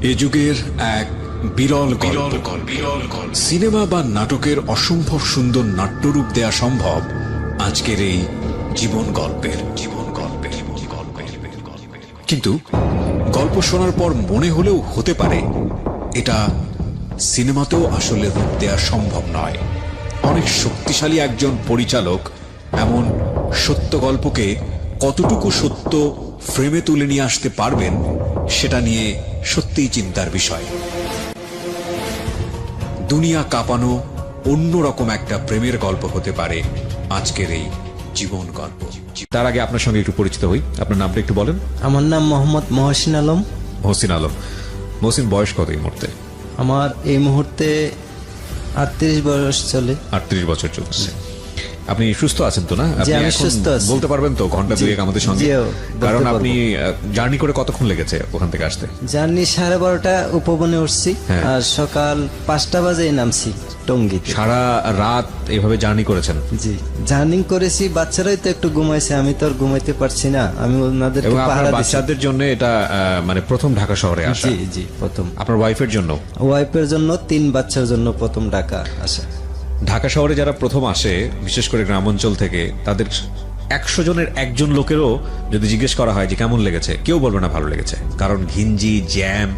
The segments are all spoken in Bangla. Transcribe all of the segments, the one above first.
এ যুগের এক বিরল গল্প। সিনেমা বা নাটকের অসম্ভব সুন্দর নাট্যরূপ দেয়া সম্ভব আজকের এই জীবন গল্পের। কিন্তু গল্প শোনার পর মনে হলেও হতে পারে এটা সিনেমাতেও আসলে রূপ দেয়া সম্ভব নয়। অনেক শক্তিশালী একজন পরিচালক এমন সত্য গল্পকে কতটুকু সত্য ফ্রেমে তুলে নিয়ে আসতে পারবেন সেটা নিয়ে সত্যিই চিন্তার বিষয়। দুনিয়া কাঁপানো অন্যরকম একটা প্রেমের গল্প হতে পারে আজকের এই জীবন গল্প। তার আগে আপনার সঙ্গে একটু পরিচিত হই। আপনার নামটা একটু বলেন। আমার নাম মোহাম্মদ মহসিন আলম। মহসিন আলম। মহসিন, বয়স কত এই মুহূর্তে? আমার এই মুহূর্তে 38 বয়স চলে। 38 বছর চলছে। আপনি সুস্থ আছেন তো না? জি, আমি সুস্থ আছি। বলতে পারবেন তো ঘন্টা দুয়েক আমাদের সঙ্গে? জি, কারণ আপনি জার্নি করে কতক্ষণ লেগেছে ওখান থেকে আসতে? জার্নি 12:30 উপবনে উঠছি, আর সকাল 5টা বাজে নামছি টঙ্গীতে। সারা রাত এইভাবে জার্নি করেছেন? জি, জার্নি করেছি। বাচ্চারাই তো একটু ঘুমাইছে, আমি তো আর ঘুমাইতে পারছি না। আমি ওনাদেরকে এবং পাহারা আপনার দিছি। বাচ্চাদের জন্য এটা মানে প্রথম ঢাকা শহরে আসা? জি জি, প্রথম। আপনার ওয়াইফের জন্য? ওয়াইফের জন্য, 3 বাচ্চার জন্য প্রথম ঢাকা আসা। ঢাকা শহরে যারা প্রথম আসে, বিশেষ করে গ্রামাঞ্চল থেকে, তাদের 100 জনের একজন লোকেরও যদি জিজ্ঞেস করা হয় যে কেমন লেগেছে, কেউ বলবে না ভালো লেগেছে। কারণ ঘিঞ্জি, জ্যাম,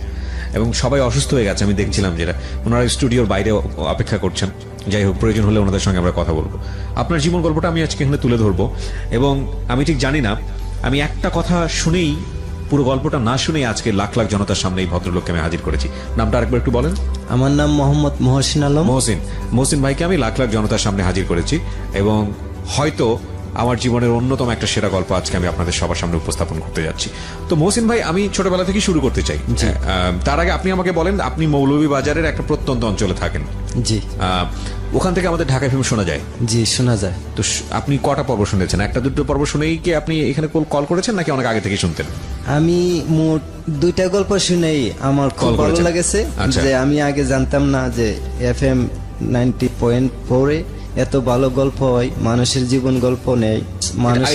এবং সবাই অসুস্থ হয়ে গেছে। আমি দেখছিলাম যেটা, ওনারা স্টুডিওর বাইরে অপেক্ষা করছেন। যাই হোক, প্রয়োজন হলে ওনাদের সঙ্গে আমরা কথা বলবো। আপনার জীবন গল্পটা আমি আজকে এখানে তুলে ধরবো, এবং আমি ঠিক জানি না, আমি একটা কথা শুনেই, পুরো গল্পটা না শুনেই আজকে লাখ লাখ জনতার সামনে এই ভদ্রলোককে আমি হাজির করেছি। নামটা আরেকবার একটু বলেন। আমার নাম মোহাম্মদ মহসিন আলম। মহসিন ভাইকে আমি লাখ লাখ জনতার সামনে হাজির করেছি, এবং হয়তো আমার জীবনের অন্যতম একটা সেরা গল্প আজকে আমি আপনাদের সবার সামনে উপস্থাপন করতে যাচ্ছি। তো মহসিন ভাই, আমি ছোটবেলা থেকে শুরু করতে চাই। তার আগে আপনি আমাকে বলেন, আপনি মৌলভীবাজারের একটা প্রত্যন্ত অঞ্চলে থাকেন। জি। ওখান থেকে আমাদের ঢাকা এফএম শোনা যায়? জি, শোনা যায়। তো আপনি কটা পর্ব শুনেছেন? একটা দুটো পর্ব শুনেই কি আপনি এখানে কল করেছেন, নাকি অনেক আগে থেকে শুনতেন? আমি মোট 2টা গল্প শুনেই আমার খুব ভালো লেগেছে। যে আমি আগে জানতাম না যে FM 90.4 এত ভালো গল্প হয়, মানুষের জীবন গল্প নেই।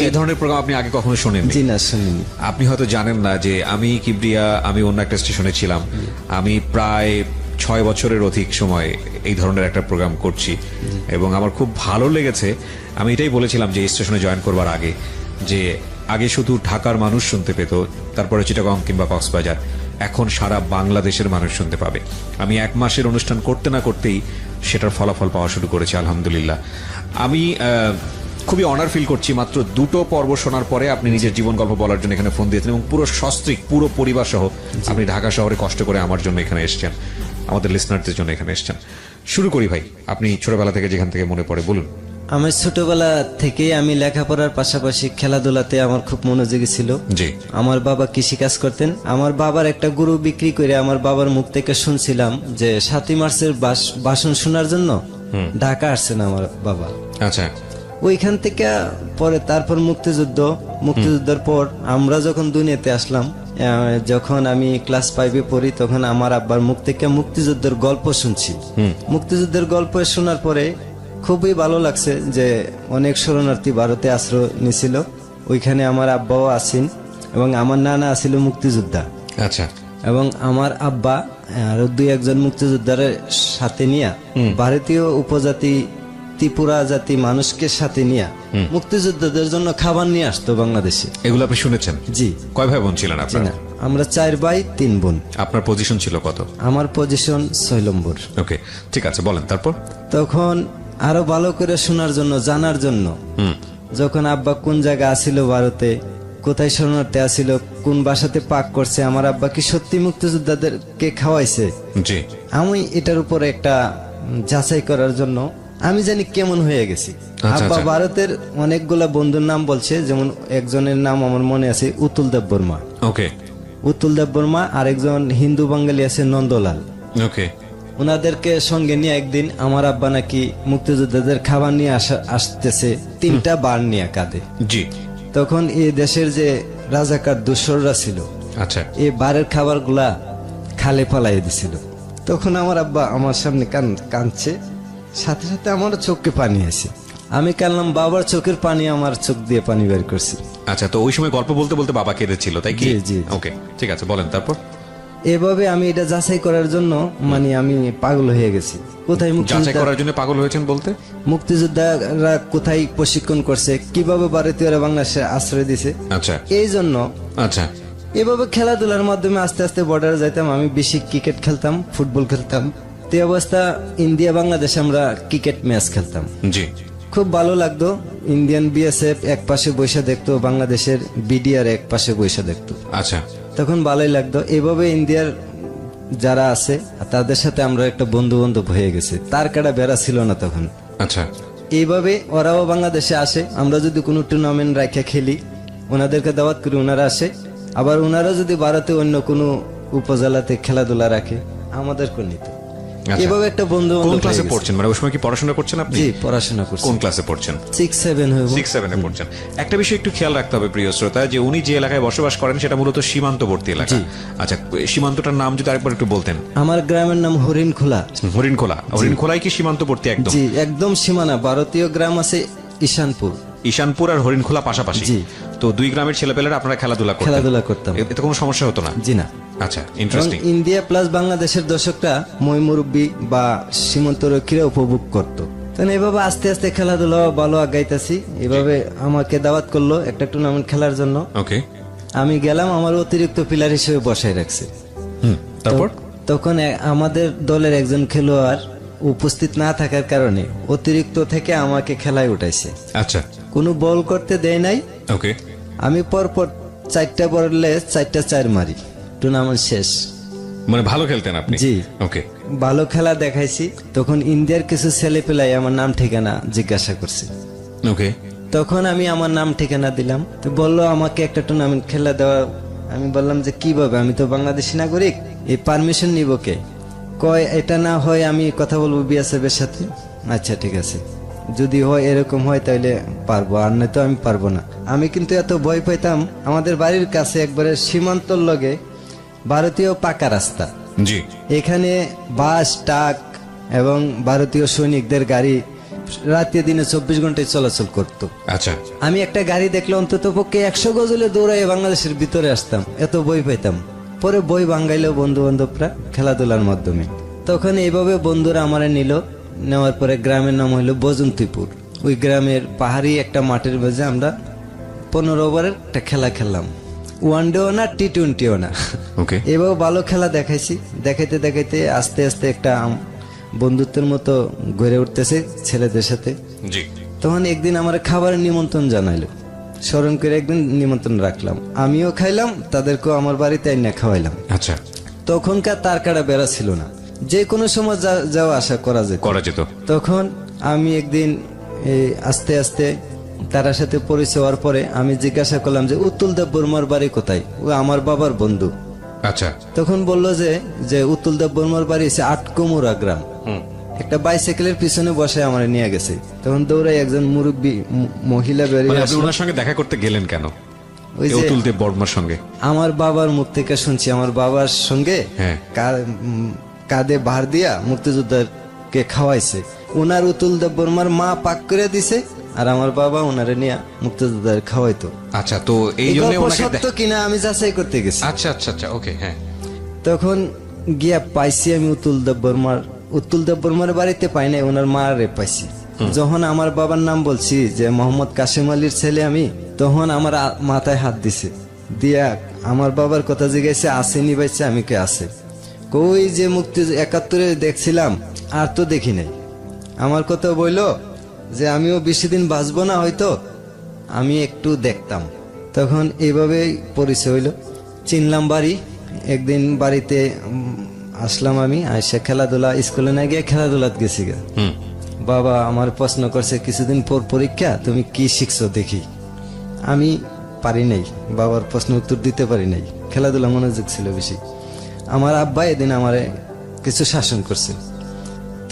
এই ধরনের প্রোগ্রাম আপনি আগে কখনো শোনেন? জি না, শুনিনি। আপনি হয়তো জানেন না যে আমি কিবরিয়া, আমি অন্য একটা স্টেশনে ছিলাম। আমি প্রায় 6 বছরের অধিক সময় এই ধরনের একটা প্রোগ্রাম করছি, এবং আমার খুব ভালো লেগেছে। আমি এটাই বলেছিলাম যে এই স্টেশনে জয়েন করবার আগে, যে আগে শুধু ঢাকার মানুষ শুনতে পেত, তারপরে চিটাগং কিংবা কক্সবাজার, এখন সারা বাংলাদেশের মানুষ শুনতে পাবে। আমি 1 মাসের অনুষ্ঠান করতে না করতেই সেটার ফলাফল পাওয়া শুরু করেছি, আলহামদুলিল্লাহ। আমি খুবই অনার ফিল করছি, মাত্র 2টো পর্ব শোনার পরে আপনি নিজের জীবন গল্প বলার জন্য এখানে ফোন দিয়েছেন, এবং পুরো সস্ত্রীক, পুরো পরিবার সহ আপনি ঢাকা শহরে কষ্ট করে আমার জন্য এখানে এসেছেন, আমাদের লিসনারদের জন্য এখানে এসেছেন। শুরু করি ভাই, আপনি ছোটবেলা থেকে যেখান থেকে মনে পড়ে বলুন। আমার ছোটবেলা থেকে আমি লেখাপড়ার পাশাপাশি খেলাধুলাতে আমার খুব মনোযোগী ছিল। জি। আমার বাবা কৃষি কাজ করতেন। আমার বাবার একটা গরু বিক্রি করে আমার বাবার মুখ থেকে শুনছিলাম যে 7ই মার্চের ভাষণ শোনার জন্য ঢাকা আসছেন আমার বাবা। আচ্ছা। ওইখান থেকে পরে তারপর মুক্তিযুদ্ধের পর আমরা যখন দুনিয়াতে আসলাম, যখন আমি ক্লাস 5-এ পড়ি, তখন আমার আব্বার মুখ থেকে মুক্তিযুদ্ধের গল্প শুনছি। মুক্তিযুদ্ধের গল্প শোনার পরে খুবই ভালো লাগছে যে অনেক শরণার্থী ভারতে আশ্রয় নিয়েছিল, ওইখানে আমার আব্বাও আছেন, এবং আমার নানা আছিল মুক্তিযোদ্ধা। আচ্ছা। এবং আমার আব্বা আরো 2-1 মুক্তিযোদ্ধার সাথে নিয়ে ভারতীয় উপজাতি ত্রিপুরা জাতি মানুষকে সাথে নিয়ে মুক্তিযোদ্ধাদের জন্য খাবার নিয়ে আসতো বাংলাদেশে। এগুলো আপনি শুনেছেন? জি। কয় ভাই বোন ছিলেন আপনারা? আমরা 4 ভাই 3 বোন। আপনার পজিশন ছিল কত? আমার পজিশন 6 নম্বর। ওকে, ঠিক আছে, বলেন তারপর। তখন আরো ভালো করে শোনার জন্য, জানার জন্য, যখন আব্বা কোন জায়গা আসিল ভারতে, কোথায় শরণার্থী আসিল, কোন বাসাতে পাক করছে, আমার আব্বা কি সত্যি মুক্তিযোদ্ধাদেরকে খাওয়াইছে, জি, আমি এটার উপরে একটা যাচাই করার জন্য আমি জানি কেমন হয়ে গেছি। আব্বা ভারতের অনেকগুলা বন্ধুর নাম বলছে, যেমন একজনের নাম আমার মনে আছে, উতুল দেব বর্মা। ওকে। উতুল দেব বর্মা, আর একজন হিন্দু বাঙালি আছে নন্দলাল। ওকে। ওনাদেরকে সঙ্গে নিয়ে একদিন আমার আব্বা নাকি মুক্তিযোদ্ধাদের খাবার নিয়ে আসতেছে 3টা বার নিয়ে কাঁধে। জি। তখন এই দেশের যে রাজাকার দুশররা ছিল, আচ্ছা, এই বারের খাবারগুলা খালে পালাই দিছিল। তখন আমার আব্বা আমার সামনে কাঁদছে, সাথে সাথে আমার চোখে পানি আসে। আমি কাঁদলাম, বাবার চোখের পানি আমার চোখ দিয়ে পানি বের করছি। আচ্ছা, তো ওই সময় গল্প বলতে বলতে বাবা কেঁদেছিল, তাই কি? জি জি। ওকে, ঠিক আছে, বলেন তারপর। এভাবে আমি এটা যাচাই করার জন্য মানে আমি পাগল হয়ে গেছি, কোথায় যাচাই মুক্তিযোদ্ধা করার জন্য পাগল হয়েছেন বলতে? মুক্তিযোদ্ধারা কোথায় প্রশিক্ষণ করছে, কিভাবে ভারতীয়রা বাংলাদেশে আশ্রয় দিছে, আচ্ছা এই জন্য আচ্ছা এভাবে খেলাধুলার মাধ্যমে আস্তে আস্তে বর্ডারে যাইতাম। আমি বেশি ক্রিকেট খেলতাম, ফুটবল খেলতাম। তে অবস্থা ইন্ডিয়া বাংলাদেশে আমরা ক্রিকেট ম্যাচ খেলতাম, জি খুব ভালো লাগতো। ইন্ডিয়ান বিএসএফ এক পাশে বৈশা দেখতো, বাংলাদেশের বিডিআর এক পাশে বৈশা দেখতো, আচ্ছা তখন ভালোই লাগতো। এভাবে ইন্ডিয়ার যারা আছে তাদের সাথে আমরা একটা বন্ধু বান্ধব হয়ে গেছে, তার কাটা বেড়া ছিল না তখন। আচ্ছা এইভাবে ওরাও বাংলাদেশে আসে, আমরা যদি কোনো টুর্নামেন্ট রাখা খেলি ওনাদেরকে দাওয়াত করি, ওনারা আসে। আবার ওনারা যদি ভারতে অন্য কোনো উপজেলাতে খেলাধুলা রাখে আমাদেরকে নিত। আচ্ছা। এভাবে একটা বন্ধু কোন ক্লাসে পড়ছেন, মানে ওই সময় কি পড়াশোনা করছেন আপনি? জি, পড়াশোনা করছি। কোন ক্লাসে পড়ছেন? 6-7 হইব। 6-7 পড়ছেন। একটা বিষয় একটু খেয়াল রাখতে হবে প্রিয় শ্রোতা, যে উনি যে এলাকায় বসবাস করেন সেটা মূলত সীমান্তবর্তী এলাকা। আচ্ছা, সীমান্তটার নাম যদি আরেকবার একটু বলতেন। আমার গ্রামের নাম হরিণখোলা। হরিণখোলা। হরিণখোলাই কি সীমান্তবর্তী একদম? জি, একদম সীমানা। ভারতীয় গ্রাম আছে ঈশানপুর। ঈশানপুর আর হরিণখোলা পাশাপাশি। জি। তো দুই গ্রামের ছেলেপেলেরা আপনারা খেলাধুলা করতাম। এতে কোনো সমস্যা হতো না? জি না। আচ্ছা, ইন্টারেস্টিং। ইন্ডিয়া প্লাস বাংলাদেশের দর্শকরা মই মুরব্বী বা সীমান্তরক্ষীরা উপভোগ করত। তখন এভাবে আস্তে আস্তে খেলাধুলা ভালো আগাইতেছি। এভাবে আমাকে দাওয়াত করলো একটা টুর্নামেন্ট খেলার জন্য। ওকে। আমি গেলাম, আমার অতিরিক্ত প্লেয়ার হিসেবে বসাই রাখছে। তারপর তখন আমাদের দলের একজন খেলোয়াড় উপস্থিত না থাকার কারণে অতিরিক্ত থেকে আমাকে খেলায় উঠাইছে। আচ্ছা, কোনো বল করতে দেয় নাই। ওকে। আমি পরপর 4টা বললে 4টা 4 মারি, টুর্নামেন্ট শেষ। মানে ভালো খেলতেন আপনি? জি। ওকে। ভালো খেলা দেখাইছি। তখন ইন্ডিয়ার কিছু ছেলে পেলাই আমার নাম ঠিকানা জিজ্ঞাসা করছে। ওকে। তখন আমি আমার নাম ঠিকানা দিলাম, তো বললো আমাকে একটা টুর্নামেন্ট খেলা দেওয়া। আমি বললাম যে কিভাবে, আমি তো বাংলাদেশি নাগরিক, এই পারমিশন নিব কে? কয় এটা না হয় আমি কথা বলবো বিএসএফ এর সাথে। আচ্ছা ঠিক আছে, যদি হয় এরকম হয় তাহলে পারবো, আর নয়তো আমি পারবো না। আমি কিন্তু এত ভয় পাইতাম, আমাদের বাড়ির কাছে একবারে সীমান্তর লগে ভারতীয় পাকা রাস্তা। জি। এখানে বাস, ট্রাক এবং ভারতীয় সৈনিকদের গাড়ি রাতে দিনে 24 ঘন্টায় চলাচল করত। আচ্ছা। আমি একটা গাড়ি দেখলে অন্তত পক্ষে 100 গজলে দৌড়াই বাংলাদেশের ভিতরে আসতাম, এত বই পাইতাম। পরে বই ভাঙ্গাইলো বন্ধু বান্ধবরা খেলাধুলার মাধ্যমে। তখন এইভাবে বন্ধুরা আমারে নিল, নেওয়ার পরে গ্রামের নাম হইলো বজন্তিপুর। ওই গ্রামের পাহাড়ি একটা মাঠের মাঝে আমরা 15 ওভারের একটা খেলা খেললাম। ওয়ানডেও না, টি20ও না। ওকে। এভাবে ভালো খেলা দেখাইছি। দেখাইতে দেখাইতে আস্তে আস্তে একটা বন্ধুত্বের মতো গড়ে উঠতেছে ছেলেদের সাথে। জি। তখন একদিন আমার খাবারের নিমন্ত্রণ জানাইলো, স্মরণ করে একদিন নিমন্ত্রণ রাখলাম, আমিও খাইলাম, তাদেরকেও আমার বাড়িতে এনে খাওয়াইলাম। আচ্ছা। তখনকার তার কাটা বেড়া ছিল না, যে কোনো সময় যাওয়া আসা করা যেত। তখন আমি একদিন আস্তে আস্তে তার সাথে পরিচয় হওয়ার পরে আমি জিজ্ঞাসা করলাম যে উত্তুল দেব বর্মার বাড়ি কোথায়? ও আমার বাবার বন্ধু। আচ্ছা। তখন বললো যে উত্তুল দেব বর্মার বাড়ি এসে 8 কুমুরা গ্রাম। একটা বাইসাইকেলের পিছনে বসে আমার নিয়ে গেছে। তখন দৌড়াই একজন মুরব্বী মহিলা বেরিয়ে আসলো। ওনার সঙ্গে দেখা করতে গেলেন কেন? ওই যে উত্তুল দেব বর্মার সঙ্গে আমার বাবার মুখ থেকে শুনছি, আমার বাবার সঙ্গে হ্যাঁ। কাঁধে ভার দিয়া মুক্তিযোদ্ধাকে খাওয়াইছে। ওনার উত্তুল দেব বর্মার মা পাক করে দিছে, আর আমার বাবা ওনারে নিয়ে মুক্তিযোদ্ধার খাওয়াইতো। আচ্ছা, তো এই জন্য সত্য কিনা আমি যাচাই করতে গেছি। আচ্ছা আচ্ছা আচ্ছা, ওকে, হ্যাঁ। তখন গিয়া পাইছি আমি উত্তুল দেব বর্মার বাড়িতে পাই নাই, ওনার মা রে পাইছি। যখন আমার বাবার নাম বলছি যে মোহাম্মদ কাশেম আলীর ছেলে আমি, তখন আমার মাথায় হাত দিছে, দিয়া আমার বাবার কথা জিজ্ঞাসা, আসেনি বাইছে? আমি কে আছে? কই যে মুক্তি 71-এ দেখছিলাম, আর তো দেখি নাই। আমার কথা বললো যে আমিও বেশি দিন বাঁচবো না, হয়তো আমি একটু দেখতাম। তখন এইভাবে পরিচয় হইলো, চিনলাম বাড়ি। একদিন বাড়িতে আসলাম আমি, আইসা খেলাধুলা, স্কুলে না গিয়ে খেলাধুলাত গেছি। বাবা আমার প্রশ্ন করছে কিছুদিন পর পরীক্ষা, তুমি কি শিখছো দেখি। আমি পারি নাই, বাবার প্রশ্ন উত্তর দিতে পারি নাই, খেলাধুলা মনোযোগ ছিল বেশি। আমার আব্বা এদিন আমারে কিছু শাসন করছে।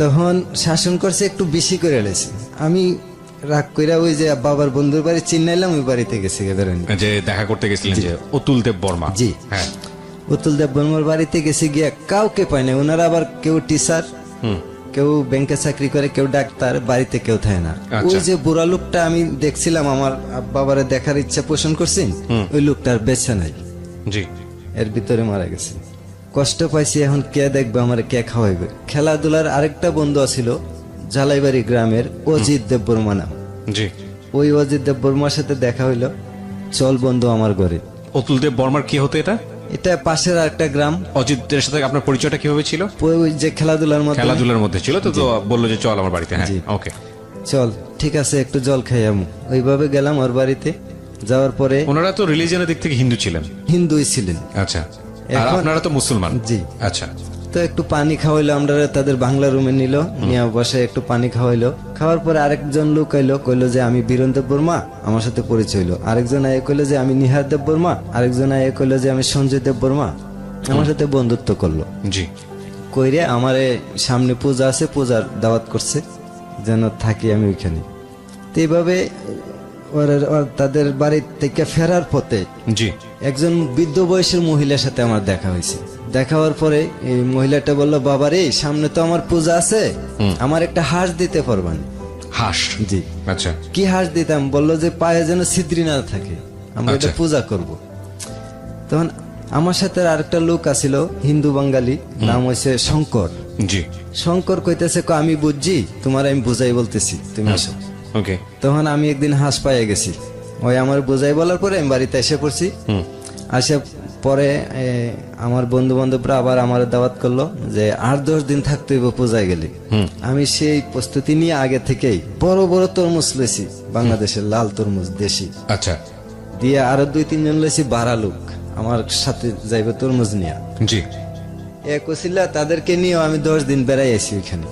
তখন শাসন করছে একটু বেশি করে এলেছে। আমি রাগ কইরা ওই যে বাবার বন্ধুর বাড়ি চিনাইলাম, ওই বাড়িতে গেছি বেরোনি, যে দেখা করতে গেছিলেন যে অতুল দেব বর্মা। জি, হ্যাঁ। উত্তুল দেব বর্মার বাড়িতে গেছি, গিয়া কাউকে পাই না। ওনারা আবার কেউ টিচার, কেউ ব্যাংকে চাকরি করে, কেউ ডাক্তার, বাড়িতে কেউ থাকে না। ওই যে বুড়া লোকটা আমি দেখছিলাম, আমার বাবারে দেখার ইচ্ছা পোষণ করছি, ওই লোকটার বেঁচে নাই, জি, এর ভিতরে মারা গেছে। কষ্ট পাইছি, এখন কে দেখবে আমার, কে খাওয়াইবে। খেলাধুলার আরেকটা বন্ধু ছিল জালাইবাড়ি গ্রামের অজিত দেববর্মা নাম। জি। ওই অজিত দেববর্মার সাথে দেখা হইলো, চল বন্ধু আমার ঘরে। অতুল দেব বর্মার কি হতো এটা? এটা পাশের আরেকটা গ্রাম। অজিতের সাথে আপনার পরিচয়টা কিভাবে ছিল? ওই যে খেলাধুলার মধ্যে। খেলাধুলার মধ্যে ছিল তো, তো বললো যে চল আমার বাড়িতে। হ্যাঁ, জি। ওকে। চল ঠিক আছে, একটু জল খাই আমু। ওইভাবে গেলাম ওর বাড়িতে। যাওয়ার পরে ওনারা তো রিলিজিয়নের দিক থেকে হিন্দু ছিলেন। হিন্দুই ছিলেন। আচ্ছা। আর এখন- আপনারা তো মুসলমান। জি। আচ্ছা। তো একটু পানি খাওয়াইলো, আমরা তাদের বাংলা রুমে নিল, নিয়ে বসে একটু পানি খাওয়াইলো। খাওয়ার পরে আরেকজন লোক আইলো, কইলো যে আমি বীরেন দেববর্মা, আমার সাথে পরিচয় হইলো। আরেকজন আয়ে কইলো যে আমি নিহার দেববর্মা, আরেকজন আয়ে কইলো যে আমি সঞ্জয় দেববর্মা, আমার সাথে বন্ধুত্ব করলো। জি। কইরে আমারে সামনে পূজা আছে, পূজার দাওয়াত করছে যেন থাকি আমি ওইখানে। তো এইভাবে তাদের বাড়ি থেকে ফেরার পথে জি। একজন বৃদ্ধ বয়সের মহিলার সাথে আমার দেখা হয়েছে। দেখা হওয়ার পরে এই মহিলাটা বললো, বাবা রে সামনে তো আমার পূজা আছে, আমার একটা হাঁস দিতে পারবেন? হাঁস? জি। আচ্ছা। কি হাঁস দিতাম? বললো যে পায়ে যেন ছিদ্রি না থাকে, আমরা এটা আচ্ছা। পূজা করব। তখন আমার সাথে আরেকটা লোক আছিল হিন্দু বাঙালি, নাম হয়েছে শঙ্কর। জি। শঙ্কর কইতেছে, আমি বুঝছি, তোমার আমি বুঝাই বলতেছি, তুমি আসো। ওকে। তখন আমি একদিন হাঁস পাইয়ে গেছি, ওই আমার বুঝাই বলার পরে আমি বাড়িতে এসে পড়ছি। আসে পরে আমার বন্ধু বান্ধবরা আবার আমার দাওয়াত করলো যে 8-10 দিন থাকতে হইব পূজায় গেলে। আমি সেই প্রস্তুতি নিয়ে আগে থেকেই বড় বড় তরমুজ লইছি, বাংলাদেশের লাল তরমুজ দেশি। আচ্ছা। দিয়ে আরো 2-3 জন লইছি বাড়া লোক আমার সাথে যাইবে তরমুজ নিয়ে। জি। কছিলা তাদেরকে নিয়েও আমি 10 দিন বেড়াই আছি ওইখানে।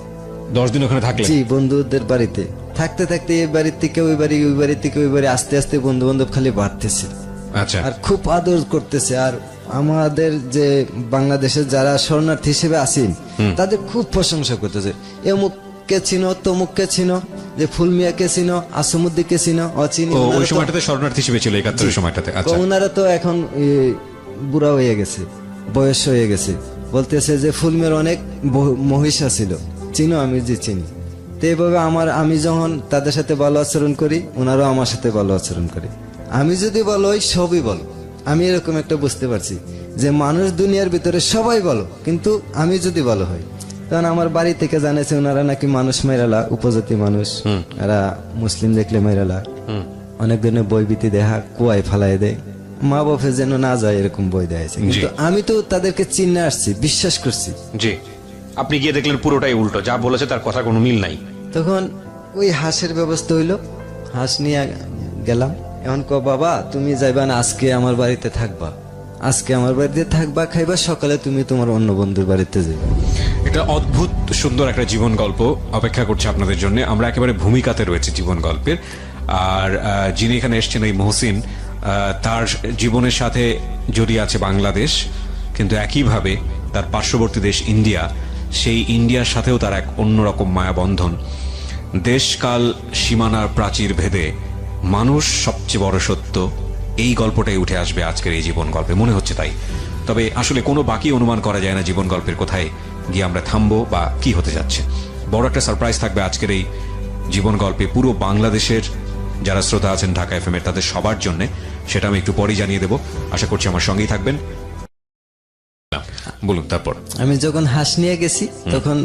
10 দিন ওখানে থাকলেন? জি, বন্ধুদের বাড়িতে থাকতে থাকতে এই বাড়ির থেকে ওই বাড়ি, ওই বাড়ি থেকে ওই বাড়ি, আস্তে আস্তে বন্ধু বান্ধব খালি বাড়তেছে। আচ্ছা। আর খুব আদর করতেছে। আর আমাদের যে বাংলাদেশের যারা শরণার্থী হিসেবে আছেন তাদের খুব প্রশংসা করতেছে, এমুককে চিনো, তমুককে চিনো, যে ফুলমিয়াকে চিনো, আসিমউদ্দিনকে চিনো, অচিনি। ও ওই সময়টাতে শরণার্থী হিসেবে ছিল 71 সময়টাতে? আচ্ছা। ওনারা তো এখন বুড়া হয়ে গেছে, বয়স হয়ে গেছে। বলতেছে যে ফুলমিয়ার অনেক মহিষা ছিল, চিনো? আমি যে চিনি। তো এইভাবে আমি যখন তাদের সাথে ভালো আচরণ করি, ওনারাও আমার সাথে ভালো আচরণ করে। আমি যদি ভালো হই, সবই ভালো। আমি এরকম একটা বুঝতে পারছি যে মানুষ দুনিয়ার ভিতরে সবাই ভালো, কিন্তু আমি যদি ভালো হই। তখন আমার বাড়ি থেকে জানাইছে ওনারা নাকি মানুষ মাইরালা, উপজাতি মানুষ, এরা মুসলিম দেখলে মাইরালা, অনেক ধরনের বই বিতি দেখা, কুয়ায় ফালাই দেয়, মা বাপে যেন না যায় এরকম বই দেয়। কিন্তু আমি তো তাদেরকে চিনে আসছি, বিশ্বাস করছি। জি। আপনি গিয়ে দেখলেন পুরোটাই উল্টো, যা বলেছে তার কথা কোনো মিল নাই। তখন ওই হাঁসের ব্যবস্থা হইলো, হাঁস নিয়ে গেলাম। এখন বাবা তুমি যাইবা না, আজকে আমার বাড়িতে থাকবা, আজকে আমার বাড়িতে থাকবা, খাইবা, সকালে তুমি তোমার অন্য বন্ধুর বাড়িতে যাবে। এটা অদ্ভুত সুন্দর একটা জীবন গল্প অপেক্ষা করছে আপনাদের জন্য। আমরা একেবারে ভূমিকাতে রয়েছে জীবন গল্পের। আর যিনি এখানে এসছেন এই মহসিন, তার জীবনের সাথে জড়িয়ে আছে বাংলাদেশ, কিন্তু একইভাবে তার পার্শ্ববর্তী দেশ ইন্ডিয়া, সেই ইন্ডিয়ার সাথেও তার এক অন্যরকম মায়াবন্ধন। দেশকাল সীমানার প্রাচীর ভেদে মানুষ সবচেয়ে বড় সত্য, এই গল্পটাই উঠে আসবে আজকের এই জীবন গল্পে, মনে হচ্ছে তাই। তবে আসলে কোনো বাকি অনুমান করা যায় না জীবন গল্পের কোথায় গিয়ে আমরা থামবো বা কি হতে যাচ্ছে। বড় একটা সারপ্রাইজ থাকবে আজকের এই জীবন গল্পে পুরো বাংলাদেশের যারা শ্রোতা আছেন ঢাকা এফএম এর, তাদের সবার জন্য। সেটা আমি একটু পরেই জানিয়ে দেবো। আশা করছি আমার সঙ্গেই থাকবেন। বলুন তারপর। আমি যখন হাঁস নিয়ে গেছি তখন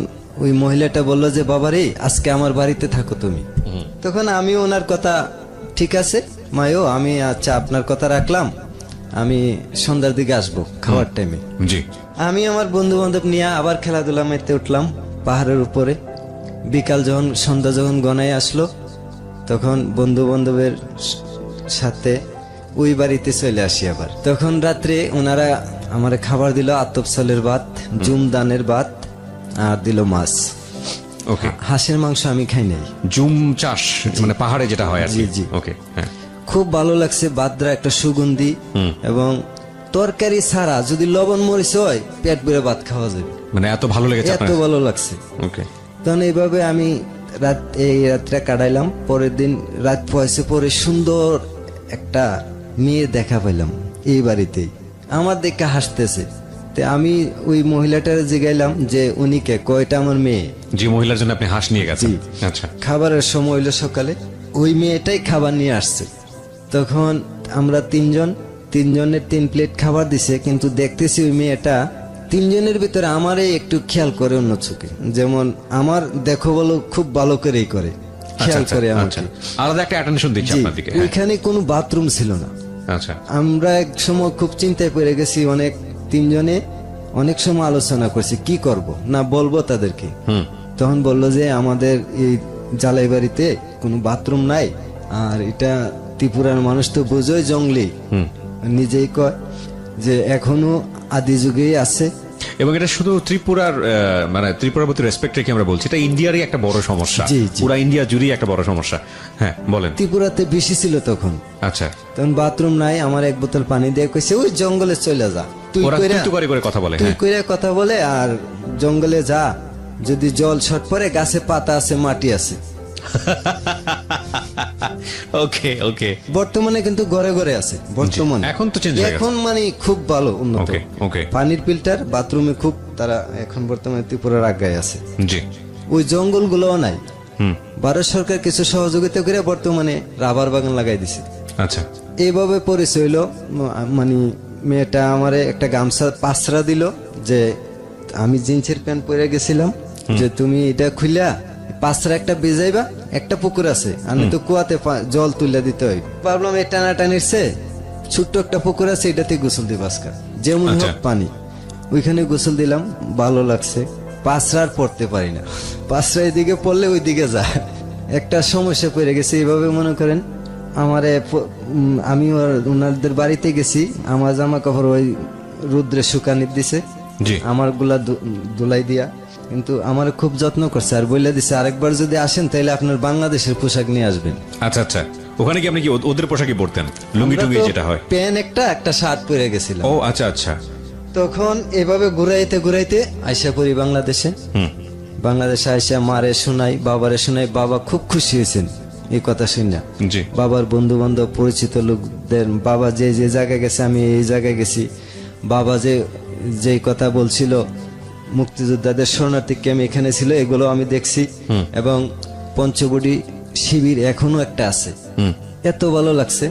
ওই মহিলাটা বললো যে বাবারে আজকে আমার বাড়িতে থাকো তুমি। তখন আমি ওনার কথা, ঠিক আছে মায়ো, আমি আচ্ছা আপনার কথা রাখলাম, আমি সন্ধ্যার দিকে আসবো খাওয়ার টাইমে। জি। আমি আমার বন্ধু বান্ধব নিয়ে আবার খেলাধুলা মারতে উঠলাম পাহাড়ের উপরে। বিকাল যখন সন্ধ্যা যখন গনায় আসলো, তখন বন্ধু বান্ধবের সাথে ওই বাড়িতে চলে আসি আবার। তখন রাত্রে ওনারা আমার খাবার দিল, আতপ চালের ভাত, জুম দানের ভাত, আর দিল মাছ। ওকে। হাঁসের মাংস আমি খাই নাই। জুম চাষ মানে পাহাড়ে যেটা হয় আর কি। জি, জি। ওকে। হ্যাঁ। খুব ভালো লাগছে, বাদরা একটা সুগন্ধি, এবং তরকারি ছাড়া যদি লবণ মরিচ হয় পেট ভরে ভাত খাওয়া যাবে, মানে এত ভালো লেগেছে এত আপনার? ভালো লাগছে। ওকে। তখন এইভাবে আমি এই রাতটা কাটাইলাম। পরের দিন রাত পয়সে পরে সুন্দর একটা মেয়ে দেখা পাইলাম এই বাড়িতেই, আমার দেখে হাসতেছে। আমি ওই মহিলাটার জিগাইলাম যে উনি কে, কয়টা আমার মেয়ে। যে মহিলার জন্য আপনি হাঁস নিয়ে গেছেন? আচ্ছা। খাবারের সময় হইলো সকালে, ওই মেয়েটাই খাবার নিয়ে আসছে। তখন আমরা তিনজনের 3 প্লেট খাবার দিছে, কিন্তু দেখতেছি ওই মেয়েটা তিনজনের ভিতরে আমারই একটু খেয়াল করে অন্য চোখে, যেমন আমার দেখো বলো খুব ভালো করেই করে, খেয়াল করে আমাকে। আলাদা একটা অ্যাটেনশন দিচ্ছে জি, আপনার দিকে। হ্যাঁ। ওইখানে কোনো বাথরুম ছিল না। আচ্ছা আমরা এক সময় খুব চিন্তায় পড়ে গেছি, অনেক তিনজনে অনেক সময় আলোচনা করছি কি করব, না বলবো তাদেরকে। তখন বললো যে আমাদের এই জালাই বাড়িতে কোনো বাথরুম নাই, আর এটা ত্রিপুরার মানুষ তো বোঝোই জঙ্গলি, নিজেই কয় যে এখনো আদি যুগেই আছে। এবং এটা শুধু ত্রিপুরার মানে ত্রিপুরার প্রতি রেসপেক্ট রেখে আমরা বলছি, এটা ইন্ডিয়ারই একটা বড় সমস্যা, জি, জি। পুরা ইন্ডিয়া জুড়েই একটা বড় সমস্যা। হ্যাঁ বলেন। ত্রিপুরাতে বেশি ছিল তখন। আচ্ছা, তখন বাথরুম নাই, আমার এক বোতল পানি দিয়ে কইছে ওই জঙ্গলে চলে যা, ওরা তুই করে করে কথা বলে। তুই হ্যাঁ কইরা কথা বলে, আর জঙ্গলে যা, যদি জল ছট পরে গাছে পাতা আছে মাটি আছে। ওকে ওকে। বর্তমানে কিন্তু ঘরে ঘরে আছে বর্তমানে, এখন তো change হয়ে গেছে। এখন মানে খুব ভালো উন্নত। ওকে, ওকে। পানির ফিল্টার বাথরুমে খুব, তারা এখন বর্তমানে ত্রিপুরার আগায় আছে। জি। ওই জঙ্গলগুলোও নাই। ভারত সরকার কিছু সহযোগিতা করে বর্তমানে রাবার বাগান লাগাই দিছে। আচ্ছা, এইভাবে পরিচয় হইলো, মানে মেয়েটা আমারে একটা গামছা পাঁচরা দিল, যে আমি জিন্সের প্যান্ট পরে গেছিলাম, যে তুমি এটা খুইলা পাঁচরা একটা বেজাইবা, একটা পুকুর আছে, আমি তো কুয়াতে জল তুলে দিতে হয়, ভাবলাম এই টানাটানির চেয়ে ছোট্ট একটা পুকুর আছে, এটাতে গোসল দিব আজকাল, যেমন আচ্ছা। হোক পানি। ওইখানে গোসল দিলাম, ভালো লাগছে। পাঁচরার পড়তে পারি না, পাঁচরা এদিকে পড়লে ওইদিকে যায়, একটা সমস্যা পড়ে গেছে। এইভাবে মনে করেন আমারে আমি ওনাদের বাড়িতে গেছি, আমার জামা কাপড় ওই রুদ্রে শুকানি দিছে, জি। আমার গুলা ধুলাই দিয়া, কিন্তু আমার খুব যত্ন করছে, আর বলে দিছে আরেকবার যদি আসেন তাহলে আপনার বাংলাদেশের পোশাক নিয়ে আসবেন। আচ্ছা আচ্ছা। ওখানে কি আপনি কি ওদের পোশাকই পরতেন, লুঙ্গি টুঙ্গি যেটা হয়? প্যান্ট একটা শার্ট পরে গেছিলাম। ও আচ্ছা আচ্ছা। তখন এভাবে ঘুরাইতে ঘুরাইতে আইসা পড়ি বাংলাদেশে। বাংলাদেশে আইসা মারে শোনাই, বাবারে শোনাই, বাবা খুব খুশি হয়েছেন এই কথা শুনে। জি। বাবার বন্ধু বান্ধব পরিচিত লোকদের, বাবা যে যে জায়গায় গেছে আমি এই জায়গায় গেছি, বাবা যে কথা বলছিল মুক্তিযোদ্ধাদের শরণার্থী ক্যাম্প এখানে ছিল, এগুলো আমি দেখছি। এবং পঞ্চবটি শিবির এখনো একটা আছে, এত ভালো লাগছে।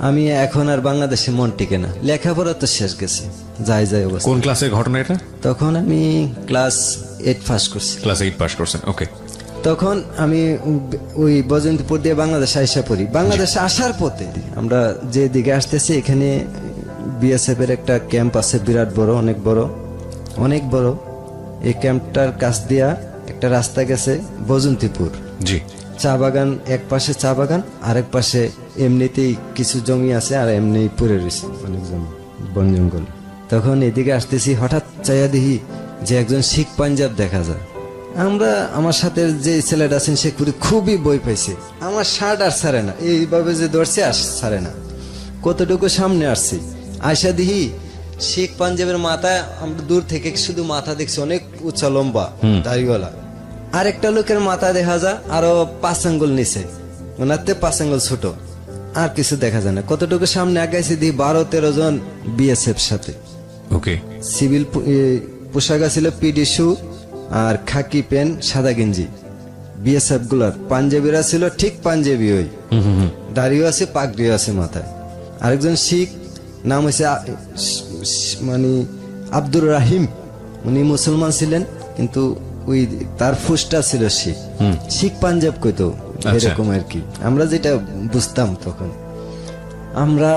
আমি এখন আর বাংলাদেশে মন টিকে না, লেখাপড়া তো শেষ গেছে, যাই যাই অবস্থা। কোন ক্লাসের ঘটনা এটা? তখন আমি ক্লাস 8 পাস করছি। ক্লাস 8 পাস করছেন, ওকে। তখন আমি ওই বজন্তপুর দিয়ে বাংলাদেশে আইসা পড়ি। বাংলাদেশে আসার পথে আমরা যে দিকে আসতেছি, এখানে বিএসএফ এর একটা ক্যাম্প আছে, বিরাট বড়, অনেক বড়, অনেক বড়। এই ক্যাম্পটার কাছ দিয়া একটা রাস্তা গেছে বজন্তিপুর। জি। চা বাগান, এক পাশে চা বাগান, আরেক পাশে এমনিতেই কিছু জমি আছে, আর এমনি পড়ে রয়েছে অনেক জমি, বন জঙ্গল। তখন এদিকে আসতেছি, হঠাৎ চাইয়া দেখি যে একজন শিখ পাঞ্জাব দেখা যায়। আমরা, আমার সাথে যে ছেলেটা আছেন সে খুবই বই পাইছে, আমার শার্ট আর ছাড়ে না, এইভাবে যে ধরছে আর ছাড়ে না। কতটুকু সামনে আসছি, আয়সা দিহি শিখ পাঞ্জাবের মাথা, আমরা দূর থেকে শুধু মাথা দেখছি, অনেক উঁচা লম্বা দাড়িওয়ালা। আরেকটা লোকের মাথা দেখা যায় আরো 5 আঙ্গুল নিচে, ওনার 5 আঙ্গুল ছোট, আর কিছু দেখা যায় না। কতটুকু সামনে আগাইছি দিই 12-13 জন বিএসএফ সাথে। ওকে। সিভিল পোশাক ছিল, পিডি শু আর খাকি প্যান্ট, সাদা গেঞ্জি। বিএসএফ গুলার পাঞ্জাবিরা ছিল ঠিক পাঞ্জাবি, ওই দাড়িও আছে, পাগড়িও আছে মাথায়। আরেকজন শিখ, নাম হয়েছে মানে আব্দুর রাহিম, উনি মুসলমান ছিলেন, কিন্তু ওই তার ফুসটা ছিল শিখ, শিখ পাঞ্জাব কইতো এরকম আর কি। আমরা যেটা বুঝতাম তখন, আমরা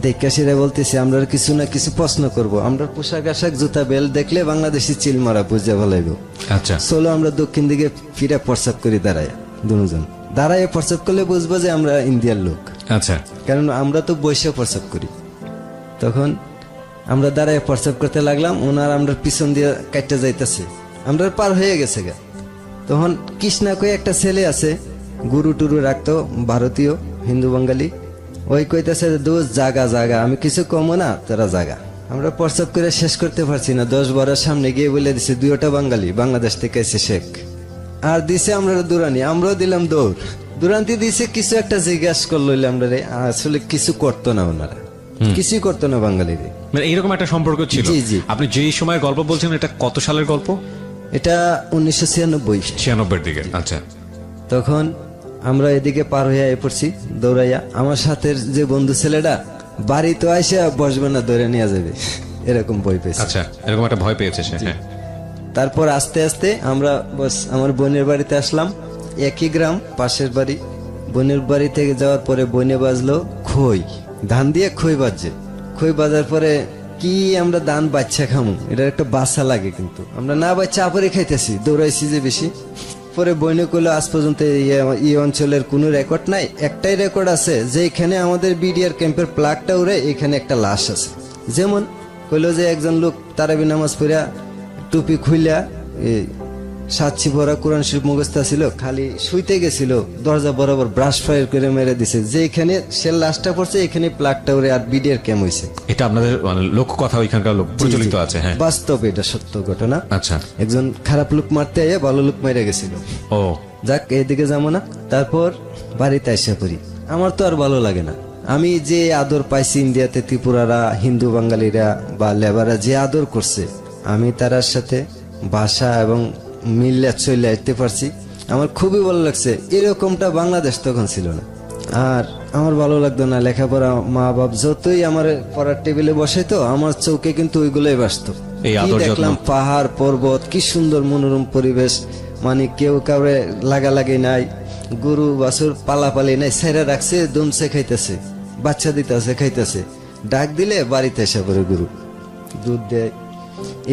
দেখে সেটা বলতেছি আমরা কিছু না কিছু প্রশ্ন করব, আমরা পোশাক আশাক জুতা বেল্ট দেখলে বাংলাদেশি চিল মারা বুঝে ভালাইব। আচ্ছা, চলো আমরা দক্ষিণ দিকে ফিরে প্রস্রাব করি, দাঁড়ায় দুজন দাঁড়ায় প্রস্রাব করলে বুঝবো যে আমরা ইন্ডিয়ার লোক। আচ্ছা, কারণ আমরা তো বৈশা প্রস্রাব করি। তখন আমরা দাঁড়ায় প্রস্রাব করতে লাগলাম, ওনার আমরা পিছন দিয়ে কাটতে যাইতেছে, আমরা পার হয়ে গেছে গা। তখন কৃষ্ণা কয়ে একটা ছেলে আছে, গুরু টুরু রাখতো, ভারতীয় হিন্দু বাঙালি, ওই কইতেছে দোষ জাগা জাগা, আমি কিছু কমো না, তারা জাগা। আমরা প্রস্রাব করে শেষ করতে পারছি না, 10-12 সামনে গিয়ে বলে দিছে দুইটা বাঙালি, বাংলাদেশ থেকে এসে শেখ, আর দিছে আমরা দৌড়ানি, আমরাও দিলাম দৌড়। দৌড়ান্তি দিছে, কিছু একটা জিজ্ঞাসা করলো আমরা, আসলে কিছু করতো না ওনারা, কিছুই করতো না বাঙালিরে। মানে এইরকম একটা সম্পর্ক ছিল। জি, জি। আপনি যেই সময় গল্প বলছেন, এটা কত সালের গল্প? এটা 1996। 96 দিকে। আচ্ছা। তখন আমরা এদিকে পার হইয়া পড়ছি দৌড়াইয়া, আমার সাথে যে বন্ধু ছেলেটা বাড়ি তো আইসা বসবে না, ধরে নিয়ে যাবে, এরকম ভয় পেয়েছি। আচ্ছা, এরকম একটা ভয় পেয়েছে সে। হ্যাঁ। তারপর আস্তে আস্তে আমরা আমার বোনের বাড়িতে আসলাম, একই গ্রাম, পাশের বাড়ি। বোনের বাড়ি থেকে যাওয়ার পরে বইনে বাজলো খই, ধান দিয়ে খই বাজছে। খই বাজার পরে কি আমরা ধান বাচ্চা খামু, এটার একটা বাসা লাগে, কিন্তু আমরা না বাচ্চা আপরে খাইতেছি, দৌড়াইছি যে বেশি। পরে বইনে কইলো আজ পর্যন্ত এই অঞ্চলের কোনো রেকর্ড নাই, একটাই রেকর্ড আছে যে এখানে আমাদের বিডিআর ক্যাম্পের প্লাগটা উড়ে এখানে একটা লাশ আছে। যেমন কইলো যে একজন লোক তারাবি নামাজ পড়া টুপি খুইলা সাতছি ভরা কোরআন শরীফ মুখস্থ ছিল, খালি শুইতে গেছিল, দরজা বরাবর ব্রাশ ফায়ার করে মেরে দিছে, যে এখানে সে লাশটা পড়ছে এখানে প্লাগটা উড়ে আর বিডিআর ক্যাম্প হইছে। এটা আপনাদের মানে লোক কথা ওইখানকার লোক প্রচলিত আছে। হ্যাঁ, বাস্তব, এটা সত্য ঘটনা। আচ্ছা, একজন খারাপ লোক মারতে আইয়া ভালো লোক মেরে গেছিল। ও যাক, এইদিকে যাবো না। তারপর বাড়িতে আইসা পড়ি, আমার তো আর ভালো লাগে না। আমি যে আদর পাইছি ইন্ডিয়াতে, ত্রিপুরারা, হিন্দু বাঙালিরা বা লেবাররা যে আদর করছে, আমি তার সাথে ভাষা এবং মিল্লা চলে আসতে পারছি, আমার খুবই ভালো লাগছে। এরকমটা বাংলাদেশ তখন ছিল না। আর আমার ভালো লাগতো না লেখাপড়া, মা বাপ যতই আমার পড়ার টেবিলে বসাইতো, আমার চৌকে কিন্তু ওইগুলোই বাসতো। দেখলাম পাহাড় পর্বত, কি সুন্দর মনোরম পরিবেশ, মানে কেউ কাউরে লাগালাগি নাই, গরু বাছুর পালাপালি নাই, সেরা রাখছে, দমছে খাইতেছে, বাচ্চা দিতেছে খাইতেছে, ডাক দিলে বাড়িতে এসে পড়ে গরু দুধ দেয়।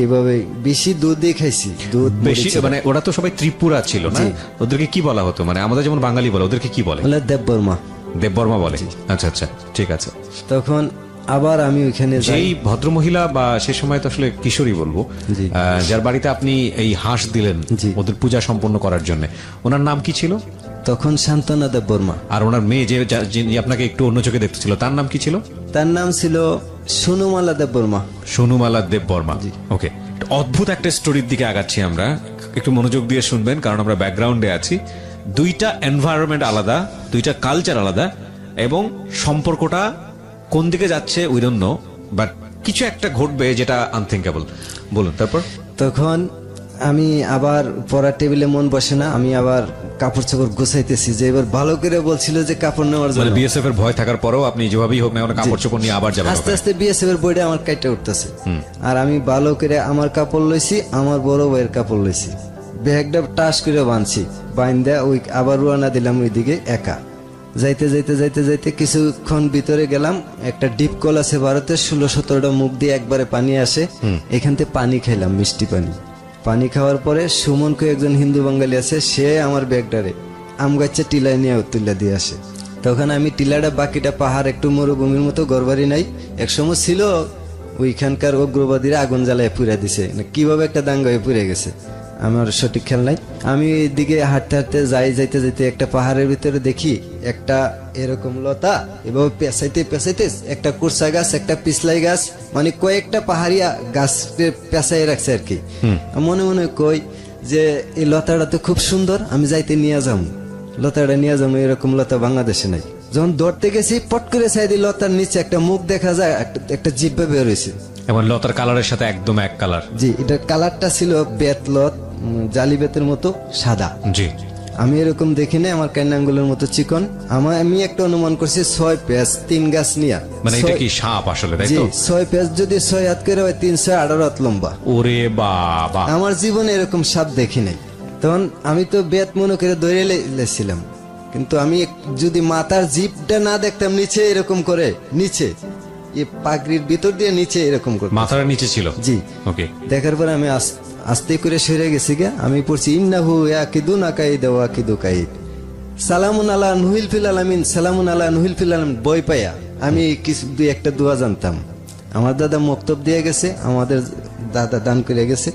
এইভাবে বেশি দুধ দিয়ে খাইছি। দুধ বেশি মানে ওরা তো সবাই ত্রিপুরা ছিল না, ওদেরকে কি বলা হতো? মানে আমাদের যেমন বাঙালি বলে, ওদেরকে কি বলে? দেববর্মা। দেববর্মা বলে। আচ্ছা আচ্ছা, ঠিক আছে। তখন আবার আমি ওইখানে যেই ভদ্রমহিলা বা সে সময় তো আসলে কিশোরী বলবো, যার বাড়িতে আপনি এই হাঁস দিলেন ওদের পূজা সম্পন্ন করার জন্য, ওনার নাম কি ছিল তখন? শান্তনা দেববর্মা। আর ওনার মেয়ে যে আপনাকে একটু অন্য চোখে দেখতেছিল, তার নাম কি ছিল? তার নাম ছিল সোনুমালা দেববর্মা। সোনুমালা দেববর্মা। ওকে, অদ্ভুত একটা স্টোরির দিকে আগাচ্ছি আমরা, একটু মনোযোগ দিয়ে শুনবেন কারণ আমরা ব্যাকগ্রাউন্ডে আছি। দুইটা এনভায়রনমেন্ট আলাদা, দুইটা কালচার আলাদা, এবং সম্পর্কটা কোন দিকে যাচ্ছে উই ডোন্ট নো, বাট কিছু একটা ঘটবে যেটা আনথিঙ্কেবল। বলুন তারপর। তখন আমি আবার পড়ার টেবিলে মন বসে না, আমি আবার কাপড় চোপড় গুছাইতেছি, যে এবার ভালো করে বলছিল যে কাপড় নেওয়ার জন্য। বিএসএফ এর ভয় থাকার পরেও আপনি যেভাবেই হোক না কাপড় চোপড় নিয়ে আবার যাবেন। আস্তে আস্তে বিএসএফ এর বইটা আমার কাইটে উঠতেছে, আর আমি ভালো করে আমার কাপড় লইছি, আমার বড় ভাইয়ের কাপড় লইছি, ব্যাগটা টাস করে বাঁধছি, বাইন্দা ওই আবার রওনা দিলাম ওইদিকে একা। যাইতে যাইতে যাইতে যাইতে কিছুক্ষণ ভিতরে গেলাম, একটা ডিপ কল আছে ভারতের, 16-17টা মুখ দিয়ে একবারে পানি আসে, এখান থেকে পানি খাইলাম, মিষ্টি পানি। পানি খাওয়ার পরে সুমন কো একজন হিন্দু বাঙালি আছে, সে আমার ব্যাগটারে আম গাছের টিলায় নিয়ে তুলে দিয়ে আসে। তখন আমি টিলাটা, বাকিটা পাহাড়, একটু মরুভূমির মতো, ঘরবাড়ি নাই। একসময় ছিল ওইখানকার উগ্রবাদীরা আগুন জ্বালায় পুড়ে দিছে, কিভাবে একটা দাঙ্গা হয়ে পুড়ে গেছে আমার সঠিক খেয়াল নাই। আমি এইদিকে হাঁটতে হাঁটতে যাইতে যাইতে একটা পাহাড়ের ভিতরে দেখি একটা এরকম লতা, এভাবে পেঁচাইতে পেঁচাইতে একটা কুরসা গাছ, একটা পিছলাই গাছ, মানে কয়েকটা পাহাড়িয়া গাছ পেঁচাই রাখছে আর কি। মনে মনে কই যে এই লতাটা তো খুব সুন্দর, আমি যাইতে নিয়ে যাবো, লতাটা নিয়ে যাবো, এরকম লতা বাংলাদেশে নাই। যখন ধরতে গেছি, পট করে চাইদি লতার নিচে একটা মুখ দেখা যায়, একটা জিব্বা বের হয়েছে, এবং লতার কালারের সাথে একদম এক কালার। জি, এটার কালারটা ছিল বেতলত, জালি বেতের মতো সাদা। জি, আমি এরকম দেখি না, আমার কান্নাঙ্গুলের মতো চিকন। আমি একটা অনুমান করছি 6 পেঁচ 3 গাছ নিয়া, মানে এটা কি সাপ আসলে, তাই তো? 6 পেঁচ যদি 6 হাত করে হয়, 318 হাত লম্বা। ওরে বাবা, আমার জীবনে এরকম সাপ দেখি নাই। তখন আমি তো বেত মনে করে ধরে লেছিলাম, কিন্তু আমি যদি মাথার জিপটা না দেখতাম নিচে এরকম করে, নিচে পাগড়ির ভিতর দিয়ে নিচে এরকম করে, মাথার নিচে ছিল। জি, ওকে। দেখার পরে আমি আস্তে করে সরে গেছি গে, আমি পড়ছি ইন্নাহু ইয়াকিদুনা কাইদা ওয়া কিদু কাইদ, সালামুন আলা নুহিল ফিল আলামিন, সালামুন আলা নুহিল ফিল আলামিন। বই পাইয়া আমি কিছু দুই একটা দোয়া জানতাম, আমার দাদা মক্তব দিয়ে গেছে, আমাদের দাদা দান করে গেছে,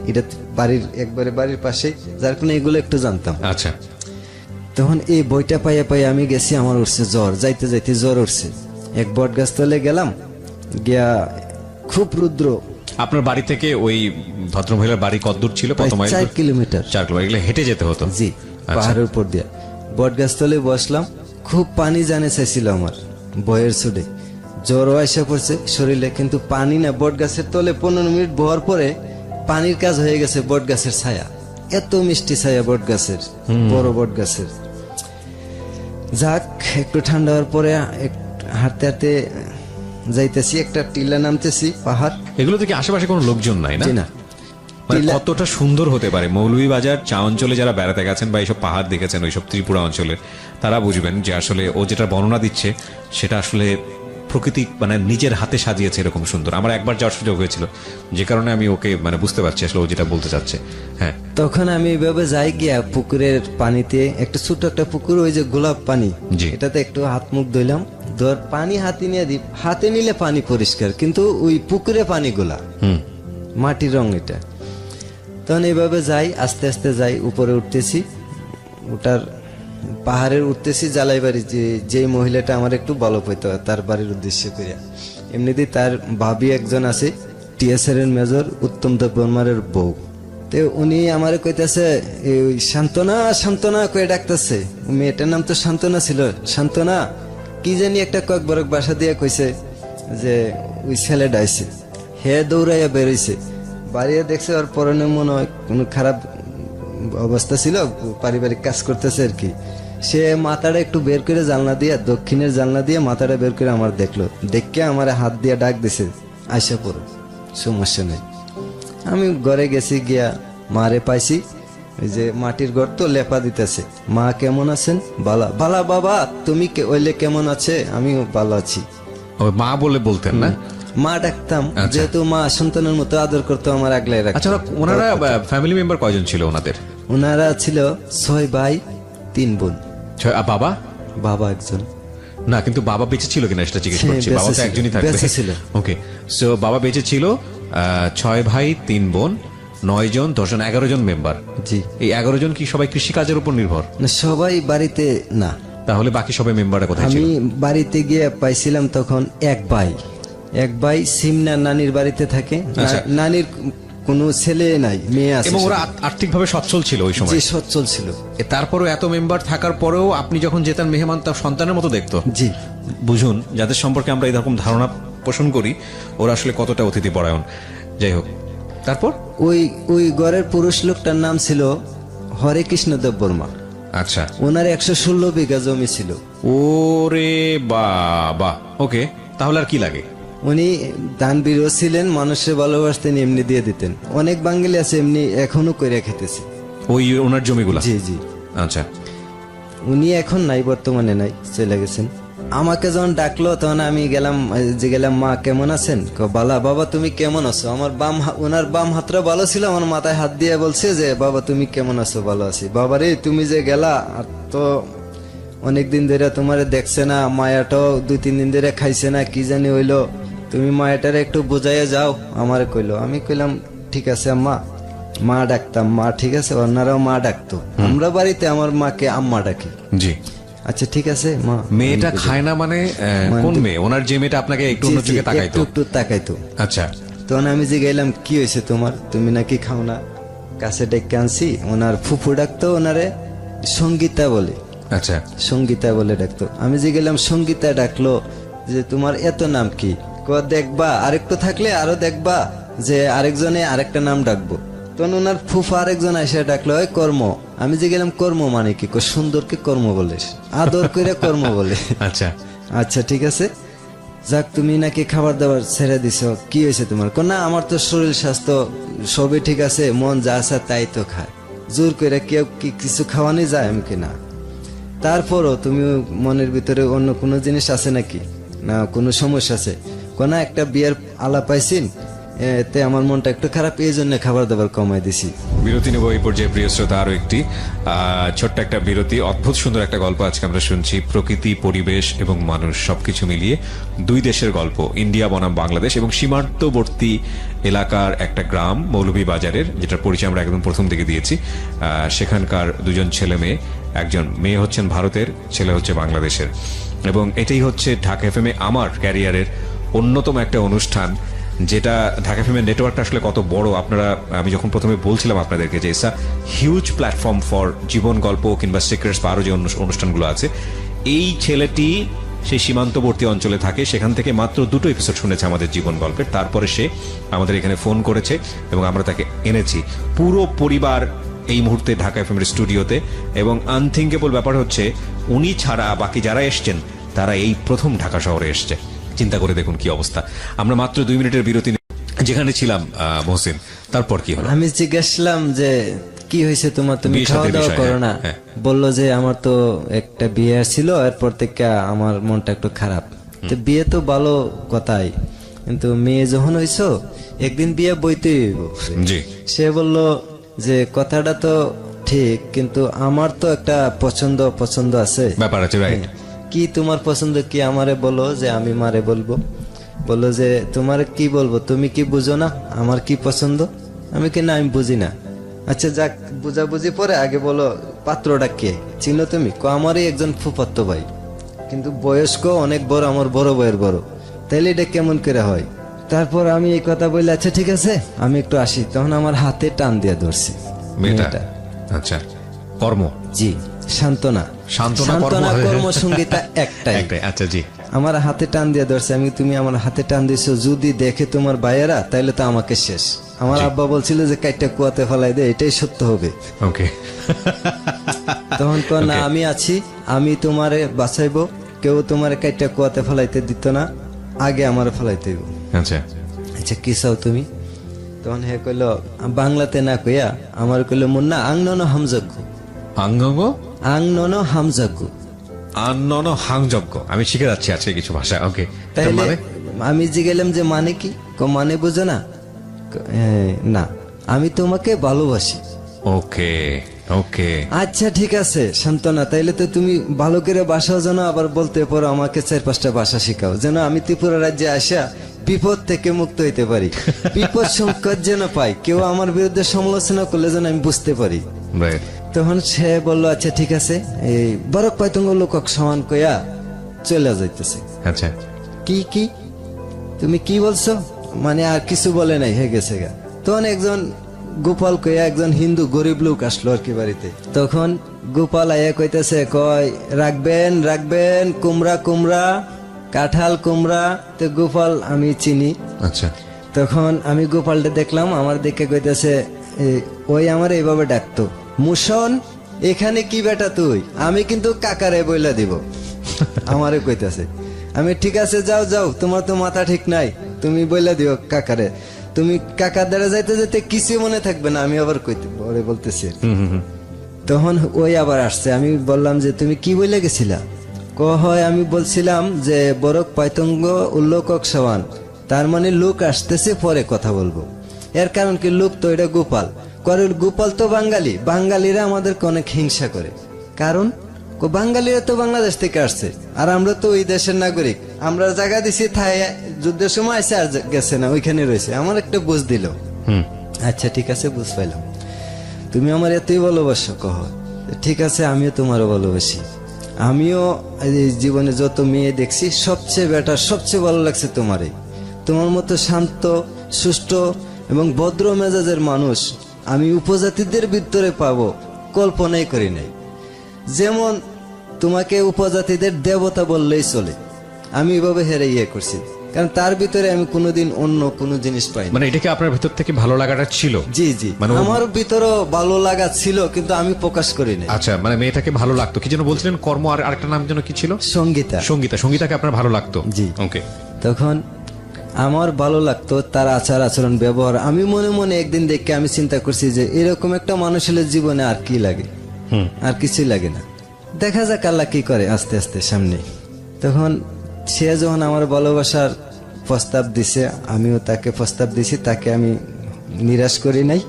এটা বাড়ির একবারে বাড়ির পাশে, যার কারণে এগুলো একটু জানতাম। আচ্ছা, তখন এই বইটা পাইয়া পাইয়া আমি গেছি, আমার উঠছে জ্বর, যাইতে যাইতে জ্বর উঠছে। এক বট গাছ তলে গেলাম, গিয়া খুব রুদ্র। আপনার বাড়ি থেকে ওই ভদ্রমহিলার বাড়ি কতদূর ছিল? 4 কিলোমিটার। 4 কিলোমিটার। এগুলো হেঁটে যেতে হতো? জি, পাহাড়ের উপর দিয়া। বট গাছ তলে বসলাম, খুব পানি জানে চাইছিল আমার, বয়ের ছুটে জ্বরও আইসা পড়ছে শরীরে, কিন্তু পানি না। বট গাছের তলে 15 মিনিট বহার পরে পানির কাজ হয়ে গেছে বট গাছের ছায়া, এত মিষ্টি ছায়া বট গাছের, বড় বট গাছের। যাক, একটু ঠান্ডা হওয়ার পরে হাঁটতে হাঁটতে যাইতেছি, একটা টিলা নামতেছি, পাহাড়। এগুলো থেকে আশেপাশে কোনো লোকজন নাই না? জি না। মানে কতটা সুন্দর হতে পারে মৌলভীবাজার চা অঞ্চলে যারা বেড়াতে গেছেন বা এইসব পাহাড় দেখেছেন ওইসব ত্রিপুরা অঞ্চলে, তারা বুঝবেন যে আসলে ও যেটা বর্ণনা দিচ্ছে সেটা আসলে প্রকৃতি মানে নিজের হাতে সাজিয়েছে এরকম সুন্দর। আমার একবার যাওয়ার সুযোগ হয়েছিল, যে কারণে আমি ওকে মানে বুঝতে পারছি আসলে ও যেটা বলতে চাচ্ছে। হ্যাঁ, তখন আমি এইভাবে যাই গিয়া পুকুরের পানিতে, একটা ছোট একটা পুকুর, ওই যে গোলাপ পানি, জি। এটাতে একটু হাত মুখ ধুইলাম, ধর পানি হাতে নিয়ে দিই, হাতে নিলে পানি পরিষ্কার, কিন্তু ওই পুকুরে পানি গোলা, মাটির রং এটা। তখন এইভাবে যাই, আস্তে আস্তে যাই, উপরে উঠতেছি, ওটার পাহাড়ের উঠতেছি জালাই বাড়ি, যে মহিলাটা আমার একটু ভালো পেত তার বাড়ির উদ্দেশ্য করিয়া। এমনিতেই তার ভাবি একজন আছে, টিএসআর এর মেজর উত্তম দেব বর্মারের বউ। তো উনি আমারে কইতাছে, ওই সান্ত্বনা সান্ত্বনা কয়ে ডাকতেছে, মেয়েটার নাম তো সান্ত্বনা ছিল, সান্ত্বনা কি জানি একটা কয়েক বরক বাসা দিয়ে কইছে যে ওই ছেলে ডাইছে। হে দৌড়াইয়া বেরোইছে, বাড়িয়ে দেখছে ওর পরনে মনে হয় কোনো খারাপ অবস্থা ছিল, পারিবারিক কাজ করতেছে আর কি। সে মাথাটা একটু বের করে জানলা দিয়ে, দক্ষিণের জানলা দিয়ে মাথাটা বের করে আমার দেখলো, দেখে আমার হাত দিয়ে ডাক দিছে, আইসা পড়ো, সমস্যা নেই। আমি ঘরে গেছি, গিয়া মারে পাইছি, ওই যে মাটির ঘর তো, লেপা দিতেছে। মা কেমন আছেন? বালা। বালা বাবা, তুমি ওইলে কেমন আছে? আমিও ভালো আছি। ওই মা বলে বলতেন না? মা ডাকতাম, যেহেতু মা সন্তানের মতো আদর করতো, আমার আগলাই রাখতো। আচ্ছা, ওনারা ফ্যামিলি মেম্বার কয়জন ছিল ওনাদের? ওনারা ছিল 6 ভাই 3 বোন। বাবা? বাবা একজন না, কিন্তু বাবা বেঁচে ছিল কিনা সেটা জিজ্ঞেস করছি। বেঁচে বাবা তো ছিল, একজনই থাকবে। বেঁচে ছিল। ওকে, সো বাবা বেঁচে ছিল, 6 ভাই 3 বোন, 9 জন, 10 জন, 11 জন মেম্বার। জি। এই 11 জন কি সবাই কৃষি কাজের উপর নির্ভর? না, সবাই বাড়িতে না। তাহলে বাকি সবাই মেম্বাররা কোথায় ছিল? আমি বাড়িতে গিয়ে পাইছিলাম তখন এক ভাই সিমনা নানির বাড়িতে থাকে। নানির কোনো ছেলে নাই, মেয়ে আছে। এবং ওরা আর্থিকভাবে সচ্ছল ছিল ওই সময়? জি, সচ্ছল ছিল। তারপরেও এত মেম্বার থাকার পরেও আপনি যখন যেতেন, মেহমান তার সন্তানের মতো দেখতো? জি। বুঝুন, যাদের সম্পর্কে আমরা এরকম ধারণা পোষণ করি, ওরা আসলে কতটা অতিথি পরায়ণ। যাই হোক, তারপর ওই ঘরের পুরুষ লোকটার নাম ছিল হরে কৃষ্ণ দেব বর্মা। আচ্ছা। ওনার 116 বিঘা জমি ছিল। ওরে বাবা, ওকে, তাহলে আর কি লাগে? উনি দানবীরও ছিলেন, মানুষের ভালোবাসতেন, এমনি দিয়ে দিতেন। অনেক বাঙালি আছে এমনি এখনো করে খেতেছে ওই ওনার জমিগুলা? জি জি। আচ্ছা। উনি এখন নাই, বর্তমানে নাই, চলে গেছেন। আমাকে যখন ডাকলো তখন আমি গেলাম, মা কেমন আছেন? বালা। বাবা তুমি কেমন আছো? আমার ওনার বাম হাতটা ভালো ছিল, আমার মাথায় হাত দিয়ে বলছে যে বাবা তুমি কেমন আছো? ভালো আছি। বাবা রে, তুমি যে গেলা, আর তো অনেকদিন ধরে তোমারে দেখছে না, মায়াটাও 2-3 দিন ধরে খাইছে না, কি জানি হইলো, তুমি মায়াটারে একটু বুঝাইয়া যাও, আমারে কইলো। আমি কইলাম ঠিক আছে আম্মা। মা ডাকতাম, মা ঠিক আছে, অন্যরাও মা ডাকতো। আমরা বাড়িতে আমার মাকে আম্মা ডাকি। জি। আচ্ছা ঠিক আছে মা। মেয়েটা খায় না মানে কোন মেয়ে? ওনার যে মেয়েটা আপনাকে একটু অন্য চোখে তাকাইতো? একটু তাকাইতো। আচ্ছা। তখন আমি যে গেলাম, কি হয়েছে তোমার, তুমি নাকি খাও না? কাছে ডেকে আনছি, ওনার ফুফু ডাকতো ওনারে সঙ্গীতা বলে। আচ্ছা। সঙ্গীতা বলে ডাকতো। আমি যে গেলাম, সঙ্গীতা ডাকলো যে তোমার এত নাম কি? দেখবা আরেকটু থাকলে আরো দেখবা যে আরেকজনে আরেকটা নাম ডাকবো। তখন ওনার ফুফা আরেকজন এসে ডাকলো, ওই কর্ম। আমি যে গেলাম, কর্ম মানে কি? সুন্দরকে কর্ম বলে, আদর করে কর্ম বলে। আচ্ছা আচ্ছা ঠিক আছে, যাক তুমি নাকি খাবার দাবার ছেড়ে দিছো, কি হয়েছে তোমার? না, আমার তো শরীর স্বাস্থ্য সবই ঠিক আছে, মন যা আছে তাই তো খায়, জোর করে কেউ কি কিছু খাওয়ানি যায়? আমি কি না। তারপরও তুমি মনের ভিতরে অন্য কোনো জিনিস আছে নাকি? না, কোনো সমস্যা আছে? কোন একটা বিয়ের আলাপ পাইছিন, এতে আমার মনটা একটু খারাপ, এই জন্য খাবার দাবার কমাই দিছি। বিরতি নেব এই পর্যায়ে, প্রিয় শ্রোতা। আরো একটি ছোট্ট একটা বিরতি। অদ্ভুত সুন্দর একটা গল্প আজকে আমরা শুনছি। প্রকৃতি, পরিবেশ এবং মানুষ সবকিছু মিলিয়ে 2 দেশের গল্প, ইন্ডিয়া বনাম বাংলাদেশ এবং সীমান্তবর্তী এলাকার একটা গ্রাম মৌলভীবাজারের, যেটার পরিচয় আমরা একদম প্রথম দিকে দিয়েছি। সেখানকার 2 জন ছেলে মেয়ে, একজন মেয়ে হচ্ছেন ভারতের, ছেলে হচ্ছে বাংলাদেশের। এবং এটাই হচ্ছে ঢাকা এফএমে আমার ক্যারিয়ারের অন্যতম একটা অনুষ্ঠান, যেটা ঢাকা এফএম এর নেটওয়ার্কটা আসলে কত বড় আপনারা, আমি যখন প্রথমে বলছিলাম আপনাদেরকে যে it's a huge platform for জীবন গল্প কিংবা সিক্রেটস বা আরো যে অনুষ্ঠানগুলো আছে। এই ছেলেটি সেই সীমান্তবর্তী অঞ্চলে থাকে, সেখান থেকে মাত্র 2টো এপিসোড শুনেছে আমাদের জীবন গল্পের। তারপরে সে আমাদের এখানে ফোন করেছে এবং আমরা তাকে এনেছি পুরো পরিবার এই মুহূর্তে ঢাকা এফএম এর স্টুডিওতে। এবং আনথিঙ্কেবল ব্যাপার হচ্ছে, উনি ছাড়া বাকি যারা এসছেন তারা এই প্রথম ঢাকা শহরে এসছে। চিন্তা করে দেখুন কি অবস্থা। আমরা মাত্র 2 মিনিটের বিরতি যেখানে ছিলাম মহসিন, তারপর কি হলো? আমি জিজ্ঞাসলাম যে কি হয়েছে তোমার, তুমি বিয়ে খাওয়া শাদীর দাওয়া বিষয়, করো না? হ্যাঁ। বললো যে আমার তো একটা বিয়ে ছিল, এরপর থেকে আমার মনটা একটু খারাপ। তো বিয়ে তো ভালো কথাই, কিন্তু মেয়ে যখন হইছো একদিন বিয়ে বইতে হইব। জি। সে বলল যে কথাটা তো ঠিক, কিন্তু আমার তো একটা পছন্দ আছে, ব্যাপার আছে, রাইট। কি তোমার পছন্দ কি আমারে বলো, যে আমি মারে বলবো। বললো যে তোমার কি বলবো, তুমি কি বুঝো না আমার কি পছন্দ? আমি কি না, আমি বুঝি না। আচ্ছা যাক, বুঝাবুঝি পরে, আগে বলো পাত্রটা কে, চিনো তুমি? আমারই একজন ফুফাতো ভাই, কিন্তু বয়স্ক অনেক বড়, আমার বড় ভাইয়ের বড়। তাইলে এটা কেমন করে হয়? তারপর আমি এই কথা বললে আচ্ছা ঠিক আছে আমি একটু আসি, তখন আমার হাতে টান দিয়ে ধরছে মেয়েটা। আচ্ছা, কর্ম। জি, সান্ত্বনা। সান্ত্বনা কর্মসঙ্গীতা একটাই। আচ্ছা, জি। আমার হাতে টান দিয়ে ধরছে, আমি তুমি আমার হাতে টান দিছো, যদি দেখে তোমার ভাইয়েরা তাইলে তো আমাকে শেষ। আমার আব্বা বলছিল যে কাইটা কুয়াতে ফেলাই দে, এটাই সত্য হবে। ওকে। তখন কয় না, আমি আছি, আমি তোমারে বাঁচাইবো, কেউ তোমারে কাইটা কুয়াতে ফেলাইতে দিত না, আগে আমারে ফেলাইতে হইব। আচ্ছা। আচ্ছা কি চাও তুমি? তখন হে কইল বাংলাতে না কইয়া আমার কইল মুন্না আংনন হামযজ্ঞ। আঙ্গঙ্গ আংনন হামযজ্ঞ। আন্নন হাংযজ্ঞ। আমি শিখে যাচ্ছি আজকে কিছু ভাষা। ওকে, তাইলে আমি জিজ্ঞেলাম যে মানে কি? মানে বুঝো না? না, আমি তোমাকে ভালোবাসি। ওকে ওকে। আচ্ছা ঠিক আছে সান্ত্বনা, তাইলে তো তুমি ভালো করে বাসাও জানো, আবার বলতে পারো আমাকে 4-5টা ভাষা শিখাও, যেন আমি ত্রিপুরা রাজ্যে আসা বিপদ থেকে মুক্ত হইতে পারি, বিপদ সংকট যেন পাই, কেউ আমার বিরুদ্ধে সমালোচনা করলে যেন আমি বুঝতে পারি। রাইট। তখন সে বললো আচ্ছা ঠিক আছে, এই বরক পাইতঙ্গ লোকক সমান কইয়া চলে যাইতেছে। আচ্ছা। কি তুমি কি বলছো? মানে আর কিছু বলে নাই, হয়ে গেছে গা। তখন একজন গোপাল কইয়া একজন হিন্দু গরিব লোক আসলো আর কি বাড়িতে। তখন গোপাল আয়া কইতেছে, কয় রাখবেন কুমড়া কাঁঠাল কুমড়া। তো গোপাল আমি চিনি। আচ্ছা। তখন আমি গোপালটা দেখলাম, আমার দেখে কইতেছে, ওই আমার এইভাবে ডাকতো, মুশন এখানে কি বেটা তুই? আমি কিন্তু কাকারে বইলা দিব। আমারে কইতেছে, আমি ঠিক আছে যাও, তোমার তো মাথা ঠিক নাই, তুমি বইলা দিও কাকারে। তুমি কাকার দ্বারা যাইতে যেতে কিছু মনে থাকবে না, আমি আবার বলতেছি। তখন ওই আবার আসছে, আমি বললাম যে তুমি কি বইলে গেছিলা? হয় আমি বলছিলাম যে বরক পাইতঙ্গ উল্লোকক সমান, তার মানে লোক আসতেছে পরে কথা বলবো। এর কারণ কি, লোক তো এটা গোপাল তো বাঙালিরা আমাদেরকে অনেক হিংসা করে, কারণ বাঙালিরা তো বাংলাদেশ থেকে আসছে, আর আমরা তো ওই দেশের নাগরিক। আমরা জায়গা দিছি, থাই যুদ্ধের সময় আসে আর গেছে না, ওইখানে রয়েছে। আমার একটা বুঝ দিল। আচ্ছা ঠিক আছে, বুঝ পাইলাম, তুমি আমার এতই ভালোবাসো। ঠিক আছে, আমিও তোমারও ভালোবাসি। আমিও জীবনে যত মেয়ে দেখছি সবচেয়ে ভালো লাগছে তোমারই। তোমার মতো শান্ত, সুষ্ঠ এবং ভদ্র মেজাজের মানুষ আমি উপজাতিদের ভিতরে পাবো কল্পনাই করি নাই। যেমন তোমাকে উপজাতিদের দেবতা বললেই চলে, আমি এভাবে হেরে করছি, কারণ তার ভিতরে আমি কোনোদিন অন্য কোনো জিনিস পাই। মানে এটাকে আপনার ভিতর থেকে ভালো লাগাটা ছিল? জি, মানে আমার ভিতরও ভালো লাগা ছিল, কিন্তু আমি প্রকাশ করি না। আচ্ছা, মানে মেয়েটাকে ভালো লাগতো, কি যেন বলছিলেন, কর্ম, আর আরেকটা নাম যেন কি ছিল? সঙ্গীতাকে আপনার ভালো লাগতো? জি। ওকে। তখন আমার ভালো লাগতো তার আচার আচরণ ব্যবহার। আমি মনে মনে একদিন দেখে আমি চিন্তা করছি যে এরকম একটা মানুষের জীবনে আর কি লাগে, আর কিছুই লাগে না। দেখা যাক আল্লাহ কি করে আস্তে আস্তে সামনে। তখন সে যখন আমার ভালোবাসার প্রস্তাব দিছে, আমিও তাকে প্রস্তাব দিছি, তাকে আমি নিরাশ করি নাই,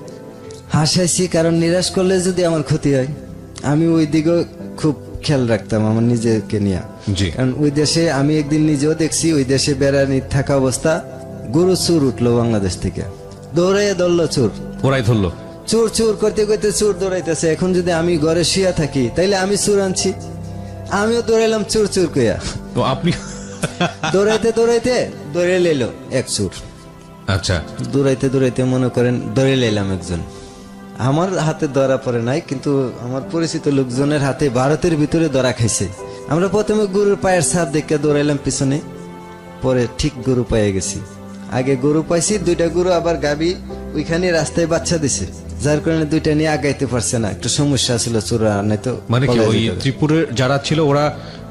হাসাইছি, কারণ নিরাশ করলে যদি আমার ক্ষতি হয়। আমি ওই দিকেও খুব খেয়াল রাখতাম আমার নিজেকে নিয়ে, কারণ ওই দেশে আমি একদিন নিজেও দেখছি, ওই দেশে বেড়ানি থাকা অবস্থা গরু চুর উঠলো বাংলাদেশ থেকে, দৌড়াইয়া ধরলো চোর, ওরাই ধরলো চুর করতে চোর দৌড়াইতেছে। এখন যদি আমি ঘরে শুয়ে থাকি তাইলে আমি চোর আনছি, আমিও দৌড়াইলাম চোর কইয়া। তো আপনি দৌড়াইতে ধরে লেলো এক চোর। আচ্ছা। দৌড়াইতে মনে করেন ধরে লেলাম একজন, আমার হাতে ধরা পড়ে নাই, কিন্তু আমার পরিচিত লোকজনের হাতে ভারতের ভিতরে ধরা খাইছে। আমরা প্রথমে গরুর পায়ের ছাপ দেখে দৌড়াইলাম পিছনে, পরে ঠিক গরু পাইয়ে গেছি। আগে গরু পাইছি, 2টা গরু আবার গাবি ওইখানে রাস্তায় বাচ্চা দিছে, যার কারণে 2টা নিয়ে আগাইতে পারছে না, একটু সমস্যা ছিল চোরা নাই তো। মানে কি ওই ত্রিপুরের যারা ছিল ওরা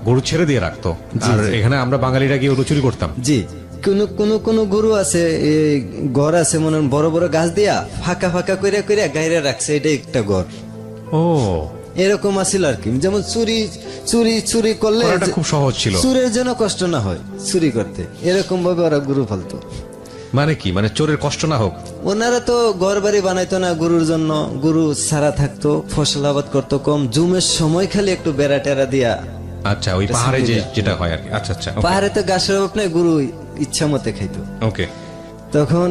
গরু ছেড়ে দিয়ে রাখতো, আর এখানে আমরা বাঙালিরা গিয়ে ওগুলো চুরি করতাম। জি, কোন গরু আছে, এই ঘর আছে মনে হয় বড় বড় গাছ দিয়া ফাঁকা ফাঁকা কইরা কইরা গাইরা রাখছে, এটা একটা ঘর। ও, এরকম আছিল আর কি। যেমন চুরি করলে করাটা খুব সহজ ছিল, চুরের জন্য কষ্ট না হয় চুরি করতে, এরকম ভাবে ওরা গরু পালতো। মানে কি, মানে চোরের কষ্ট না হোক। ওনারা তো ঘর বাড়ি বানাইতো না গরুর জন্য, গরু সারা থাকতো, ফসল আবাদ করতো কম, জুমের সময় খালি একটু বেড়া টেরা দিয়া। আচ্ছা, ওই পাহাড়ে যেটা হয় আর কি। আচ্ছা আচ্ছা, পাহাড়ে তো ঘাসের অভাব নাই, গরু ইচ্ছা মতে খাইতো। ওকে। তখন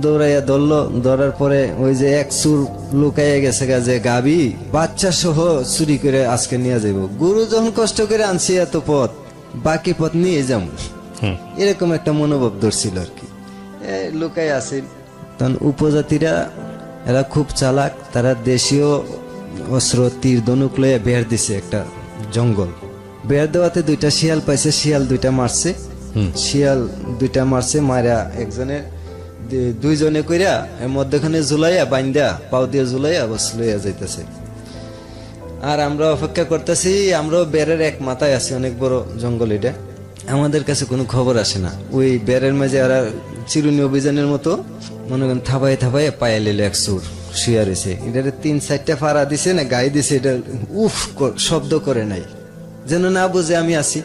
দৌড়াইয়া ধরলো, ধরার পরে ওই যে এক চুর লুকাইয়া গেছে যে গাবি বাচ্চা সহ চুরি করে আজকে নিয়ে যাইব। গরু যখন কষ্ট করে আনছি এত পথ, বাকি পথ নিয়ে যাবো, এরকম একটা মনোভাব ধরছিল আর কি। লুকাই আসিল। তখন উপজাতিরা এরা খুব চালাক, তারা দেশীয় অস্ত্র তীর ধনুক লইয়া বের দিছে একটা জঙ্গল। বের দেওয়াতে দুইটা শিয়াল পাইছে, শিয়াল দুইটা মারছে, মারা একজনের দুইজনে কইরা এর মধ্যখানে ঝুলাইয়া বাইন্দা পাও দিয়ে ঝুলাইয়া বস লইয়া যাইতেছে। আর আমরা অপেক্ষা করতেছি, আমরাও বেরের এক মাথায় আছি, অনেক বড় জঙ্গল এটা, আমাদের কাছে কোনো খবর আসে না। ওই বেরের মাঝে ওরা চিরুনি অভিযানের মতো মনে করেন থাবাই পায়ে লিল এক চোর শুয়া রয়েছে। এটারে 3-4টা ফাড়া দিছে না গায়ে দিছে, এটা উফ শব্দ করে নাই, যেন না বুঝে আমি আছি।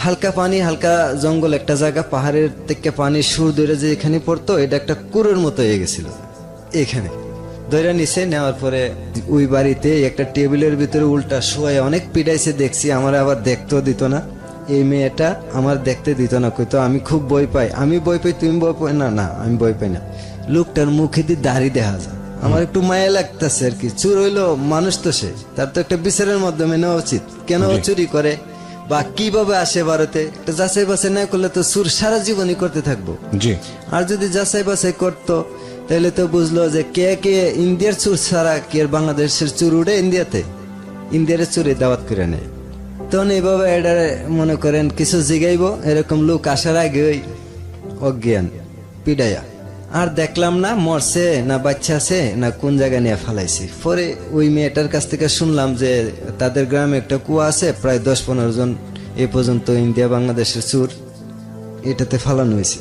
হালকা পানি, হালকা জঙ্গল একটা জায়গা, পাহাড়ের থেকে পানি সুর ধরে যে এখানে পড়তো, এটা একটা কুয়োর মতো হয়ে গেছিল। এখানে ধরে নিচে নেওয়ার পরে ওই বাড়িতে একটা টেবিলের ভিতরে উল্টা শুয়ে অনেক পিটাইছে, দেখছি। আমার আবার দেখতেও দিত না, এই মেয়েটা আমার দেখতে দিত না, কইতো আমি খুব ভয় পাই, তুমি ভয় পাই না? না, আমি ভয় পাই না। লোকটার মুখে দিয়ে দাড়ি দেখা যায়, আমার একটু মায়া লাগতেছে আর কি। চুর হইলো মানুষ তো, সে তার তো একটা বিচারের মাধ্যমে নেওয়া উচিত, কেন চুরি করে বা কিভাবে আসে ভারতে, একটা যাচাই বাছাই না করলে তো চুর সারা জীবনই করতে থাকবো। জি। আর যদি যাচাই বাছাই করতো তাহলে তো বুঝলো যে কে ইন্ডিয়ার চুর ছাড়া কি আর বাংলাদেশের চুর উঠে ইন্ডিয়ার চুরে দাওয়াত করে নেয়। তখন এইভাবে এটা মনে করেন কিছু জিগাইবো, এরকম লোক আসার আগে অজ্ঞান পিডাইয়া আর দেখলাম না মরছে না বাচ্চা আছে না কোন জায়গায় নিয়ে ফালাইছি। পরে ওই মেয়েটার কাছ থেকে শুনলাম যে তাদের গ্রামে একটা কুয়া আছে, প্রায় 10-15 জন এ পর্যন্ত ইন্ডিয়া বাংলাদেশের চুর এটাতে ফালানো হয়েছে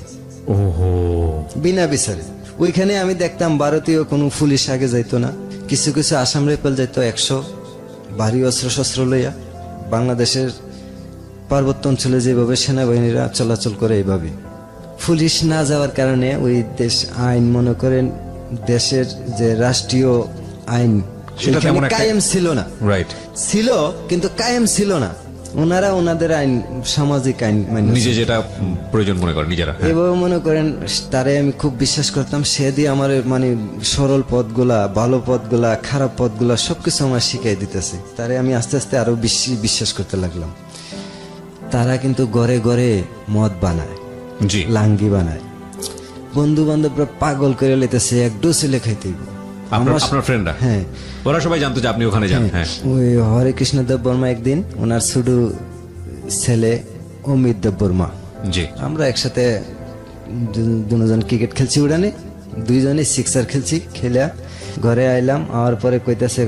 বিনা বিচারে। ওইখানে আমি দেখতাম ভারতীয় কোনো পুলিশ আগে যাইতো না, কিছু আসাম রাইফেল যাইতো 100 ভারী অস্ত্র লইয়া। বাংলাদেশের পার্বত্য অঞ্চলে যেভাবে সেনাবাহিনীরা চলাচল করে, এইভাবে পুলিশ না যাওয়ার কারণে ওই দেশ আইন মনে করেন দেশের যে রাষ্ট্রীয় আইন সেটা তেমন একটা কায়েম ছিল না। রাইট, ছিল কিন্তু কায়েম ছিল না। ওনারা ওনাদের আইন, সামাজিক আইন মানে নিজে যেটা প্রয়োজন মনে করেন নিজেরা। এভাবে মনে করেন তারে আমি খুব বিশ্বাস করতাম। সে দিয়ে আমার মানে সরল পথগুলা, ভালো পথগুলা, খারাপ পথগুলা সবকিছু আমার শিখাই দিতেছে। তারে আমি আস্তে আস্তে আরো বেশি বিশ্বাস করতে লাগলাম। তারা কিন্তু ঘরে ঘরে মদ বানায়, জি, লাঙ্গি বানায়, বন্ধু বান্ধবরা পাগল করে লেতেছে, এক ডোসিলে খাইতে। আপনার ফ্রেন্ডরা? হ্যাঁ, ওরা সবাই জানতো যে আপনি ওখানে যান। হ্যাঁ, ওই হরে কৃষ্ণ দেব বর্মা একদিন, ওনার ছোট ছেলে অমিত দেব বর্মা, জি, আমরা একসাথে দুজন ক্রিকেট খেলছি, উড়ানে দুইজনে সিক্সার খেলছি। খেলে ঘরে আইলাম, আওয়ার পরে কইতাছে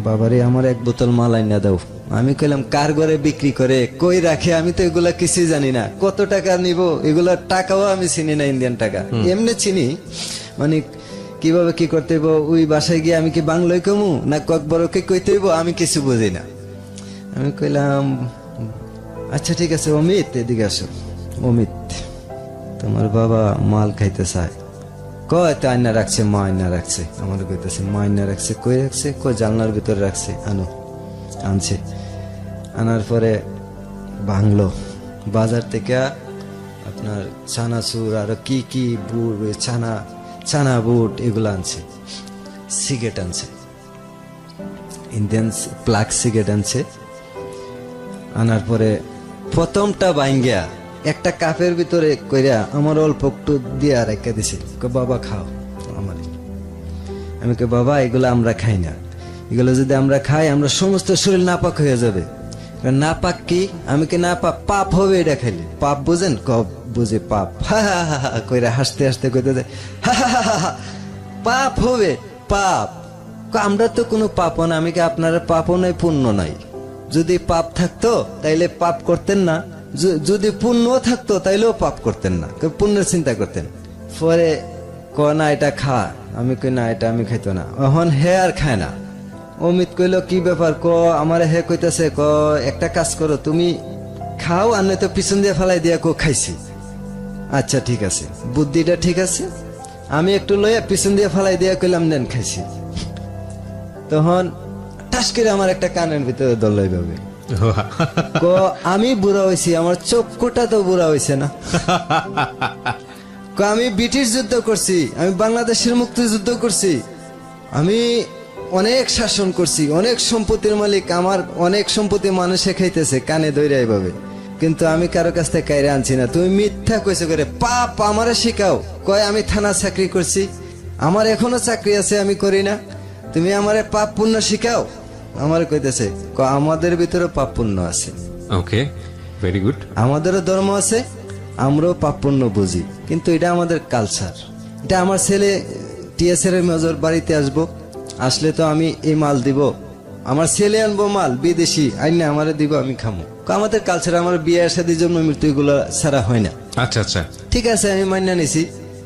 বাবারে আমার 1 বোতল মাল আইনা দাও। আমি কইলাম কার ঘরে বিক্রি করে, কই রাখে, আমি তো এগুলা কিছুই জানি না, কত টাকা নিব এগুলার টাকাও আমি চিনি না, ইন্ডিয়ান টাকা এমনি চিনি, মানে কিভাবে কি করতে হইব। ওই বাসায় গিয়ে আমি কি বাংলায় কমু না কয়েকবারকে কইতে হইব, আমি কিছু বুঝি না। আমি কইলাম আচ্ছা ঠিক আছে অমিত, এদিকে আসো। অমিত, তোমার বাবা মাল খাইতে চায়। কয় তো আয়না রাখছে, মা আয়না রাখছে। আমার কইতেছে মা আয়না রাখছে, কই রাখছে? কই জানলার ভিতরে রাখছে, আনো। আনছে, আনার পরে ভাঙলো, বাজার থেকে আপনার চানাচুর আর কি কি বুট, ছানা বুট এগুলো আনছে। সিগারেট আনছে, ইন্ডিয়ান প্লাগ সিগারেট আনছে। আনার পরে প্রথমটা ভাঙ্গিয়া একটা কাপের ভিতরে কইরা আমার অল্প একটু দিয়া রেখে দিছে, বাবা খাও। আমার আমি কই বাবা এগুলো আমরা খাই না, এগুলো যদি আমরা খাই আমরা সমস্ত শরীর নাপাক হয়ে যাবে। নাপাক কি? আমি কি নাপাক? পাপ হবে এটা খাইলে। পাপ বুঝেন? বুঝে পাপ। হা হা হা হা কইরা হাসতে হাসতে কইতে পাপ হবে, পাপ। আমরা তো কোনো পাপ না। আমি কি আপনারা পাপও নাই পুণ্য নাই? যদি পাপ থাকতো তাইলে পাপ করতেন না, যদি পুণ্য থাকতো তাইলেও পাপ করতেন না, পুণ্যের চিন্তা করতেন। পরে ক না এটা খা, আমি কই না এটা আমি খাইতো না। এখন হে আর খায় না। অমিত কইল কি ব্যাপার, ক আমার হে কইতাছে ক একটা কাজ করো, তুমি খাও আর নয়তো পিছন দিয়ে ফেলাই দিয়া কো খাইছি। আচ্ছা ঠিক আছে, বুদ্ধিটা ঠিক আছে। আমি একটু লইয়া পিছন দিয়ে ফেলাই দিয়া কইলাম নেন খাইছি। তখন টাস করে আমার একটা কানের ভিতরে দল ভাবে ক আমি বুড়া হয়েছি, আমার চক্ষুটা তো বুড়া হয়েছে না। ক আমি ব্রিটিশ যুদ্ধ করছি, আমি বাংলাদেশের মুক্তিযুদ্ধ করছি, আমি অনেক শাসন করছি, অনেক সম্পত্তির মালিক, আমার অনেক সম্পত্তি মানুষে খাইতেছে কানে ধরে এইভাবে, কিন্তু আমি কারো কাছ থেকে কাইরে আনছি না। তুমি মিথ্যা কইছো করে, পাপ আমারে শিখাও। কয় আমি থানা চাকরি করছি, আমার এখনো চাকরি আছে, আমি করি না, তুমি আমারে পাপ পুণ্য শিখাও। আমার কইতেছে আমাদের ভিতরে পাপ পুণ্য আছে, ওকে, ভেরি গুড। আমাদেরও ধর্ম আছে, আমরাও পাপ পুণ্য বুঝি, কিন্তু এটা আমাদের কালচার। এটা আমার ছেলে টিএসএর মেজর বাড়িতে আসবো, আসলে তো আমি এই মাল দিব, আমার ছেলে আনবো মাল বিদেশি আইনে আমারে দিব, আমি খামো। আমাদের কালচার, আমার বিয়ে শাদী জন্ম মৃত্যু এগুলো ছাড়া হয় না। আচ্ছা আচ্ছা, ঠিক আছে, আমি মান্য নিছি,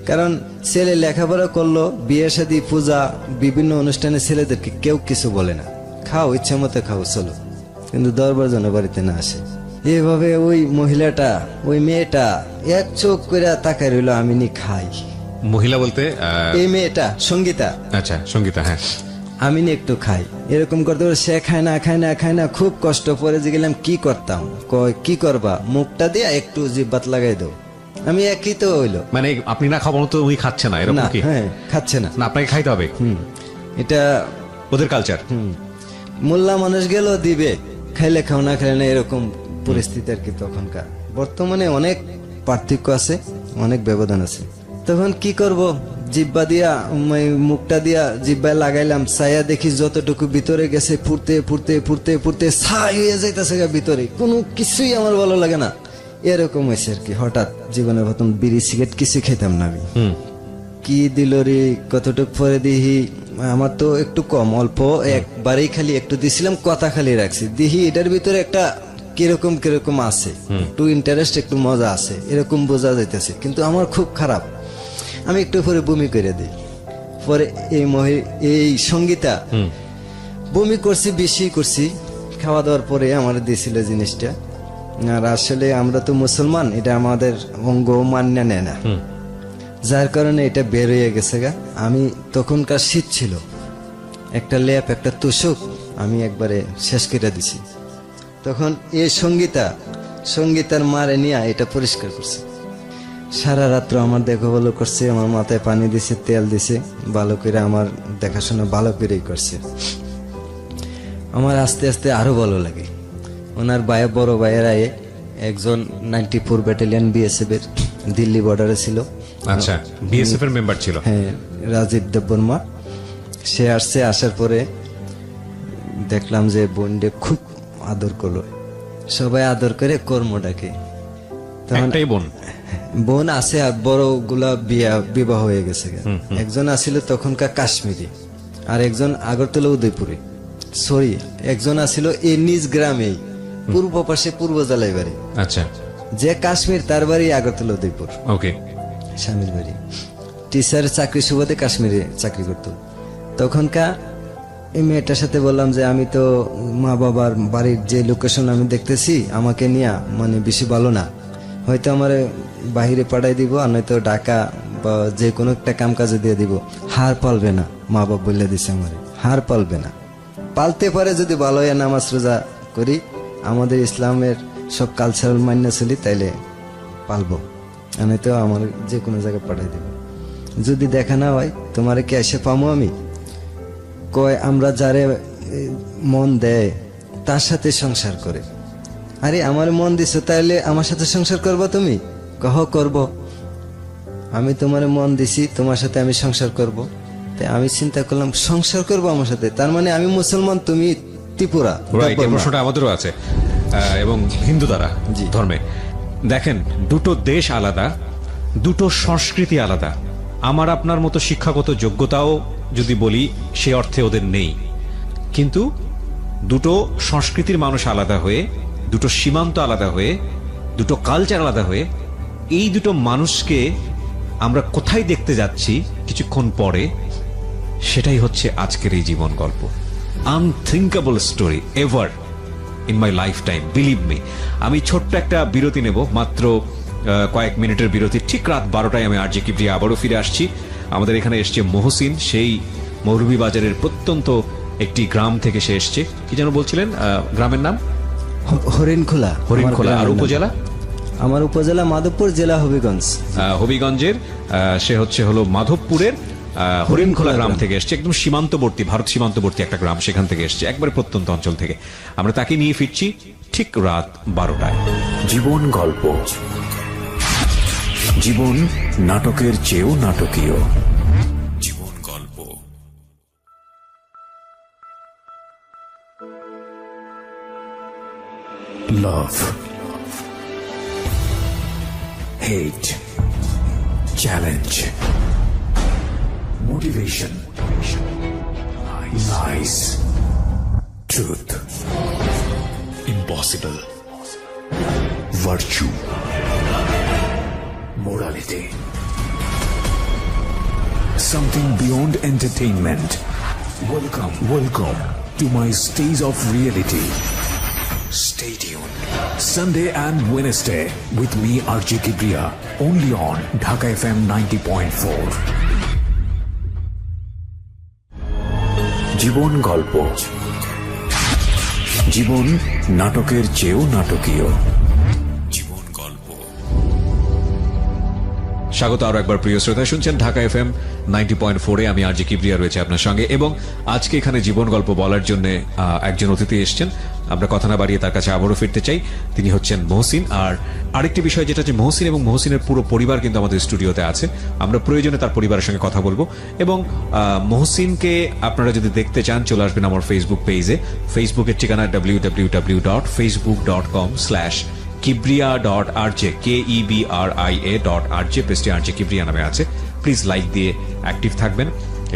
কারণ ছেলে লেখাপড়া করলো, বিয়ে শাদী পূজা বিভিন্ন অনুষ্ঠানে ছেলেদেরকে কেউ কিছু বলে না, খাও ইচ্ছা মতো খাও চলো, কিন্তু দরবার যেন বাড়িতে না আসে। এভাবে ওই মহিলাটা, ওই মেয়েটা এক চোখ করে তাকায় রইল, আমি নি খাই। মহিলা বলতে এই মেয়েটা সঙ্গীতা, আচ্ছা সঙ্গীতা, হ্যাঁ। আমি নি একটু খাই, এরকম করতে করতে সে খায় না খায় না খায় না, খুব কষ্ট পরে যে গেলাম কি করতাম, কয় কি করবা, মুখটা দিয়ে একটু জিব্বাত লাগাই দাও। আমি একই তো হইলো, মানে আপনি না খাওয়ানো তো উনি খাচ্ছে না, এরকম না কি? হ্যাঁ খাচ্ছে না, না আপনাকে খাইতে হবে, এটা ওদের কালচার। মোল্লা মানুষ গেল দিবে, খাইলে খাও না খাইলে না, এরকম পরিস্থিতি আর কি তখনকার। বর্তমানে অনেক পার্থক্য আছে, অনেক ব্যবধান আছে। তখন কি করব, জিব্বা দিয়া মুখটা দিয়া জিব্বায় লাগাইলাম, ছায়া দেখি যতটুকু ভিতরে গেছে ফুরতে ফুরতে ফুরতে ফুরতে ছাই হয়ে যাইতেছে ভিতরে, কোনো কিছুই আমার ভালো লাগে না। এরকম হয়েছে আর কি। হঠাৎ জীবনের প্রথম বিড়ি সিগারেট কিছু খেতাম না আমি, কি দিল রে, কতটুক পরে দিহি, আমার তো একটু কম, অল্প একবারেই খালি একটু দিছিলাম, কথা খালি রাখছি, দিহি এটার ভিতরে একটা কিরকম কিরকম আছে, একটু ইন্টারেস্ট, একটু মজা আছে, এরকম বোঝা যাইতেছে, কিন্তু আমার খুব খারাপ। আমি একটু পরে বমি করে দিই। পরে এই সঙ্গীতা বমি করছি, বেশি করছি, খাওয়া দাওয়ার পরে আমার দিয়েছিল জিনিসটা। আর আসলে আমরা তো মুসলমান, এটা আমাদের অঙ্গ মান্য নেয় না, যার কারণে এটা বের হয়ে গেছে গা। আমি তখনকার শীত ছিল, একটা লেপ একটা তোষক আমি একবারে শেষ করে দিছি। তখন এই সঙ্গীতার মারে নিয়ে এটা পরিষ্কার করছে, সারা রাত্র আমার দেখো ভালো করছে, আমার মাথায় পানি দিছে, তেল দিছে, ভালো করে আমার দেখাশোনা ভালো করেই করছে। আমার আস্তে আস্তে আরো ভালো লাগে। ওনার বড় ভাইয়েরা একজন 94 ব্যাটালিয়ন বিএসএফ এর দিল্লি বর্ডারে ছিল। আচ্ছা, বিএসএফ এর মেম্বার ছিল। হ্যাঁ, রাজীব দেববর্মা। সে আসছে, আসার পরে দেখলাম যে বোনডে খুব আদর করলো, সবাই আদর করে কর্মটাকে। একটাই বোন আছে, আর বড় গুলা বিবাহ হয়ে গেছে। একজন আসিল তখনকার কাশ্মীরি, আর একজন আগরতলা উদয়পুরে, সরি একজন আসিল এই নিজ গ্রামেই, পূর্ব পাশে পূর্ব জেলায় বাড়ি। আচ্ছা, যে কাশ্মীর তার বাড়ি আগরতলা উদয়পুর, ওকে, স্বামীর বাড়ি। টিচারের চাকরি সুবাদে কাশ্মীরে চাকরি করতো। তখনকার এই মেয়েটার সাথে বললাম যে আমি তো মা বাবার বাড়ির যে লোকেশন আমি দেখতেছি, আমাকে নিয়ে মানে বেশি ভালো না, হয়তো আমার বাহিরে পাঠাই দিব, আর নয়তো ঢাকা বা যে কোনো একটা কাম কাজে দিয়ে দিব, হার পালবে না। মা বাবা বলে দিছে আমার, হার পালবে না, পালতে পারে যদি ভালো হয়, নামাজ রোজা করি, আমাদের ইসলামের সব কালচারাল মান্য চলি, তাইলে পালবো, নয়তো আমার যে কোনো জায়গায় পাঠাই দেব। যদি দেখা না হয় তোমার কি এসে পামো আমি? কয় আমরা যারে মন দেয় তার সাথে সংসার করে। আরে আমার মন দিছো, তাইলে আমার সাথে সংসার করবো তুমি? কহ করব, আমি তোমার মন দিছি, তোমার সাথে আমি সংসার করব। তাই আমি চিন্তা করলাম সংসার করব আমার সাথে, তার মানে আমি মুসলমান, তুমি ত্রিপুরা। এই প্রশ্নটা আমাদেরও আছে, এবং হিন্দু দ্বারা ধর্মে। দেখেন, দুটো দেশ আলাদা, দুটো সংস্কৃতি আলাদা। আমার আপনার মতো শিক্ষাগত যোগ্যতাও যদি বলি সে অর্থে ওদের নেই, কিন্তু দুটো সংস্কৃতির মানুষ আলাদা হয়ে, দুটো সীমান্ত আলাদা হয়ে, দুটো কালচার আলাদা হয়ে এই দুটো মানুষকে আমরা কোথায় দেখতে যাচ্ছি কিছুক্ষণ পরে, সেটাই হচ্ছে আজকের এই জীবন গল্প। Unthinkable story ever in my life time, believe me. আমি ছোট্ট একটা বিরতি নেব, মাত্র কয়েক মিনিটের বিরতি। ঠিক রাত 12টায় আমি আরজে কিবরিয়া আবারও ফিরে আসছি। আমাদের এখানে এসছে মহসিন, সেই মৌলভীবাজারের প্রত্যন্ত একটি গ্রাম থেকে সে এসছে। কি যেন বলছিলেন গ্রামের নাম? হরিণখোলা। হরিণখোলা। আর আমার গ্রামের নাম। উপজেলা? আমার উপজেলা মাধবপুর, জেলা হবিগঞ্জ। হবিগঞ্জের সে হলো মাধবপুরের হরিণখোলা গ্রাম থেকে এসছে, একদম সীমান্তবর্তী, ভারত সীমান্তবর্তী একটা গ্রাম, সেখান থেকে এসছে, একবারে প্রত্যন্ত অঞ্চল থেকে। আমরা তাকে নিয়ে ফিরছি ঠিক রাত 12টায়। জীবন গল্প, জীবন নাটকের চেয়েও নাটকীয়। জীবন গল্প। লাভ, হেট, challenge, motivation, lies, truth, impossible, virtue, morality, something beyond entertainment. Welcome to my stage of reality. Stay tuned. Sunday and Wednesday with me RJ Kibriya, only on Dhaka FM 90.4. জীবন গল্প, জীবন নাটকের চেয়েও নাটকীয়। জীবন গল্প। স্বাগত আরো একবার প্রিয় শ্রোতা, শুনছেন ঢাকা FM 90.4-এ। আমি আরজে কিবরিয়া রয়েছে আপনার সঙ্গে, এবং আজকে এখানে জীবন গল্প বলার জন্য একজন অতিথি এসছেন। আমরা কথা না বাড়িয়ে তার কাছে আবারও ফিরতে চাই। তিনি হচ্ছেন মহসিন। আর আরেকটি বিষয় যেটা হচ্ছে, মহসিন এবং মহসিনের পুরো পরিবার কিন্তু আমাদের স্টুডিওতে আছে। আমরা প্রয়োজনে তার পরিবারের সঙ্গে কথা বলবো। এবং মহসিনকে আপনারা যদি দেখতে চান, চলে আসবেন আমার ফেসবুক পেজে। ফেসবুকের ঠিকানা www.facebook.com/kibriya.rj, KEBRIA.RJ, পেজটি আরজে কিবরিয়া নামে আছে। প্লিজ লাইক দিয়ে অ্যাক্টিভ থাকবেন,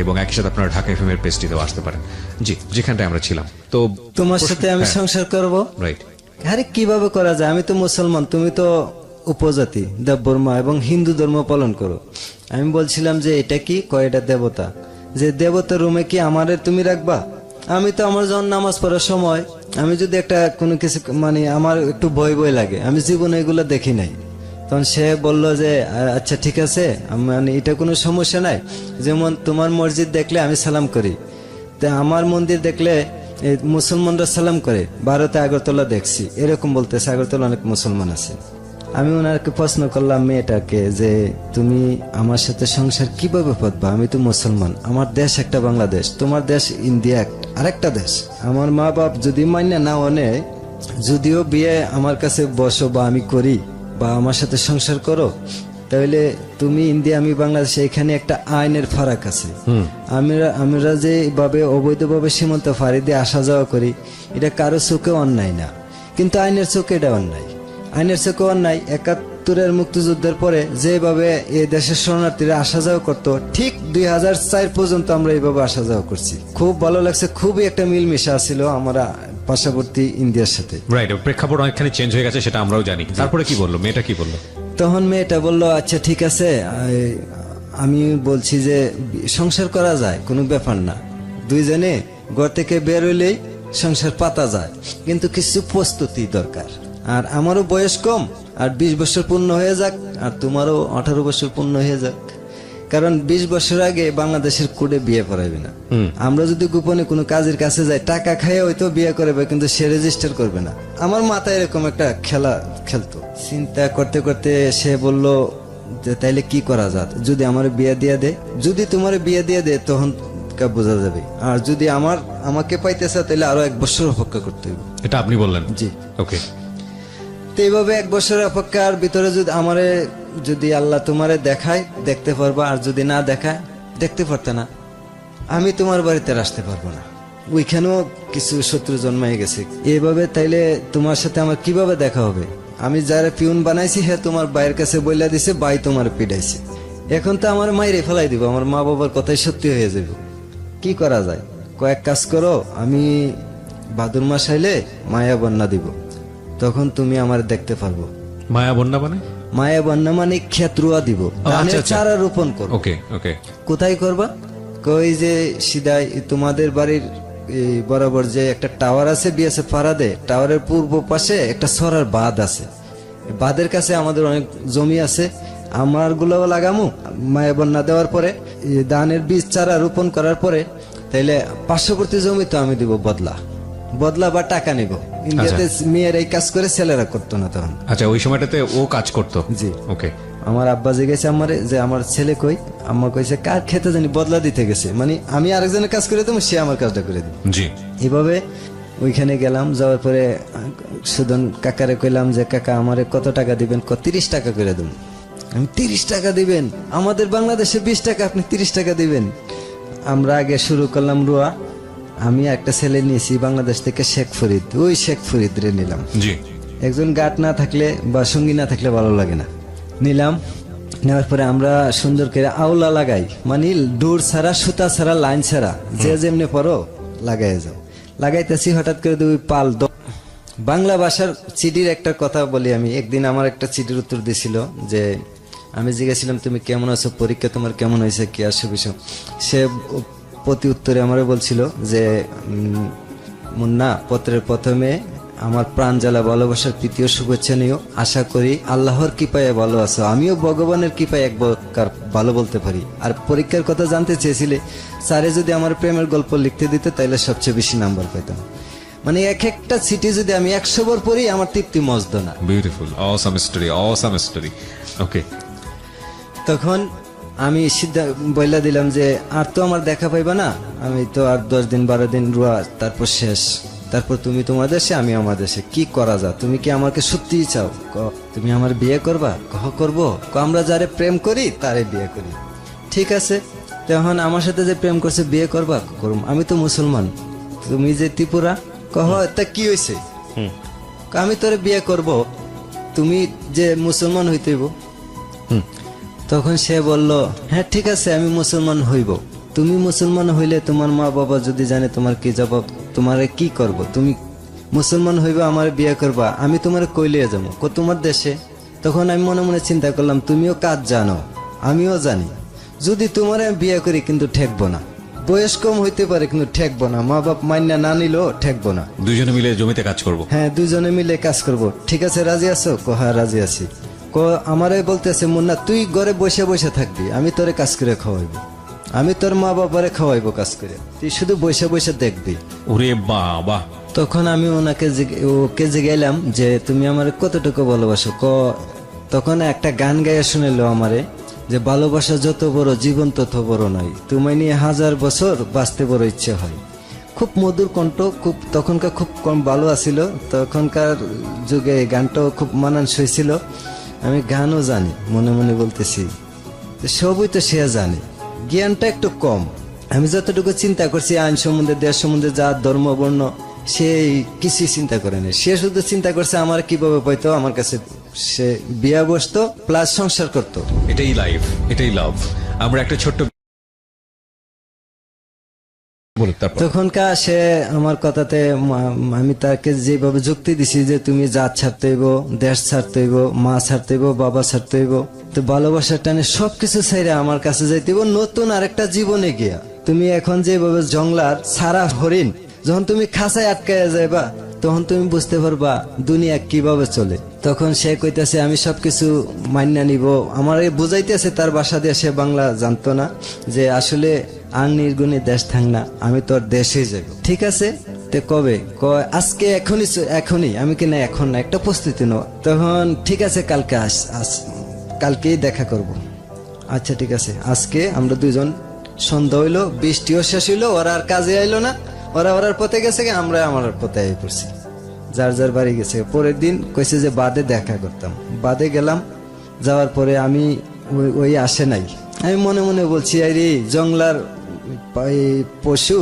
এবং একই সাথে আপনারা ঢাকা এফএম এর পেজটিতেও আসতে পারেন। জি, যেখানটায় আমরা ছিলাম। তো তোমার সাথে আমি সংসার করব, রাইট। আরে কিভাবে করা যায়? আমি তো মুসলমান, তুমি তো উপজাতি, দেববর্মা এবং হিন্দু ধর্ম পালন করো। আমি বলছিলাম যে এটা কি, কয় এটা দেবতা, যে দেবতার রুমে কি আমারে তুমি রাখবা? আমি তো আমার যখন নামাজ পড়ার সময় আমি যদি একটা কোনো কিছু মানে আমার একটু ভয় ভয় লাগে, আমি জীবনে এগুলো দেখি নাই। তখন সে বলল যে আচ্ছা ঠিক আছে, মানে এটা কোনো সমস্যা নাই। যেমন তোমার মসজিদ দেখলে আমি সালাম করি, তা আমার মন্দির দেখলে মুসলমানরা সালাম করে। ভারতে আগরতলা দেখছি এরকম বলতেছে, আগরতলা অনেক মুসলমান আছে। আমি ওনাকে প্রশ্ন করলাম মেয়েটাকে যে তুমি আমার সাথে সংসার কিভাবে পাতবা? আমি তো মুসলমান, আমার দেশ একটা বাংলাদেশ, তোমার দেশ ইন্ডিয়া আরেকটা দেশ। আমার মা বাপ যদি মান্য না নেয়, যদিও বিয়ে আমার কাছে বসো বা আমি করি বা আমার সাথে সংসার করো, তাহলে তুমি ইন্ডিয়া আমি বাংলাদেশে, এখানে একটা আইনের ফারাক আছে। আমরা যেভাবে অবৈধভাবে সীমান্ত ফাঁড়ি দিয়ে আসা যাওয়া করি, এটা কারো চোখে অন্যায় না, কিন্তু আইনের চোখে এটা অন্যায়। আইনের চোখে অন্যায়। ৭১-এর মুক্তিযুদ্ধের পরে যেভাবে এই দেশের শরণার্থীরা আসা যাওয়া করতো, ঠিক ২০০৪ পর্যন্ত আমরা এইভাবে আসা যাওয়া করছি। খুব ভালো লাগছে, খুবই একটা মিলমিশা ছিল আমরা পার্শ্ববর্তী ইন্ডিয়ার সাথে। রাইট, প্রেক্ষাপট অনেকখানি চেঞ্জ হয়ে গেছে, সেটা আমরাও জানি। তারপরে কি বললো মেয়েটা, কি বললো? তখন মেয়েটা বলল আচ্ছা ঠিক আছে, আমি বলছি যে সংসার করা যায়, কোনো ব্যাপার না, দুইজনে ঘর থেকে বের হইলেই সংসার পাতা যায়, কিন্তু কিছু প্রস্তুতি দরকার। আর আমারও বয়স কম, আর ২০ বছর পূর্ণ হয়ে যাক, আর তোমারও ১৮ বছর পূর্ণ হয়ে যাক। কারণ ২০ বছর আগে বাংলাদেশের কোডে বিয়ে করাবে না। আমরা যদি গোপনে কোনো কাজের কাছে যাই, টাকা খাইয়ে হয়তো বিয়ে করবে, কিন্তু সে রেজিস্টার করবে না। আমার মাথায় এরকম একটা খেলা খেলতো। চিন্তা করতে করতে সে বলল যে তাইলে কি করা যায়, যদি আমার বিয়ে দিয়ে দে, যদি তোমার বিয়ে দিয়ে দে তখন বোঝা যাবে, আর যদি আমাকে পাইতেছে তাহলে আরো ১ বছর অপেক্ষা করতে হবে। এটা আপনি বললেন? জি। ওকে। তো এইভাবে ১ বছরের অপেক্ষার ভিতরে যদি আল্লাহ তোমারে দেখায় দেখতে পারবা, আর যদি না দেখায় দেখতে পারতে না, আমি তোমার বাড়িতে আসতে পারবো না। ওইখানেও কিছু শত্রু জন্মাই গেছে। এইভাবে তাইলে তোমার সাথে আমার কিভাবে দেখা হবে? আমি যারা পিউন বানাইছি হ্যাঁ তোমার ভাইয়ের কাছে বইলা দিছে, ভাই তোমার পিটাইছে, এখন তো আমার মাইরে ফেলাই দিব, আমার মা বাবার কথাই সত্যি হয়ে যাব। কি করা যায়? কয়েক কাজ করো, আমি ভাদুর মাস আইলে মায়া বন্যা দিব, তখন তুমি আমার দেখতে পারবো। মায়া বন্যা মানে? মায়া বন্যা মানে ক্ষেত রুয়া দিব, ধানের আচ্ছা। চারা রোপণ করবো। ওকে ওকে। কোথায় করবা? কই যে সিধাই তোমাদের বাড়ির এই বরাবর যে একটা টাওয়ার আছে বিএসএফ ফারাদে, টাওয়ারের পূর্ব পাশে একটা সরার বাঁধ আছে, বাঁধের কাছে আমাদের অনেক জমি আছে, আমার গুলোও লাগামু। মায়া বন্যা দেওয়ার পরে ধানের বীজ চারা রোপণ করার পরে তাইলে পার্শ্ববর্তী জমি তো আমি দিব বদলা বা টাকা নিব। ইন্ডিয়াতে মেয়ের এই কাজ করে ছেলেরা করতো না তখন। আচ্ছা, ওই সময়টাতে ও কাজ করতো? জি। ওকে। আমার আব্বা জিজ্ঞেস আমারে যে আমার ছেলে কই, আম্মা কইছে কার খেতে জানি বদলা দিতে গেছে, মানে আমি আরেকজনের কাজ করে দেবো, সে আমার কাজটা করে দিবে। জি। এইভাবে ওইখানে গেলাম, যাওয়ার পরে সুদন কাকারে কইলাম যে কাকা আমারে কত টাকা দিবেন? 30 টাকা করে দেব। আমি 30 টাকা দিবেন? আমাদের বাংলাদেশে 20 টাকা, আপনি 30 টাকা দিবেন? আমরা আগে শুরু করলাম রুয়া। আমি একটা ছেলে নিয়েছি বাংলাদেশ থেকে, শেখ ফরিদ, ওই শেখ ফরিদ রে নিলাম। জি। একজন গার্ড না থাকলে বা সঙ্গী না থাকলে ভালো লাগে না। নিলাম, নেওয়ার পরে আমরা সুন্দর করে আওলা লাগাই, মানে ডোর ছাড়া, সুতা ছাড়া, লাইন ছাড়া, যে যেমনি পড়ো লাগাই যাও। লাগাইতেছি, হঠাৎ করে দুই পাল বাংলা ভাষার চিঠির একটা কথা বলি আমি। একদিন আমার একটা চিঠির উত্তর দিছিল যে আমি জিজ্ঞেছিলাম তুমি কেমন আছো, পরীক্ষা তোমার কেমন হয়েছে, কি আসো বিষয়। সে প্রতি উত্তরে আমারে বলছিল যে মুন্না, পত্রের প্রথমে আমার প্রাণ জ্বালা ভালোবাসার প্রীতি ও শুভেচ্ছা নিও। আশা করি আল্লাহর কৃপায় ভালো আছো, আমিও ভগবানের কৃপায় এক প্রকার ভালো বলতে পারি। আর পরীক্ষার কথা জানতে চেয়েছিলে, স্যারে যদি আমার প্রেমের গল্প লিখতে দিতে তাইলে সবচেয়ে বেশি নাম্বার পেতাম। মানে এক একটা চিঠি যদি আমি 100 বার পড়ি আমার তৃপ্তি মজদ না। Beautiful, awesome story, awesome story. Okay. তখন আমি বইলা দিলাম যে আর তো আমার দেখা পাইবা না, আমি তো আর 10 দিন 12 দিন রুয়া, তারপর শেষ। তারপর তুমি তোমার দেশে, আমি আমার দেশে, কি করা যায়? তুমি কি আমাকে সত্যিই চাও? তুমি আমার বিয়ে করবা? করবো। আমরা যারে প্রেম করি তারে বিয়ে করি। ঠিক আছে, তখন আমার সাথে যে প্রেম করছে বিয়ে করবা? করুম। আমি তো মুসলমান, তুমি যে ত্রিপুরা, তা কি হয়েছে? আমি তোরে বিয়ে করব, তুমি যে মুসলমান হইতেইব। তখন সে বলল হ্যাঁ ঠিক আছে, আমি মুসলমান হইব। তুমি মুসলমান হইলে তোমার মা বাবা যদি জানে তোমার কি জবাব, তোমারে কি করব? তুমি মুসলমান হইবা, আমার বিয়ে করবা, আমি তোমার কইলে যাবো তোমার দেশে। তখন আমি মনে মনে চিন্তা করলাম তুমিও কাজ জানো, আমিও জানি, যদি তোমার বিয়ে করি কিন্তু ঠেকবো না। বয়স কম হইতে পারে কিন্তু ঠেকবো না, মা বাপ মান্যা না নিলেও ঠেকবো না। দুইজনে মিলে জমিতে কাজ করব। হ্যাঁ, দুজনে মিলে কাজ করব। ঠিক আছে, রাজি আছো? হ্যাঁ রাজি আছি। আমারে বলতেছে মুন্না তুই ঘরে বসে বসে থাকবি, আমি তোরে কাজ করে খাওয়াইবো, আমি তোর মা বাবারে খাওয়াইবো কাজ করে, তুই শুধু বসে বসে দেখবি। ওরে বাবা! তখন আমি ওকে জিগাইলাম যে তুমি আমার কতটুকু ভালোবাসো? তখন একটা গান গাইয়া শুনেলো আমারে যে ভালোবাসা যত বড় জীবন তত বড় নয়, তোমায় নিয়ে 1000 বছর বাঁচতে বড় ইচ্ছে হয়। খুব মধুর কণ্ঠ, খুব তখনকার খুব কম ভালো আছিল, তখনকার যুগে গানটাও খুব মানানসই ছিল। আমি গানও জানি, মনে মনে বলতেছি সবই তো সে জানে, জ্ঞানটা একটু কম। আমি যতটুকু চিন্তা করছি আইন সম্বন্ধে, দেশ সম্বন্ধে, জাত ধর্ম বর্ণ, সে কিছুই চিন্তা করে না। সে শুধু চিন্তা করছে আমার কিভাবে পাইতো, আমার কাছে সে বিয়া বসতো প্লাস সংসার করতো। এটাই লাইফ, এটাই লাভ। আমরা একটা ছোট্ট তখনকার সে আমার কথাতে আমি তাকে যেভাবে যুক্তি দিছি যে তুমি জাত ছাড়তে হইব, দেশ ছাড়তে হইব, মা ছাড়তে হইব, বাবা ছাড়তে হইব, তো ভালোবাসার টানে সবকিছু ছেড়ে আমার কাছে যাইতে হইব নতুন আরেকটা জীবনে গিয়া। তুমি এখন যেভাবে জংলার সারা হরিণ, যখন তুমি খাঁচায় আটকাইয়া যাইবা তখন তুমি বুঝতে পারবা দুনিয়া কিভাবে চলে। তখন সে কইতাছে আমি সবকিছু মান্যা নিব, আমার বুঝাইতেছে তার বাসা দিয়ে, সে বাংলা জানতো না, যে আসলে আর নির্গুণে দেশ থাক না, আমি তোর দেশেই যাব। ঠিক আছে, তে কবে? আজকে, এখনই। আমি কিনা এখন না, একটা প্রস্তুতি নাও। তখন ঠিক আছে, কালকে কালকেই দেখা করব। আচ্ছা ঠিক আছে। আজকে আমরা দুজন, সন্ধ্যা হইলো, বৃষ্টিও শেষ হইলো, ওরা আর কাজে আইলো না, ওরা ওরার পথে গেছে, আমরা আমার পথে আই পড়ছি, যার যার বাড়ি গেছে। পরের দিন কইছে যে বাদে দেখা করতাম। বাদে গেলাম, যাওয়ার পরে আমি ওই আসে নাই। আমি মনে মনে বলছি আরে জংলার পশু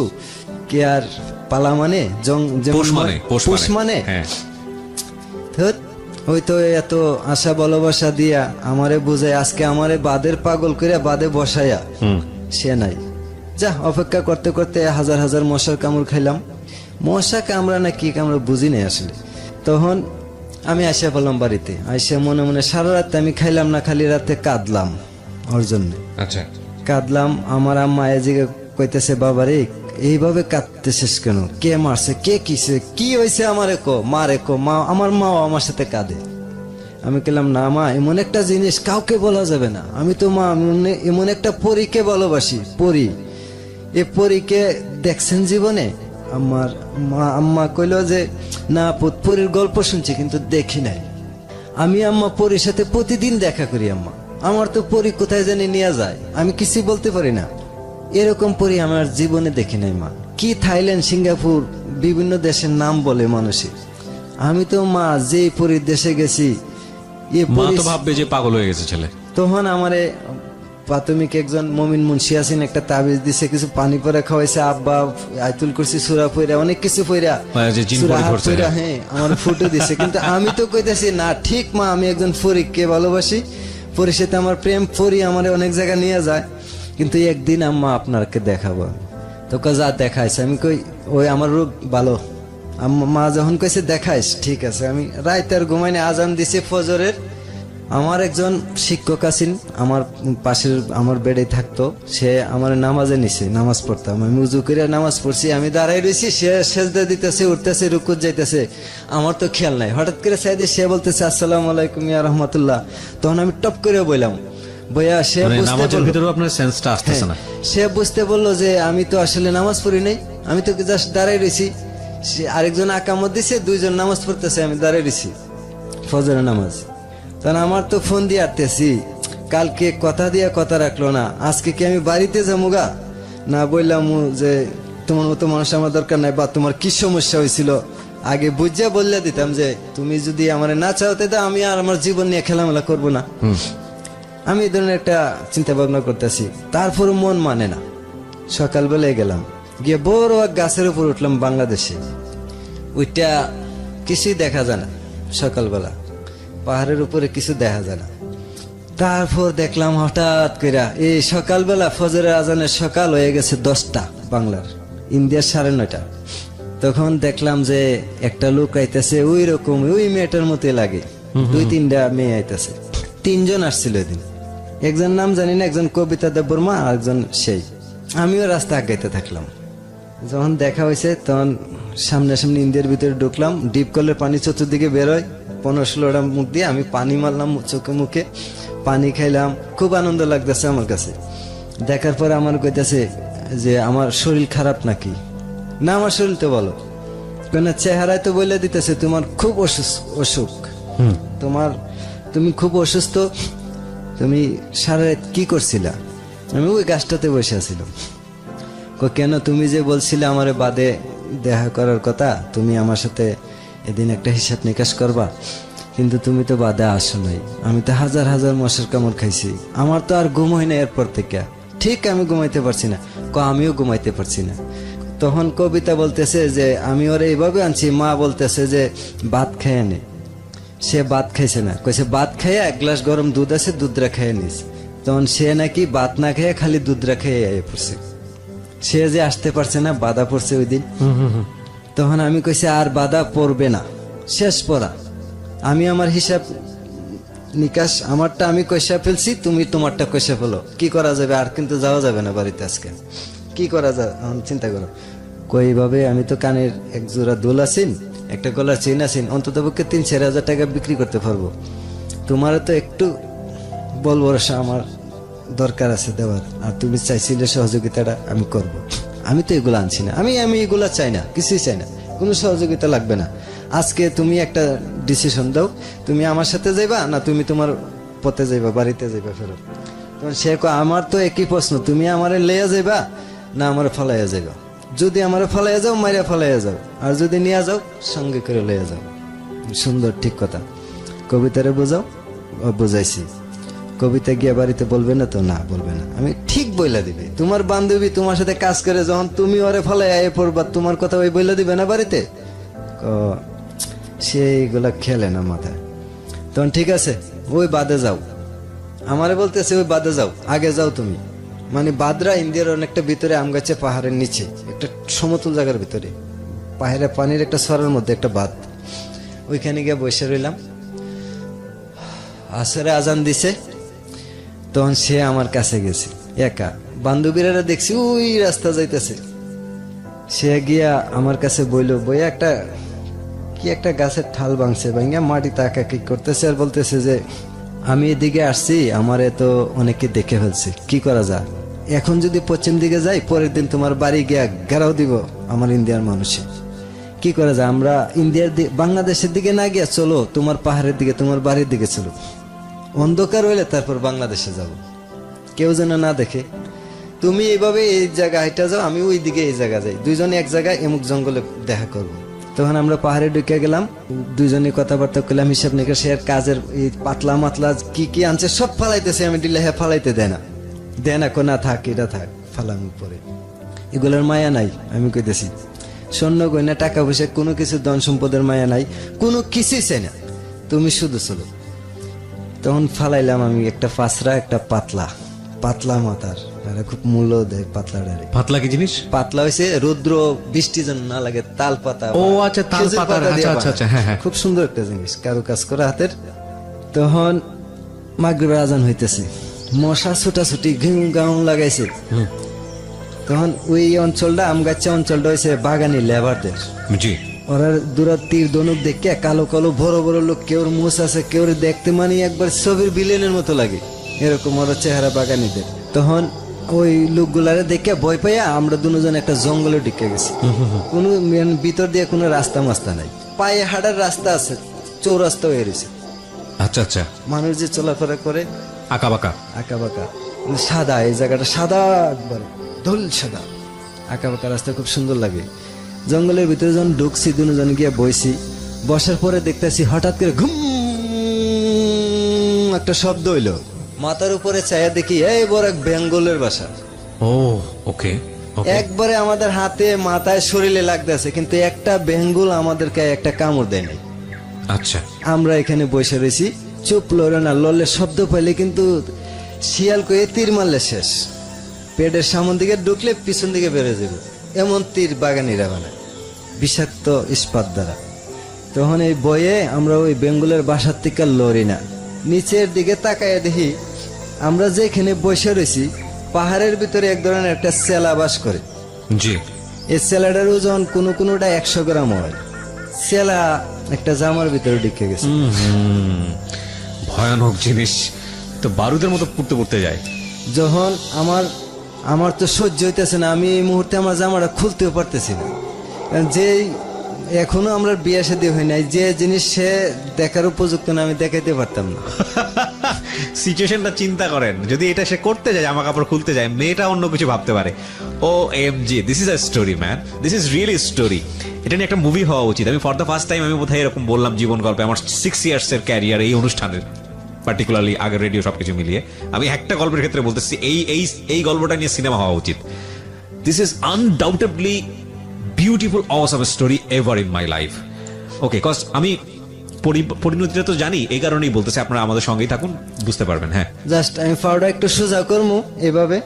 কে আর পালা মানে, পোষ মানে ওই তো এত আশা ভালোবাসা দিয়া আমারে বুঝায়, আজকে আমারে বাদের পাগল করে বাদে বসাইয়া সে নাই। যা, অপেক্ষা করতে করতে 1000 মশার কামড় খাইলাম। মশা কামড়া না কি কামড়া বুঝি নাই আসলে। তখন আমি আসা পেলাম বাড়িতে, আইসা মনে মনে সারা রাত আমি খাইলাম না, খালি রাতে কাঁদলাম ওর জন্য। আচ্ছা, কাঁদলাম। আমার আম্মা এদিকে কইতেছে, বাবারে এইভাবে কাঁদতেছিস কেন, কে মারছে, কে কিসে, কি হয়েছে, আমারে কো, মারে কো। মা, আমার মাও আমার সাথে কাঁদে। আমি বললাম, না মা, এমন একটা জিনিস কাউকে বলা যাবে না, আমি তো মা এমন একটা পরীকে ভালোবাসি, পরী, এ পরীকে দেখছেন জীবনে? আম্মা কইল যে না পুত, পরীর গল্প শুনছি কিন্তু দেখি নাই। আমি আম্মা পরীর সাথে প্রতিদিন দেখা করি আম্মা, আমার তো পরী কোথায় জানি নিয়ে যায়, আমি কিছু বলতে পারি না। এরকম পরী আমার জীবনে দেখি নাই মা। কি থাইল্যান্ড, সিঙ্গাপুর, বিভিন্ন দেশের নাম বলে মানুষের, আমি তো মা যে পরীর দেশে গেছি, মা তো ভাববে যে পাগল হয়ে গেছে ছেলে। তখন আমারে প্রাথমিক একজন মমিন মুন্সি আছেন, একটা তাবিজ দিছে, কিছু পানি পরে খাওয়াইছে, আব্বা আইতুল করছি, সূরা পইরা, অনেক কিছু পইরা, যে জিন সূরা পড়ে হাত ধরছে। পইরা, হ্যাঁ আমার ফুটো দিছে। কিন্তু আমি তো কইতাছি না, ঠিক মা, আমি একজন ফরিককে ভালোবাসি, পরীর সাথে আমার প্রেম, পরী আমার অনেক জায়গা নিয়ে যায়, কিন্তু একদিন আম্মা আপনাকে দেখাবো। তো যা দেখাইছে, আমি কই ওই আমার রোগ ভালো। মা যখন কইছে দেখাইস, ঠিক আছে। আমি রাইতে আর ঘুমাইনি, আজান দিছে ফজরের। আমার একজন শিক্ষক আছেন আমার পাশের, আমার বেডে থাকতো, সে আমার নামাজে নিছে, নামাজ পড়তাম, আমি উজু করে নামাজ পড়ছি, আমি দাঁড়াই রয়েছি, সে সেজদা দিতেছে, উঠতেছে, রুকুত যাইতেছে, আমার তো খেয়াল নাই। হঠাৎ করে সাইডে সে বলতেছে, আসসালামু আলাইকুম ইয়া রাহমাতুল্লাহ। তখন আমি টপ করে বললাম, বইয়া, সে নামাজের ভিতরে আপনার সেন্সটা আসতেছে না। সে বুঝতে বললো যে আমি তো আসলে নামাজ পড়ি নাই, আমি তো জাস্ট দাঁড়াই রয়েছি। সে আরেকজন আকামত দিছে, দুইজন নামাজ পড়তেছে, আমি দাঁড়াই রয়েছি, ফজরের নামাজ। তখন আমার তো ফোন দিয়ে আটতেছি, কালকে কথা দিয়া কথা রাখলো না, আজকে কি আমি বাড়িতে যাবো গা? না, বললাম যে তোমার মতো মানুষ আমার দরকার নাই, বা তোমার কি সমস্যা হয়েছিল আগে বুঝিয়া বললে দিতাম, যে তুমি যদি আমার না চাওতে দাও, আমি আর আমার জীবন নিয়ে খেলামেলা করবো না। আমি এই ধরনের একটা চিন্তা ভাবনা করতেছি, তারপর মন মানে না। সকালবেলায় গেলাম, গিয়ে বড় এক গাছের উপর উঠলাম বাংলাদেশে, ওইটা কিছুই দেখা যায় না। সকালবেলা পাহাড়ের উপরে কিছু দেখা যায় না। তারপর দেখলাম হঠাৎ করে এই সকালবেলা ফজরের আজানের সকাল হয়ে গেছে 10টা বাংলার, ইন্ডিয়ার 9:30। তখন দেখলাম যে একটা লোক আইতেছে, ওই রকম ওই মেয়েটার মতোই লাগে, 2-3টা মেয়ে আইতেছে। 3 জন আসছিল এদিন, একজন নাম জানি না, একজন কবিতা দেববর্মা, আর একজন সেই। আমিও রাস্তা আগাইতে থাকলাম। যখন দেখা হয়েছে তখন সামনাসামনি ইন্ডিয়ার ভিতরে ঢুকলাম, ডিপ কলের পানি চতুর্দিকে বেরোয়, 15-16টা মুখ দিয়ে আমি পানি মারলাম চোখে মুখে, পানি খাইলাম, খুব আনন্দ লাগতেছে আমার কাছে। দেখার পর আমার কইতেছে যে আমার শরীর খারাপ নাকি? না, আমার শরীর তো বলো, কেন চেহারায় তো বলে দিতেছে তোমার খুব অসুখ, তুমি খুব অসুস্থ, তুমি সারা রাত কি করছিলা? আমি ওই গাছটাতে বসে আছিলাম। কেন, তুমি যে বলছিলে আমার বাদে দেখা করার কথা, তুমি আমার সাথে এদিন একটা হিসাব নিকাশ করবা, কিন্তু তুমি তো বাদে আসো নাই। আমি তো হাজার হাজার মশার কামড় খাইছি, আমার তো আর ঘুম হয় না এরপর থেকে। ঠিক, আমি ঘুমাইতে পারছি না। আমিও ঘুমাইতে পারছি না। তখন কবিতা বলতেছে যে আমি ওর এইভাবে আনছি, মা বলতেছে যে ভাত খেয়ে নে। সে ভাত খাইছে না, কইছে ভাত খাইয়া 1 গ্লাস গরম দুধ আছে, দুধরা খেয়ে নিস। তখন সে নাকি ভাত না খেয়ে খালি দুধরা খেয়ে আইয়ে পড়ছে। সে যে আসতে পারছে না, বাধা পড়ছে ওই দিন। তখন আমি কইছি আর বাধা পড়বে না, শেষ পড়া। আমি আমার হিসাব নিকাশ, আমারটা আমি কইসা ফেলছি, তুমি তোমারটা কইসা ফেলো, কি করা যাবে? আর কিন্তু যাওয়া যাবে না বাড়িতে আজকে, কি করা যাবে চিন্তা করো। কইভাবে আমি তো কানের 1 জোড়া দুল আছেন, একটা গলার চেন আছেন, অন্তত পক্ষে 3-4 হাজার টাকা বিক্রি করতে পারবো। তোমার তো একটু বল ভরসা আমার দরকার আছে দেওয়ার, আর তুমি চাইছিলে সহযোগিতাটা আমি করব। আমি তো এগুলো আনছি না, আমি এগুলা চাই না, কিছুই চাই না, কোনো সহযোগিতা লাগবে না। আজকে তুমি একটা ডিসিশন দাও, তুমি আমার সাথে যাইবা না তুমি তোমার পথে যাইবা, বাড়িতে যাইবা ফেরত। তখন সে কয় আমার তো একই প্রশ্ন, তুমি আমারে লইয়া যাইবা না আমার ফলাইয়া যাইবা? যদি আমার ফলাইয়া যাও, মাইরা ফলাইয়া যাও, আর যদি নিয়ে যাও সঙ্গে করে লইয়া যাও। সুন্দর, ঠিক কথা। কবিতারে বোঝাও, বুঝাইছি। কবিতা গিয়া বাড়িতে বলবে না তো? না, বলবে না। আমি ঠিক বইলা দিবে, তোমার বান্ধবী তোমার সাথে কাজ করে, যখন তুমি ওরে ফলাই আয়ে পড়বা, তোমার কথা ওই বইলা দিবে না বাড়িতে? সেইগুলা খেলে না মাথায়। তখন ঠিক আছে, ওই বাদে যাও। আমারে বলতেছে ওই বাদে যাও, আগে যাও তুমি। মানে বাদরা ইন্ডিয়ার অনেকটা ভিতরে, আমগাছে পাহাড়ের নিচে একটা সমতল জায়গার ভিতরে, পাহাড়ে পানির একটা সরের মধ্যে একটা বাঁধ, ওইখানে গিয়ে বসে রইলাম। আসরে আজান দিছে, তখন সে আমার কাছে গেছে একা, বান্ধবীরা দেখছি ওই রাস্তা যাইতেছে। সে গিয়া আমার কাছে বইলো, বইয়া একটা কি একটা গাছের ঠাল ভাঙছে, ভাঙিয়া মাটিতে আঁকাকি করতেছে আর বলতেছে যে আমি এদিকে আসছি, আমারে তো অনেকে দেখে ফেলছে, কি করা যায়? এখন যদি পশ্চিম দিকে যাই, পরের দিন তোমার বাড়ি গিয়া ঘেরাও দিব আমার ইন্ডিয়ার মানুষে, কি করা যায়? আমরা ইন্ডিয়ার বাংলাদেশের দিকে না গিয়া চলো তোমার পাহাড়ের দিকে, তোমার বাড়ির দিকে চলো, অন্ধকার হইলে তারপর বাংলাদেশে যাব, কেউ যেন না দেখে। তুমি এইভাবে এই জায়গা হাইটা যাও, আমি ওই দিকে এই জায়গা যাই, দুইজনে এক জায়গায় এমুক জঙ্গলে দেখা করবো। তখন আমরা পাহাড়ে ঢুকে গেলাম, দুইজনে কথাবার্তা করলাম, হিসাব নিকাশ, এর কাজের এই পাতলা মাতলা কি কি আনছে সব ফালাইতেছে, আমি দিলে হ্যাঁ ফালাইতে দেয় না, কোনা থাক, এটা থাক, ফালাম পরে, এগুলোর মায়া নাই। আমি কইতেছি স্বর্ণ গয়না টাকা পয়সা কোনো কিছু ধন সম্পদের মায়া নাই, কোনো কিছুই চাই না, তুমি শুধু চলো। তখন ফালাইলাম আমি একটা পাঁচরা, একটা পাতলা মাথার, খুব মূল্য দেয় পাতলাটারে। পাতলা কি জিনিস? পাতলা হয়েছে রৌদ্র বৃষ্টি যেন না লাগে, তাল পাতা। ও আচ্ছা, তাল খেজুর পাতা, দিয়ে আচ্ছা, আচ্ছা, বানায়। হ্যাঁ। খুব সুন্দর একটা জিনিস, কারো কাজ করা হাতের। তখন মাগরিবের আজান হইতেছে, মশা ছুটাছুটি ঘিউ গাউ লাগাইছে। তখন ওই অঞ্চলটা, আমগাছা অঞ্চলটা হয়েছে বাগানি লেবারদের। জি। ওরা দূরা তীর ধনুক দেখে কালো কালো বড় বড় লোক, কেউর মুছ আছে, কেউর দেখতে মানে একবার ছবির বিলেনের মতো লাগে, এরকম ওরা চেহারা বাগানিদের। তখন ওই লোকগুলারে দেখে ভয় পাইয়া আমরা দুজন একটা জঙ্গলে ঢুকে গেছি। কোনো ভিতর দিয়ে কোনো রাস্তা মাস্তা নাই, পায়ে হাঁটার রাস্তা আছে, চৌরাস্তা হয়ে রয়েছে। আচ্ছা আচ্ছা, মানুষ যে চলাফেরা করে আঁকা বাঁকা সাদা, এই জায়গাটা সাদা, একবার ধুল সাদা, আঁকা বাঁকা রাস্তা, খুব সুন্দর লাগে। জঙ্গলের ভিতরে যখন ঢুকছি, দুজন গিয়ে বইছি, বসার পরে দেখতেছি হঠাৎ করে ঘুম একটা শব্দ হইলো, মাথার উপরে চাইয়া দেখি এই বড় এক বেঙ্গলের বাসা। ও ওকে, একবারে আমাদের হাতে মাথায় শরীরে লাগতেছে, কিন্তু একটা বেঙ্গল আমাদেরকে একটা কামড় দেয় নাই। আচ্ছা, আমরা এখানে বসে রয়েছি, চুপ, লড়ে না, লড়লে শব্দ পাইলে কিন্তু শিয়াল কয়ে তীর মারলে শেষ, পেটের সামন দিকে ঢুকলে পিছন দিকে বেড়ে যাবে, এমন তীর বাগানিরা বানায় বিষাক্ত ইস্পাত দ্বারা। তখন এই বয়ে আমরা ওই বেঙ্গলের বাসার থেকে লড়ি না, নিচের দিকে তাকায় দেখি আমরা যেখানে বসে রয়েছি পাহাড়ের ভিতরে এক ধরনের একটা সেলা বাস করে। জি। এই সেলাটার ওজন কোনোটা 100 গ্রাম হয়। সেলা একটা জামার ভিতরে ঢুকে গেছে। ভয়ানক জিনিস তো, বারুদের মতো পুড়তে যায়। যখন আমার তো সহ্য হইতেছে না, আমি এই মুহূর্তে আমার জামাটা খুলতেও পারতেছি না, কারণ যে এখনো আমরা বিয়ে শাদী হয় নাই, যে জিনিস সে দেখার উপযুক্ত না, আমি দেখাইতে পারতাম না। সিচুয়েশনটা চিন্তা করেন, যদি এটা সে করতে যায়, জামা কাপড় খুলতে যায়, মেয়েটা অন্য কিছু ভাবতে পারে। O M G, this is a story man, this is really story. এটা নিয়ে একটা মুভি হওয়া উচিত। আমি ফর দ্য ফার্স্ট টাইম আমি বোধহয় এরকম বললাম জীবন গল্পে, আমার 6 ইয়ার্স এর ক্যারিয়ার এই অনুষ্ঠানের, পার্টিকুলারলি আগের রেডিও সবকিছু মিলিয়ে আমি একটা গল্পের ক্ষেত্রে বলতেছি, এই গল্পটা নিয়ে সিনেমা হওয়া উচিত। This is undoubtedly beautiful awesome story ever in my life. Okay, cause আমি পরিণতিটা তো জানি, এই কারণেই বলতেছি, আপনারা আমাদের সঙ্গেই থাকুন, বুঝতে পারবেন। হ্যাঁ, জাস্ট আমি পাউডার একটু সোজা করবো, এভাবে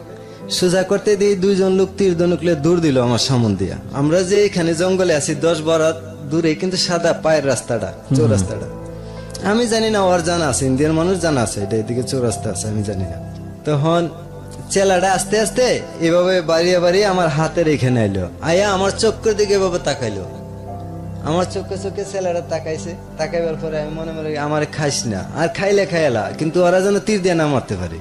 সোজা করতে দিয়ে দুইজন লোক তীর ধনুকলে দূর দিল আমার সামন দিয়া। আমরা যে এখানে জঙ্গলে আছি 10-12 দূরে, কিন্তু সাদা পায়ের রাস্তাটা, চৌরাস্তাটা আমি জানি না, ওর জানা আছে, ইন্ডিয়ার মানুষ জানা আছে এটা এদিকে চৌরাস্তা আছে, আমি জানি না। তখন চেলাটা আস্তে আস্তে এভাবে বাড়িয়ে আমার হাতের এখানে আইলো, আয়া আমার চোখের দিকে এভাবে তাকাইলো, আমার চোখে ছেলেরা তাকাইছে, তাকাইবার পরে আমি মনে মনে আমার খাইস না, আর খাইলে খাইলা, কিন্তু ওরা যেন তীর দিয়ে না মারতে পারে।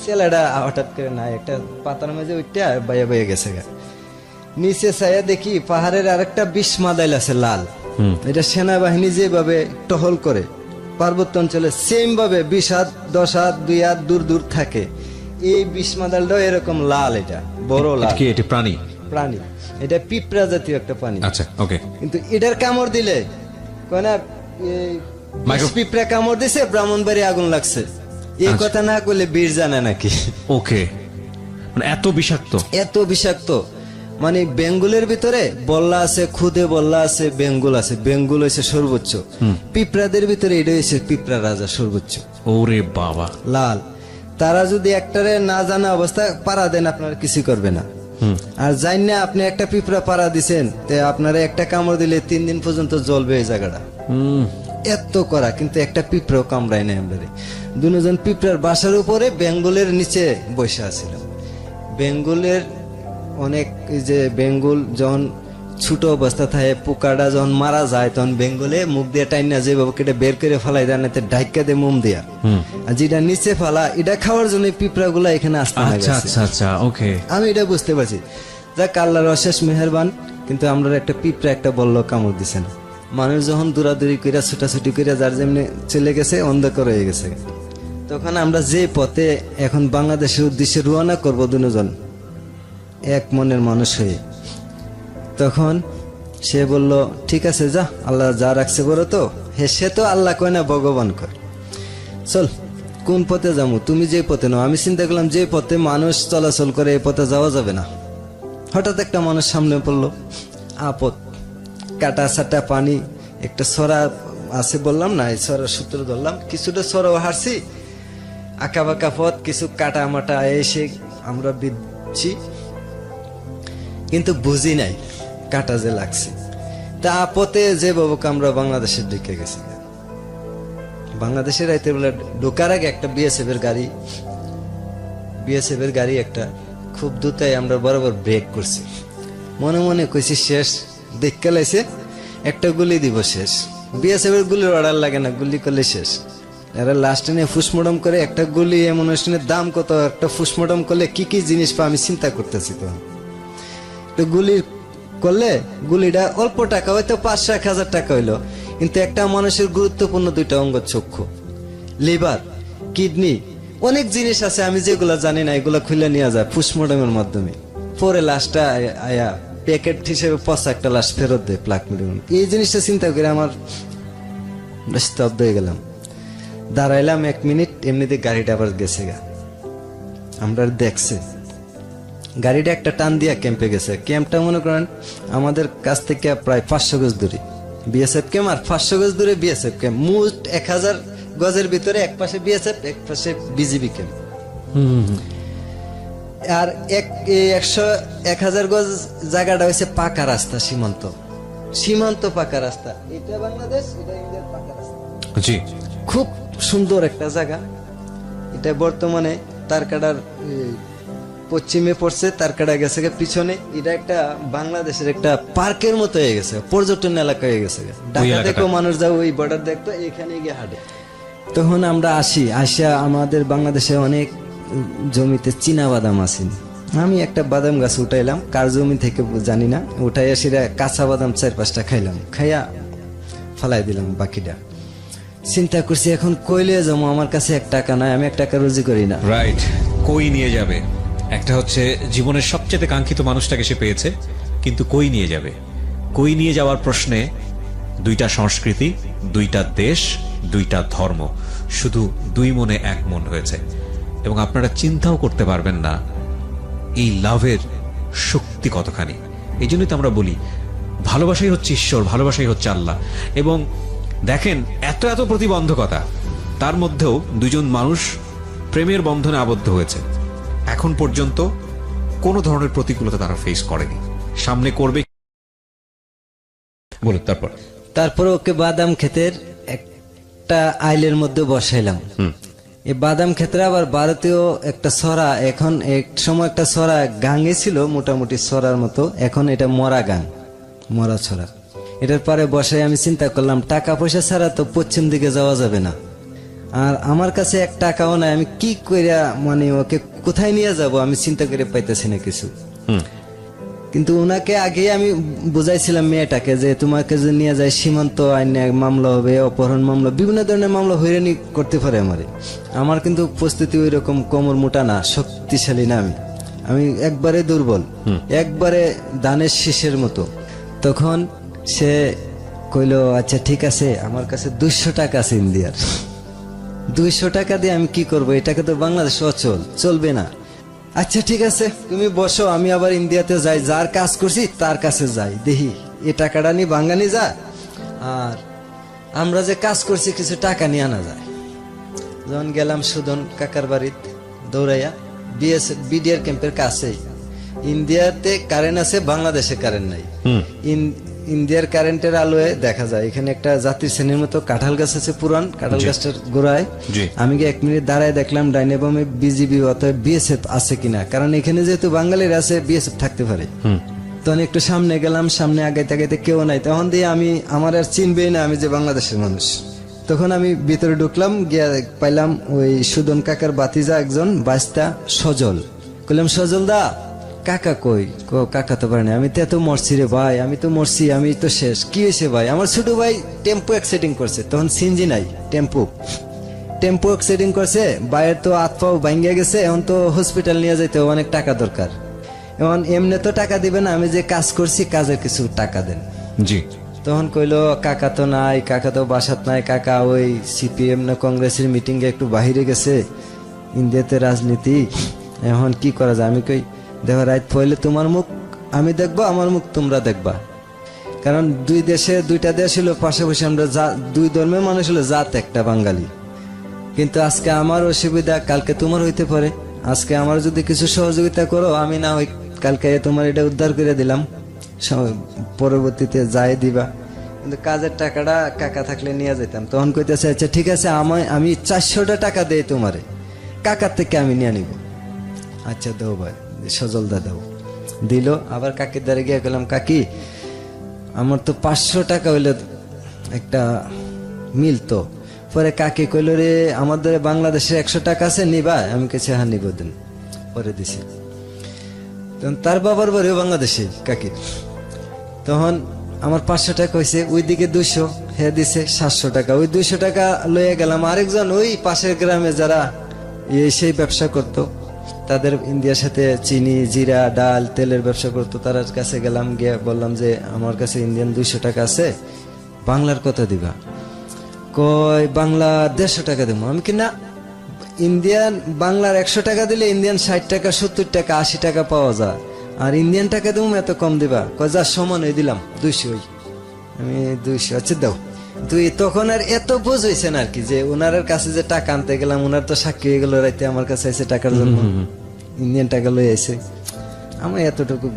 ছেলেটা হঠাৎ করে না একটা পাতার মাঝে উঠতে বাইয়া গেছে গা। নিচে চাইয়া দেখি পাহাড়ের আরেকটা বিষ মাদাইল আছে লাল, এটা সেনাবাহিনী যেভাবে টহল করে পার্বত্য অঞ্চলে সেম ভাবে 20 হাত 10 হাত 2 হাত দূর থাকে, এই বিষ মাদালটাও এরকম লাল, এটা বড় লাল। এটা প্রাণী, এটা পিঁপড়া জাতীয় একটা প্রাণী। আচ্ছা, ওকে। কিন্তু এটার কামড় দিলে কয়না পিঁপড়া কামড় দিছে, ব্রাহ্মণবাড়ি আগুন লাগছে, এই কথা না করলে বীর জানে নাকি। ওকে, মানে এত বিষাক্ত, মানে বেঙ্গলের ভিতরে বল্লা আছে, খুদে বল্লা আছে, বেঙ্গল আছে, বেঙ্গল হয়েছে সর্বোচ্চ, পিঁপড়াদের ভিতরে এটা হয়েছে পিঁপড়া রাজা সর্বোচ্চ। ওরে বাবা, লাল। তারা যদি একটারে না জানা অবস্থা পাড়া দেন, আপনার কিছু করবে না। আর যাই না আপনি একটা পিঁপড়া পাড়া দিছেন তে আপনারা একটা কামড় দিলে 3 দিন পর্যন্ত জ্বলবে এই জায়গাটা, এত করা, কিন্তু একটা পিঁপড়াও কামড়ায় নাই আমরা। দুজন পিঁপড়ার বাসার উপরে বেঙ্গলের নিচে বসে আছিল। বেঙ্গলের অনেক, এই যে বেঙ্গল যখন ছোট অবস্থা থাকে, পোকাটা যখন মারা যায় তখন বেঙ্গলে মুখ দিয়ে টাইনা যেভাবে কেটে বের করে ফেলাই দেয়, নাতে ঢাইকা দিয়ে মোম দেয়া, আর যেটা নিচে ফেলা এটা খাওয়ার জন্য পিঁপড়া গুলা এখানে আসতে আচ্ছা আচ্ছা আচ্ছা, ওকে। আমি এটা বুঝতে পারছি। যাক, আল্লাহর অশেষ মেহেরবান, কিন্তু আমরা একটা পিঁপড়া একটা বলল কামড় দিছে না। মানুষ যখন দৌড়াদৌড়ি কইরা ছুটাছুটি কইরা যার যেমনি চলে গেছে, অন্ধকার হয়ে গেছে, তখন আমরা যে পথে এখন বাংলাদেশের উদ্দেশ্যে রওনা করবো দুজন এক মনের মানুষ হয়ে, তখন সে বলল ঠিক আছে যা, আল্লাহ যা রাখছে বড় তো। হে, সে তো আল্লাহ কয় না, ভগবান কয়। চল, কোন পথে যাবো? তুমি যে পথে নাও। আমি চিন্তা করলাম যে পথে মানুষ চলাচল করে এই পথে যাওয়া যাবে না। হঠাৎ একটা মানুষ সামনে পড়লো, আপদ, কাটা সাটা পানি, একটা সরা আছে বললাম না, এই সরার সূত্র ধরলাম, কিছুটা সরাও হারছি, আঁকা বাঁকা পথ, কিছু কাটা মাটা এসে আমরা বিচ্ছি, কিন্তু বুঝি নাই কাটা যে লাগছে। তা পথে যে বাবুকে আমরা বাংলাদেশের দিকে গেছি। বাংলাদেশের রাইতে বেলা ঢোকার আগে একটা বিএসএফ এর গাড়ি একটা খুব দ্রুতই আমরা বরাবর ব্রেক করছি। মনে মনে কইছি শেষ, দেখতে লাইছে একটা গুলি দিব শেষ। বিএসএফ এর গুলির অর্ডার লাগে না, গুলি করলে শেষ। এরা লাস্টে নিয়ে ফুসমোডম করে, একটা গুলি এমন অনুষ্ঠানের দাম কত, একটা ফুসমোডম করলে কি কি জিনিস পা আমি চিন্তা করতেছি। তো গুলি করলে গুলিটা অল্প টাকা, হয়তো 500-1000 টাকা হইলো, কিন্তু একটা মানুষের গুরুত্বপূর্ণ 2টা অঙ্গ, চক্ষু, লিভার, কিডনি, অনেক জিনিস আছে আমি যেগুলা জানি না, এগুলা খুলে নিয়ে যায় ফুসমোডমের মাধ্যমে। পরে লাশটা আয়া প্যাকেট হিসেবে পচা একটা লাশ ফেরত দেয় প্লাক মেডিকেল। এই জিনিসটা চিন্তা করে আমার স্তব্ধ হয়ে গেলাম। দাঁড়াইলাম 1 মিনিট, এমনিতে গাড়িটা আবার গেছে গা। আমরা দেখছি গাড়িটা একটা টান দিয়া ক্যাম্পে গেছে। ক্যাম্পটা মনে করেন আমাদের কাছ থেকে প্রায় 500 গজ দূরে বিএসএফ ক্যাম্প, আর 500 গজ দূরে বিএসএফ ক্যাম্প। মোট 1000 গজের ভিতরে এক পাশে বিএসএফ, এক পাশে বিজিবি ক্যাম্প। আর 1000 গজ জায়গাটা হয়েছে পাকা রাস্তা, সীমান্ত পাকা রাস্তা। এটা বাংলাদেশ, এটা ইন্ডিয়ার পাকা রাস্তা। জি, খুব সুন্দর একটা জায়গা। এটা বর্তমানে তারকাটার পশ্চিমে পড়ছে, তারকাটা গেছে পিছনে। এটা একটা বাংলাদেশের একটা পার্কের মতো হয়ে গেছে, পর্যটন এলাকা হয়ে গেছে। ঢাকা থেকেও মানুষ যাও ওই বর্ডার দেখতো, এখানে গিয়ে হাঁটে। তখন আমরা আসিয়া আমাদের বাংলাদেশে অনেক জমিতে চীনা বাদাম আছে। আমি একটা বাদাম গাছ উঠাইলাম, কার জমি থেকে জানি না, উঠাইয়া সেটা কাঁচা বাদাম 4-5টা খাইলাম, খাইয়া ফালাই দিলাম বাকিটা। চিন্তা করছি এখন কইলে যাবো, আমার কাছে 1 টাকা নাই, আমি 1 টাকা রুজি করি না। রাইট, কই নিয়ে যাবে? একটা হচ্ছে জীবনের সবচেয়ে কাঙ্ক্ষিত মানুষটাকে সে পেয়েছে, কিন্তু কই নিয়ে যাবে? কই নিয়ে যাওয়ার প্রশ্নে 2টা সংস্কৃতি, 2টা দেশ, 2টা ধর্ম, শুধু 2 মনে 1 মন হয়েছে। এবং আপনারা চিন্তাও করতে পারবেন না এই লাভের শক্তি কতখানি। এই জন্যই তো আমরা বলি ভালোবাসাই হচ্ছে ঈশ্বর, ভালোবাসাই হচ্ছে আল্লাহ। এবং দেখেন এত এত প্রতিবন্ধকতা, তার মধ্যেও 2জন মানুষ প্রেমের বন্ধনে আবদ্ধ হয়েছে। এখন পর্যন্ত কোনো ধরনের প্রতিকূলতা তারা ফেস করেনি, সামনে করবে। বলুন তারপর ওকে বাদাম ক্ষেতের একটা আইলের মধ্যে বসাইলাম। এই বাদাম ক্ষেত্রে আবার ভারতীয় একটা সরা, এখন এক সময় একটা সরা গাঙে ছিল মোটামুটি সরার মতো, এখন এটা মরা গাং, মরা ছড়া। এটার পরে বসাই আমি চিন্তা করলাম টাকা পয়সা ছাড়া তো পশ্চিম দিকে যাওয়া যাবে না, আর আমার কাছে 1 টাকাও নাই, আমি কি কইরা মানে ওকে কোথায় নিয়ে যাব আমি চিন্তা করে পাইতেছি না কিছু। কিন্তু ওনাকে আগে আমি বুঝাইছিলাম মেয়েটাকে যে তোমাকে যদি নিয়ে যায় সীমান্ত আইনে মামলা হবে, অপহরণ মামলা, বিভিন্ন ধরনের মামলা হয়রানি করতে পারে আমার কিন্তু প্রস্তুতি ওই রকম কোমর মোটা না, শক্তিশালী না, আমি একবারে দুর্বল, একবারে ধানের শীষের মতো। তখন সে কইলো আচ্ছা ঠিক আছে, আমার কাছে 200 টাকা আছে ইন্ডিয়ার, 200 টাকা দিয়ে আমি কি করবো, এটাকে তো বাংলাদেশ অচল, চলবে না। আচ্ছা ঠিক আছে তুমি বসো, আমি আবার ইন্ডিয়াতে যাই, যার কাজ করছি তার কাছে যাই, দেখি এই টাকাটা নিয়ে বাঙালি যা, আর আমরা যে কাজ করছি কিছু টাকা নিয়ে আনা যায়। যখন গেলাম সুদন কাকার বাড়িতে দৌড়াইয়া, বিডিআর ক্যাম্পের কাছেই, ইন্ডিয়াতে কারেন্ট আছে, বাংলাদেশে কারেন্ট নাই। ইন্ডিয়ার কারেন্টের আলোয় দেখা যায় এখানে একটা জাতির শ্রেণীর মতো কাঁঠাল গাছ আছে, পুরান কাঁঠাল গাছটার গোড়ায় জি। আমি গিয়ে 1 মিনিট দাঁড়ায় দেখলাম ডাইনে বামে বিজিবি অথবা বিএসএফ আছে কিনা, কারণ এখানে যেহেতু বাঙালির আছে বিএসএফ থাকতে পারে। তখন একটু সামনে গেলাম, সামনে আগাইতে আগাইতে কেউ নাই, তখন দিয়ে আমি আমার আর চিনবেই না আমি যে বাংলাদেশের মানুষ। তখন আমি ভিতরে ঢুকলাম, গিয়া পাইলাম ওই সুদন কাকার বাতিজা একজন বাইস্তা সজল। কইলাম সজল দা কাকা কই? কাকা তো পারে না। আমি তো এত মরছি রে ভাই, আমি তো মরছি, আমি তো শেষ। কি হয়েছে ভাই? আমার ছোট ভাই টেম্পো অ্যাক্সিডেন্ট করছে, তখন সিনজি নাই, টেম্পো অ্যাক্সিডেন্ট করছে, ভাইয়ের তো হাত পাও ভাঙ্গিয়া গেছে, এখন তো হসপিটাল নিয়ে যাইতে অনেক টাকা দরকার। এখন এমনি তো টাকা দিবে না, আমি যে কাজ করছি কাজের কিছু টাকা দেন। জি। তখন কইলো কাকা তো নাই, কাকা তো বাসাত নাই, কাকা ওই সিপিএম না কংগ্রেসের মিটিং এ একটু বাহিরে গেছে, ইন্ডিয়াতে রাজনীতি, এখন কি করা যায়? আমি কই দেখো রাত পড়লে তোমার মুখ আমি দেখবো, আমার মুখ তোমরা দেখবা, কারণ দুইটা দেশ হলো পাশাপাশি, আমরা দুই ধর্মের মানুষ হলো জাত একটা বাঙালি। কিন্তু আজকে আমার অসুবিধা কালকে তোমার হইতে পারে, আজকে আমার যদি কিছু সহযোগিতা করো, আমি না ওই কালকে তোমার এটা উদ্ধার করে দিলাম, পরবর্তীতে যাই দিবা, কিন্তু কাজের টাকাটা কাকা থাকলে নিয়ে যেতাম। তখন কইতেছে আচ্ছা ঠিক আছে, আমি 400টা টাকা দেই তোমারে, কাকার থেকে আমি নিয়ে নিব। আচ্ছা দাও ভাই, সজল দা দাও। দিল। আবার কাকির দ্বারে গিয়ে গেলাম, কাকি আমার তো 500 টাকা হইলে একটা মিলতো। পরে কাকি কইল রে আমাদের বাংলাদেশে 100 টাকা আছে, নিবা? আমি কাছে হ্যাঁ নিব, দিন। পরে দিছি। তখন তার বাবার বাড়িও বাংলাদেশে কাকি। তখন আমার 500 টাকা হয়েছে, ওইদিকে 200, হে দিছে 700 টাকা। ওই 200 টাকা লইয়া গেলাম। আরেকজন ওই পাশের গ্রামে যারা সেই ব্যবসা করতো, তাদের ইন্ডিয়ার সাথে চিনি, জিরা, ডাল, তেলের ব্যবসা করতো, তার কাছে গেলাম, গিয়ে বললাম যে আমার কাছে ইন্ডিয়ান 200 টাকা আছে, বাংলার কত দিবা? কয় বাংলা 150 টাকা দেবো। আমি কি না, ইন্ডিয়ান বাংলার 100 টাকা দিলে ইন্ডিয়ান 60 টাকা, 70 টাকা, 80 টাকা পাওয়া যায়, আর ইন্ডিয়ান টাকা দেবো এত কম দিবা? কয় যা সমান হয়ে দিলাম 200। আমি 200 আচ্ছা দাও। তুই তখন আর এত বোঝ হয়েছে না আর কি, যে ওনার কাছে যে টাকা আনতে গেলাম, ওনার তো সাক্ষী হয়ে গেল, রাইতে আমার কাছে এসে টাকার জন্য ইন্ডিয়ান টাকা লই আইছে। আমার এতটুকু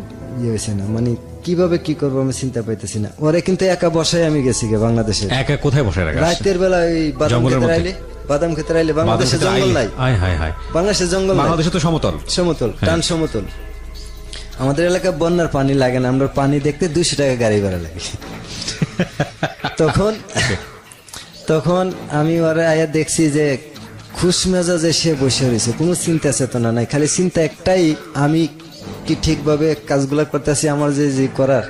ইয়ে হয়েছে না, মানে কিভাবে কি করবো আমি চিন্তা পাইতেছি না। ওরে কিন্তু একা বসাই আমি গেছি গে বাংলাদেশে। একা কোথায় বসে রাখা? রাতের বেলা ওই বাদাম খেতে আইলে, বাংলাদেশে জঙ্গল নাই, বাংলাদেশে জঙ্গল, বাংলাদেশে তো সমতল, টান সমতল। আমাদের এলাকায় বন্যার পানি লাগে না, আমরা পানি দেখতে 200 টাকা গাড়ি ভাড়া লাগে। তখন আমি ওরা আয়া দেখছি যে খুশ মেজাজে সে বসে রয়েছে, কোনো চিন্তা চেতনা নাই, খালি চিন্তা একটাই, আমি কি ঠিকভাবে কাজগুলা করতেছি, আমার যে করার,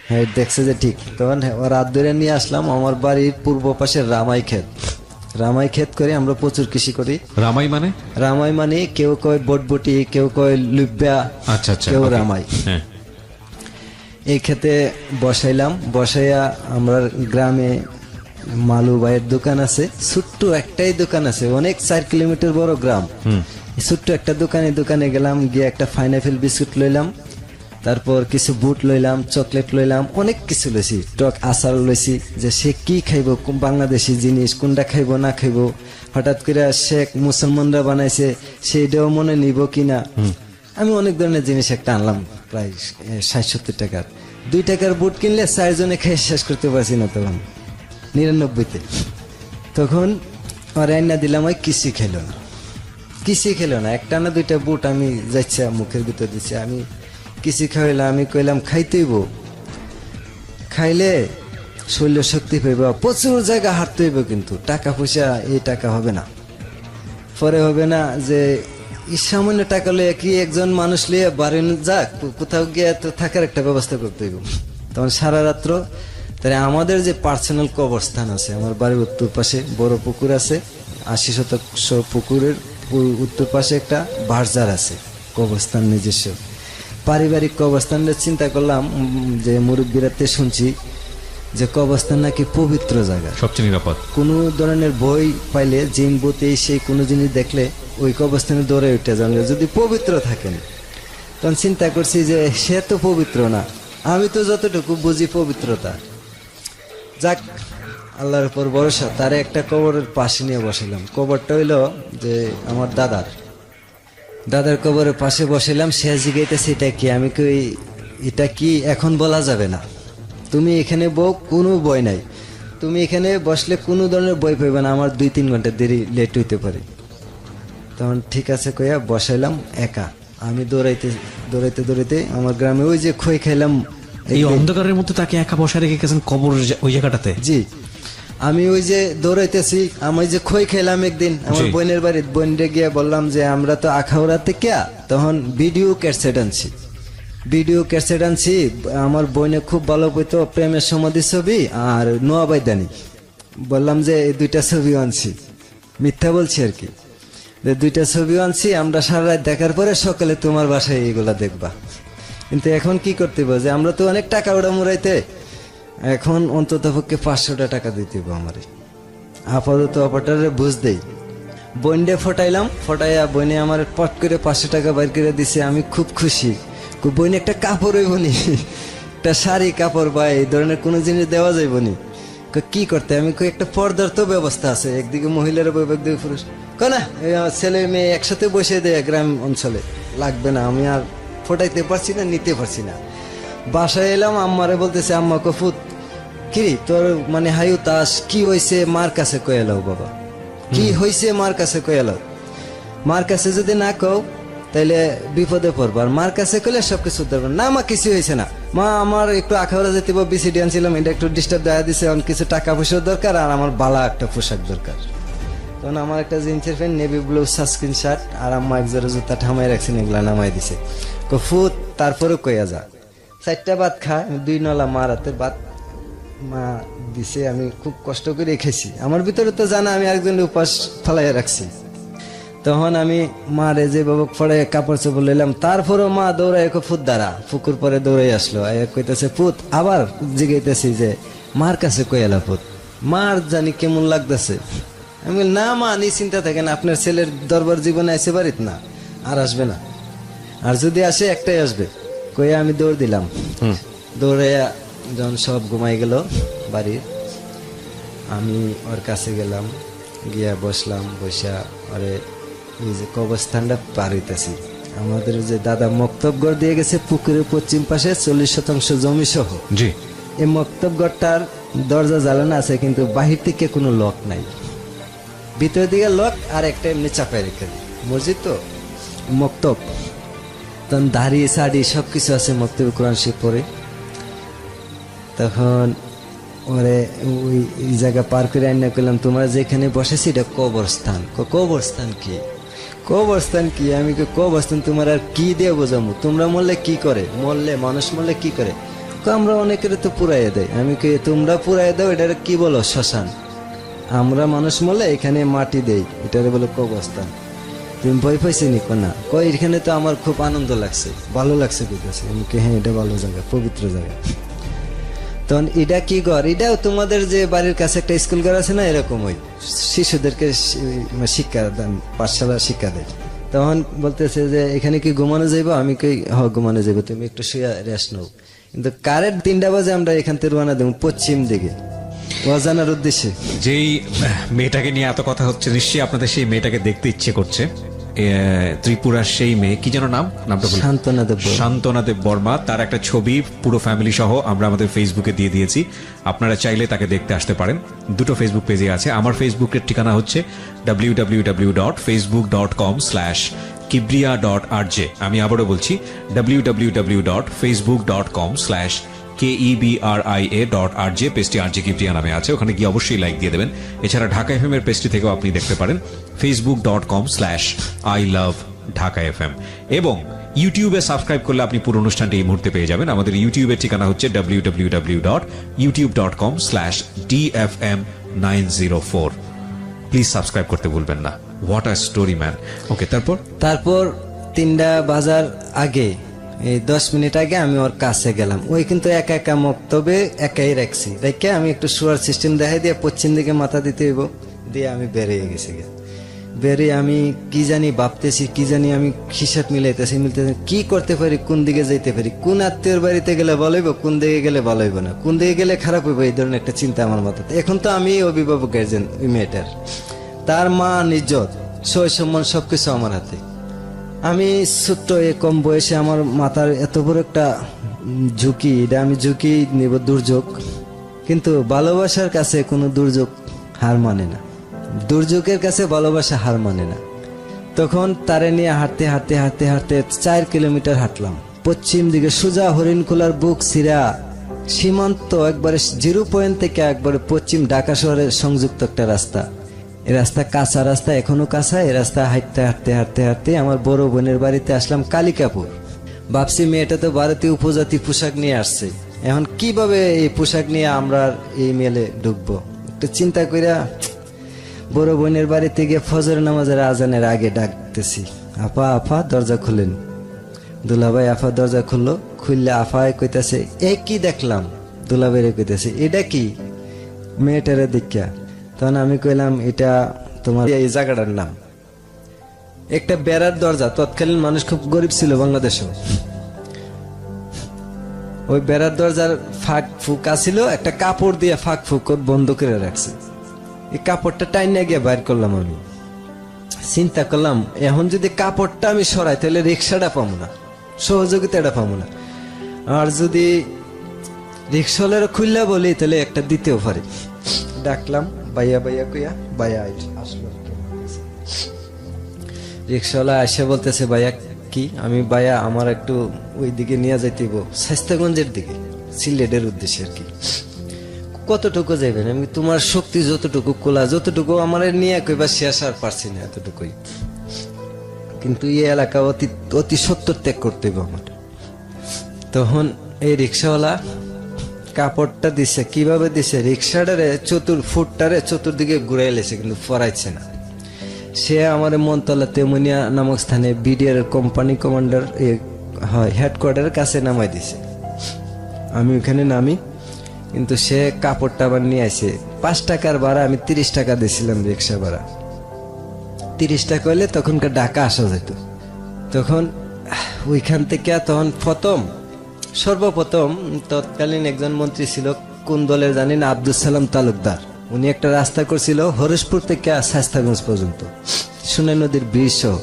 হ্যাঁ দেখছে যে ঠিক। তখন ওর হাত ধরে নিয়ে আসলাম আমার বাড়ির পূর্ব পাশে রামাই ক্ষেত করে, আমরা প্রচুর কৃষি করি। রামাই মানে কেউ কয় বটবটি, কেউ কয় লুব্বা, আচ্ছা, কেউ রামাই। এই ক্ষেতে বসাইলাম, বসাইয়া আমরা গ্রামে মালু ভাইয়ের দোকান আছে, ছোট্ট একটাই দোকান আছে, অনেক 4 কিলোমিটার বড় গ্রাম, ছোট্ট একটা দোকানে গেলাম, গিয়ে একটা পাইনাপেল বিস্কুট লইলাম, তারপর কিছু বুট লইলাম, চকলেট লইলাম, অনেক কিছু লইছি, টক আচার লইছি, যে সে কি খাইব, বাংলাদেশি জিনিস কোনটা খাইব না খাইব, হঠাৎ করে শেখ মুসলমানরা বানাইছে সেইটাও মনে নিব কিনা। আমি অনেক ধরনের জিনিস একটা আনলাম, প্রায় 60-70 টাকার। 2 টাকার বুট কিনলে 4 জনে খেয়ে শেষ করতে পারছি না তখন 99-তে। তখন রান্না দিলাম, ওই কিছুই খেলো না, একটা না 2টা বুট আমি যাচ্ছে মুখের ভিতর দিচ্ছে, আমি কিছু খাইলাম। আমি কইলাম খাইতেইব, খাইলে শরীর শক্তি পাইব, প্রচুর জায়গা হাঁটতে হইব, কিন্তু টাকা পয়সা এই টাকা হবে না, পরে হবে না, যে সামান্য টাকা লইয়া কি একজন মানুষ লইয়া বাড়ি যাক, কোথাও গিয়ে তো থাকার একটা ব্যবস্থা করতে হইব। তখন সারা রাত্র, তাই আমাদের যে পার্সোনাল কবরস্থান আছে, আমার বাড়ির উত্তর পাশে বড় পুকুর আছে, 80 শতাংশ পুকুরের উত্তর পাশে একটা বারজার আছে, কবরস্থান নিজস্ব পারিবারিক কবরস্থানটা চিন্তা করলাম, যে মুরব্বীরাতে শুনছি যে কবরস্থান নাকি পবিত্র জায়গা, সবচেয়ে নিরাপদ। কোনো ধরনের বই পাইলে, জিন বইতে সেই কোনো জিনিস দেখলে ওই কবরস্থানে দৌড়ে উঠে যান যদি পবিত্র থাকেন। তখন চিন্তা করছি যে সে তো পবিত্র না, আমি তো যতটুকু বুঝি পবিত্রতা, যাক আল্লাহর উপর ভরসা। তারে একটা কবরের পাশে নিয়ে বসালাম। কবরটা হইল যে আমার দাদার, দাদার কবরের পাশে বসেলাম, সে জিগাইতেছে এটা কি, আমি কই এটা কি এখন বলা যাবে না, তুমি এখানে বউ, কোনো বই নাই, তুমি এখানে বসলে কোনো ধরনের বই পাইবে না, আমার 2-3 ঘন্টা দেরি লেট হইতে পারে। তখন ঠিক আছে কইয়া বসাইলাম একা, আমি দৌড়াইতে দৌড়াইতে দৌড়াইতে আমার গ্রামে ওই যে খই খাইলাম, এই অন্ধকারের মধ্যে তাকে একা বসা রেখে গেছেন কবর ওই জায়গাটাতে? জি, আমি ওই যে দৌড়াইতেছি, আমি যে খই খেলাম একদিন আমার জি। বোনের বাড়ি, বোনরে গিয়ে বললাম যে আমরা তো আখাউড়া থেকে, তখন ভিডিও ক্যাসেট আনছি, ভিডিও ক্যাসেট আনছি, আমার বোনে খুব ভালো বইতো প্রেমের সমাধি ছবি আর নোয়াবাইদানি, বললাম যে এই 2টা ছবি আনছি, মিথ্যা বলছি আর কি, 2টা ছবি আনছি, আমরা সারা রাত দেখার পরে সকালে তোমার বাসায় এগুলা দেখবা। কিন্তু এখন কি করতে হবে, যে আমরা তো অনেক টাকা ওটা মুড়াইতে, এখন অন্তত পক্ষে 500 টাকা দিতে হবে আমারে, আপাতত অপারেটরে বুঝ দেই। বইনডে ফটাইলাম, ফটাইয়া বইনে আমার পট করে 500 টাকা বাইর করে দিছে, আমি খুব খুশি। বইনে একটা কাপড় হইবনি, একটা শাড়ি কাপড় বা এই ধরনের কোনো জিনিস দেওয়া যাইবনি। কি করতে, আমি কই একটা পর্দার তো ব্যবস্থা আছে, একদিকে মহিলারা বইবে একদিকে পুরুষ, না ছেলে মেয়ে একসাথে বসে দেয় গ্রাম অঞ্চলে, লাগবে না, আমি আর ফটাইতে পারছি না, নিতে পারছি না। বাসায় এলাম, আম্মারে বলতেছে, আম্মা কফুত কি তোর মানে হাই উতাস, কি হয়েছে মার কাছে কয়ে এলাও বাবা, কি হয়েছে মার কাছে কয়ে এলাও, মার কাছে যদি না কও তাইলে বিপদে পড়বো, আর মার কাছে কইলে সবকিছু ধরবেন না। মা কিছু হয়েছে না, মা আমার একটু আখাউড়া যেতে বিসিডি আনছিলাম, এটা একটু ডিস্টার্ব দেখা দিছে, অনেক কিছু টাকা পয়সার দরকার, আর আমার বালা একটা পোশাক দরকার। তখন আমার একটা জিন্সের pant, navy blue sunscreen shirt, আর আম্মা এক জোড়া জুতা ঠামাই রাখছেন, এগুলা নামাই দিছে। ফুত তারপরে কইয়া যা, 4টা ভাত খা, 2 নলা মার হাতে ভাত মা দিছে, আমি খুব কষ্ট করে রেখেছি, আমার ভিতরে তো জানা আমি একজনের উপাস ফেলাইয়া রাখছি। তখন আমি মারে যে বাবু পরে কাপড় চোপড় লইলাম, তারপরও মা দৌড়ায় ফুট দ্বারা পুকুর পরে দৌড়াই আসলো, কইতেছে পুত, আবার জিগাইতেছি যে মার কাছে কইলা পুত, মার জানি কেমন লাগতেছে। আমি বলি, না মা নিশ্চিন্তা থাকেন, আপনার ছেলের দরবার জীবনে আসে বাড়িত না, আর আসবে না, আর যদি আসে একটাই আসবে। কইয়া আমি দৌড় দিলাম, দৌড়ে যখন সব ঘুমাই গেল বাড়ির, আমি ওর কাছে গেলাম, গিয়া বসলাম, বসা আরে এই যে কবরস্থানটা পার হইতেছি, আমাদের যে দাদা মক্তবঘর দিয়ে গেছে পুকুরের পশ্চিম পাশে 40% জমি সহ। জি। এই মক্তবঘরটার দরজা জ্বালানো আছে, কিন্তু বাহির থেকে কোনো লক নাই, ভিতরের দিকে লক, আর একটা এমনি চাপাই রেখে দিই, মসজিদ তো মক্তব, তখন দাঁড়িয়ে সাড়ি সবকিছু আছে, মক্তবে কোরআন শরীফ পড়ে। তখন ওরে ওই জায়গা পার করে আইনা করলাম, তোমরা যেখানে বসেছি এটা কবরস্থান। কবরস্থান কি, কবরস্থান কি, আমি কবরস্থান তোমার আর কি দিয়ে বোঝামু, তোমরা মরলে কি করে, মরলে মানুষ মরলে কি করে, আমরা অনেকের তো পুরাইয়া দেয়, আমি কে তোমরা পুরাইয়া দাও, এটা কি বলো শ্মশান, আমরা মানুষ মরলে এখানে মাটি দেই, এটারে বলো কবরস্থান। তুমি ভয় পাইছি নি না, কই এখানে তো আমার খুব আনন্দ লাগছে, ভালো লাগছে বুঝতেছি, আমি কে হ্যাঁ এটা ভালো জায়গা, পবিত্র জায়গা। তখন এটা কি ঘর, এটাও তোমাদের যে বাড়ির কাছে একটা স্কুল ঘর আছে না, এরকম ওই শিশুদেরকে শিক্ষা দান, পাঠশালা শিক্ষা দেয়। তখন বলতেছে যে এখানে কি ঘুমানো যাইবো, আমি কই হ ঘুমানো যাইবো, তুমি একটু শুয়ে রেস্ট নাও। কিন্তু কারেন্ট 3টা বাজে আমরা এখান থেকে রওনা দেবো পশ্চিম দিকে অজানার উদ্দেশ্যে। যেই মেয়েটাকে নিয়ে এত কথা হচ্ছে, নিশ্চয়ই আপনাদের সেই মেয়েটাকে দেখতে ইচ্ছে করছে। ত্রিপুরার সেই মেয়ে, কি যেন নামটা বলুন? শান্তনা দেব। শান্তনা দেব বর্মা। তার একটা ছবি পুরো ফ্যামিলি সহ আমরা আমাদের ফেসবুকে দিয়ে দিয়েছি, আপনারা চাইলে তাকে দেখতে আসতে পারেন। 2টো ফেসবুক পেজে আছে, আমার ফেসবুকের ঠিকানা হচ্ছে www.facebook.com/kibriya.rj। আমি আবারও বলছি www.facebook.com/KEBRIA.RJ, পেজটি RJ কিবরিয়া নামে আছে, ওখানে গিয়ে অবশ্যই লাইক দিয়ে দেবেন। এছাড়া ঢাকা এফএম এর পেজটি থেকেও আপনি দেখতে পারেন facebook.com/ILoveDhakaFM, এবং ইউটিউবে সাবস্ক্রাইব করলে আপনি পুরো অনুষ্ঠানটি এই মুহূর্তে পেয়ে যাবেন। আমাদের ইউটিউবের ঠিকানা হচ্ছে www.youtube.com/DFM904। প্লিজ সাবস্ক্রাইব করতে ভুলবেন না। What a story man. Okay, তারপর 3টা বাজার আগে, এই 10 মিনিট আগে আমি ওর কাছে গেলাম, ওই কিন্তু একা একা মক্তবে একাই রাখছি, রেখে আমি একটু শোয়ার সিস্টেম দেখাই দিয়ে পশ্চিম দিকে মাথা দিতে হইব, দিয়ে আমি বেরিয়ে গেছি। বেরিয়ে আমি কি জানি ভাবতেছি, কি জানি আমি হিসাব মিলাইতেছি, কি করতে পারি, কোন দিকে যাইতে পারি, কোন আত্মীয়র বাড়িতে গেলে ভালো হইব, কোন দিকে গেলে ভালো হইব না, কোন দিকে গেলে খারাপ হইব, এই ধরনের একটা চিন্তা আমার মাথাতে। এখন তো আমি অভিভাবক গার্জেন ওই মেয়েটার, তার মা নিজ সই সম্মান সবকিছু আমার হাতে, আমি ছোট্ট কম বয়সে আমার মাথার এত বড় একটা ঝুঁকি, এটা আমি ঝুঁকি নিব, দুর্যোগ। কিন্তু ভালোবাসার কাছে কোনো দুর্যোগ হার মানে না, দুর্যোগের কাছে ভালোবাসা হার মানে না। তখন তারে নিয়ে হাঁটতে হাঁটতে হাঁটতে হাঁটতে 4 কিলোমিটার হাঁটলাম পশ্চিম দিকে, সোজা হরিণখোলার বুক ছিঁড়া সীমান্ত, একবারে 0 পয়েন্ট থেকে একবারে পশ্চিম ঢাকা শহরের সংযুক্ত একটা রাস্তা। এই রাস্তা কাঁচা রাস্তা, এখনো কাঁচা। এই রাস্তা হাঁটতে হাঁটতে হাঁটতে হাঁটতে আমার বড় বোনের বাড়িতে আসলাম কালিকাপুর। ভাবছি মেয়েটা তো ভারতীয় উপজাতি পোশাক নিয়ে আসছে, এখন কিভাবে এই পোশাক নিয়ে আমরা এই মেলে ঢুকবো, একটু চিন্তা কইরা বড় বোনের বাড়িতে গিয়ে ফজর নামাজের আজানের আগে ডাকতেছি, আপা আপা দরজা খুলেন। দুলাভাই আফা দরজা খুললো, খুললে আফায় কইতাছে এ কি দেখলাম? দুলাভাইরে কইতাছে এটা কি? মেয়েটারে দেখা। তখন আমি কইলাম এটা তোমার এই জায়গাটার নাম। একটা বেড়ার দরজা, তৎকালীন মানুষ খুব গরিব ছিল বাংলাদেশেও। ওই বেড়ার দরজার ফাঁক ফুক আছিল, একটা কাপড় দিয়ে ফাঁক ফুক বন্ধ করে রাখছে। এই কাপড়টা টাইনে গিয়ে বাইর করলাম। আমি চিন্তা করলাম এখন যদি কাপড়টা আমি সরাই তাহলে রিক্সাটা পাবো না, সহযোগিতাটা পাবো না। আর যদি রিক্সাওয়ালার খুললা বলি তাহলে একটা দিতেও পারি। ডাকলাম বাইয়া বাইয়া কইয়া, বাইয়া আসলো। রিক্সাওয়ালা এসে বলতেছে ভাইয়া কি? আমি ভাইয়া আমার একটু ওই দিকে নিয়ে যাইতেইব, স্বাস্থ্যগঞ্জের দিকে, সিলেটের উদ্দেশ্যে আর কি। কতটুকু যাইবেন? আমি তোমার শক্তি যতটুকু কোলা, যতটুকু আমার নিয়ে কইবা শেষ আর পারছি না, এতটুকুই। কিন্তু এই এলাকা অতি সত্য ত্যাগ করতে হবে আমার। তখন এই রিক্সাওয়ালা কাপড়টা দিছে, কিভাবে দিছে? রিক্সাটারে ফুটটারে চতুর্দিকে ঘুরাই লেছে, কিন্তু ফরাইছে না। সে আমার মনতলা তেমুনিয়া নামক স্থানে বিডিআর কোম্পানি কমান্ডার হেডকোয়ার্টারের কাছে নামাই দিছে। আমি ওখানে নামি, কিন্তু সে কাপড়টা আবার নিয়ে আসে। 5 টাকার ভাড়া, আমি 30 টাকা দিয়েছিলাম রিক্সা ভাড়া। 30 টাকা হলে তখনকার ঢাকা আসা যেত। তখন ওইখান থেকে তখন সর্বপ্রথম তৎকালীন একজন মন্ত্রী ছিল, কোন দলের জানি না, আব্দুল সালাম তালুকদার। উনি একটা রাস্তা করছিল হরিশপুর থেকে শাস্তাগঞ্জ পর্যন্ত, সুনাই নদীর ব্রিজ সহ।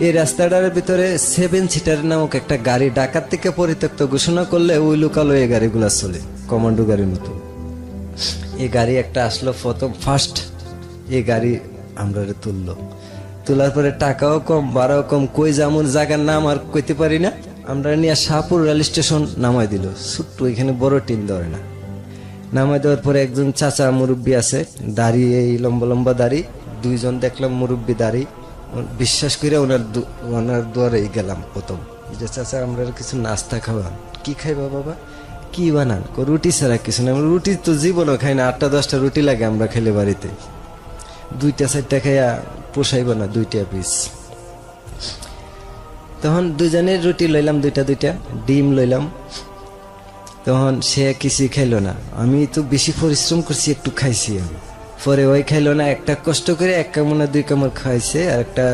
এই রাস্তাটার ভিতরে 7 সিটার নামক একটা গাড়ি ঢাকার থেকে পরিত্যক্ত ঘোষণা করলে ওই লোকাল এই গাড়িগুলা চলে, কমান্ডো গাড়ির মতো। এই গাড়ি একটা আসলো ফার্স্ট, এই গাড়ি আমরা তুললো। তোলার পরে টাকাও কম, ভাড়াও কম, কই যেমন জায়গার নাম আর কইতে পারি না। আমরা নিয়ে শাহপুর রেল স্টেশন নামাই দিল, ছোট্ট, এখানে বড় টিন ধরে না। নামাই দেওয়ার পরে একজন চাচা মুরব্বী আছে, দাড়ি, এই লম্বা লম্বা দাড়ি, 2 জন দেখলাম মুরব্বী দাড়ি। বিশ্বাস করে ওনার দুয়ারে গেলাম প্রথম, যে চাচা আমরা কিছু নাস্তা খাওয়ান। কি খাইবা বাবা? কি বানান? রুটি ছাড়া কিছু না। রুটি তো জীবনও খাই না, 8টা-10টা রুটি লাগে আমরা খেলে বাড়িতে। 2টা-4টা খাইয়া পোষাইব না, 2টা পিস। তখন 2 জনের রুটি লইলাম, 2টা ডিম লইলাম। তখন সে কিছু খাইলো না। আমি তো বেশি পরিশ্রম করছি, একটু খাইছি আমি। পরে ওই খাইলো না, একটা কষ্ট করে 1 কামড় না 2 কামড় খাইছে। আর একটা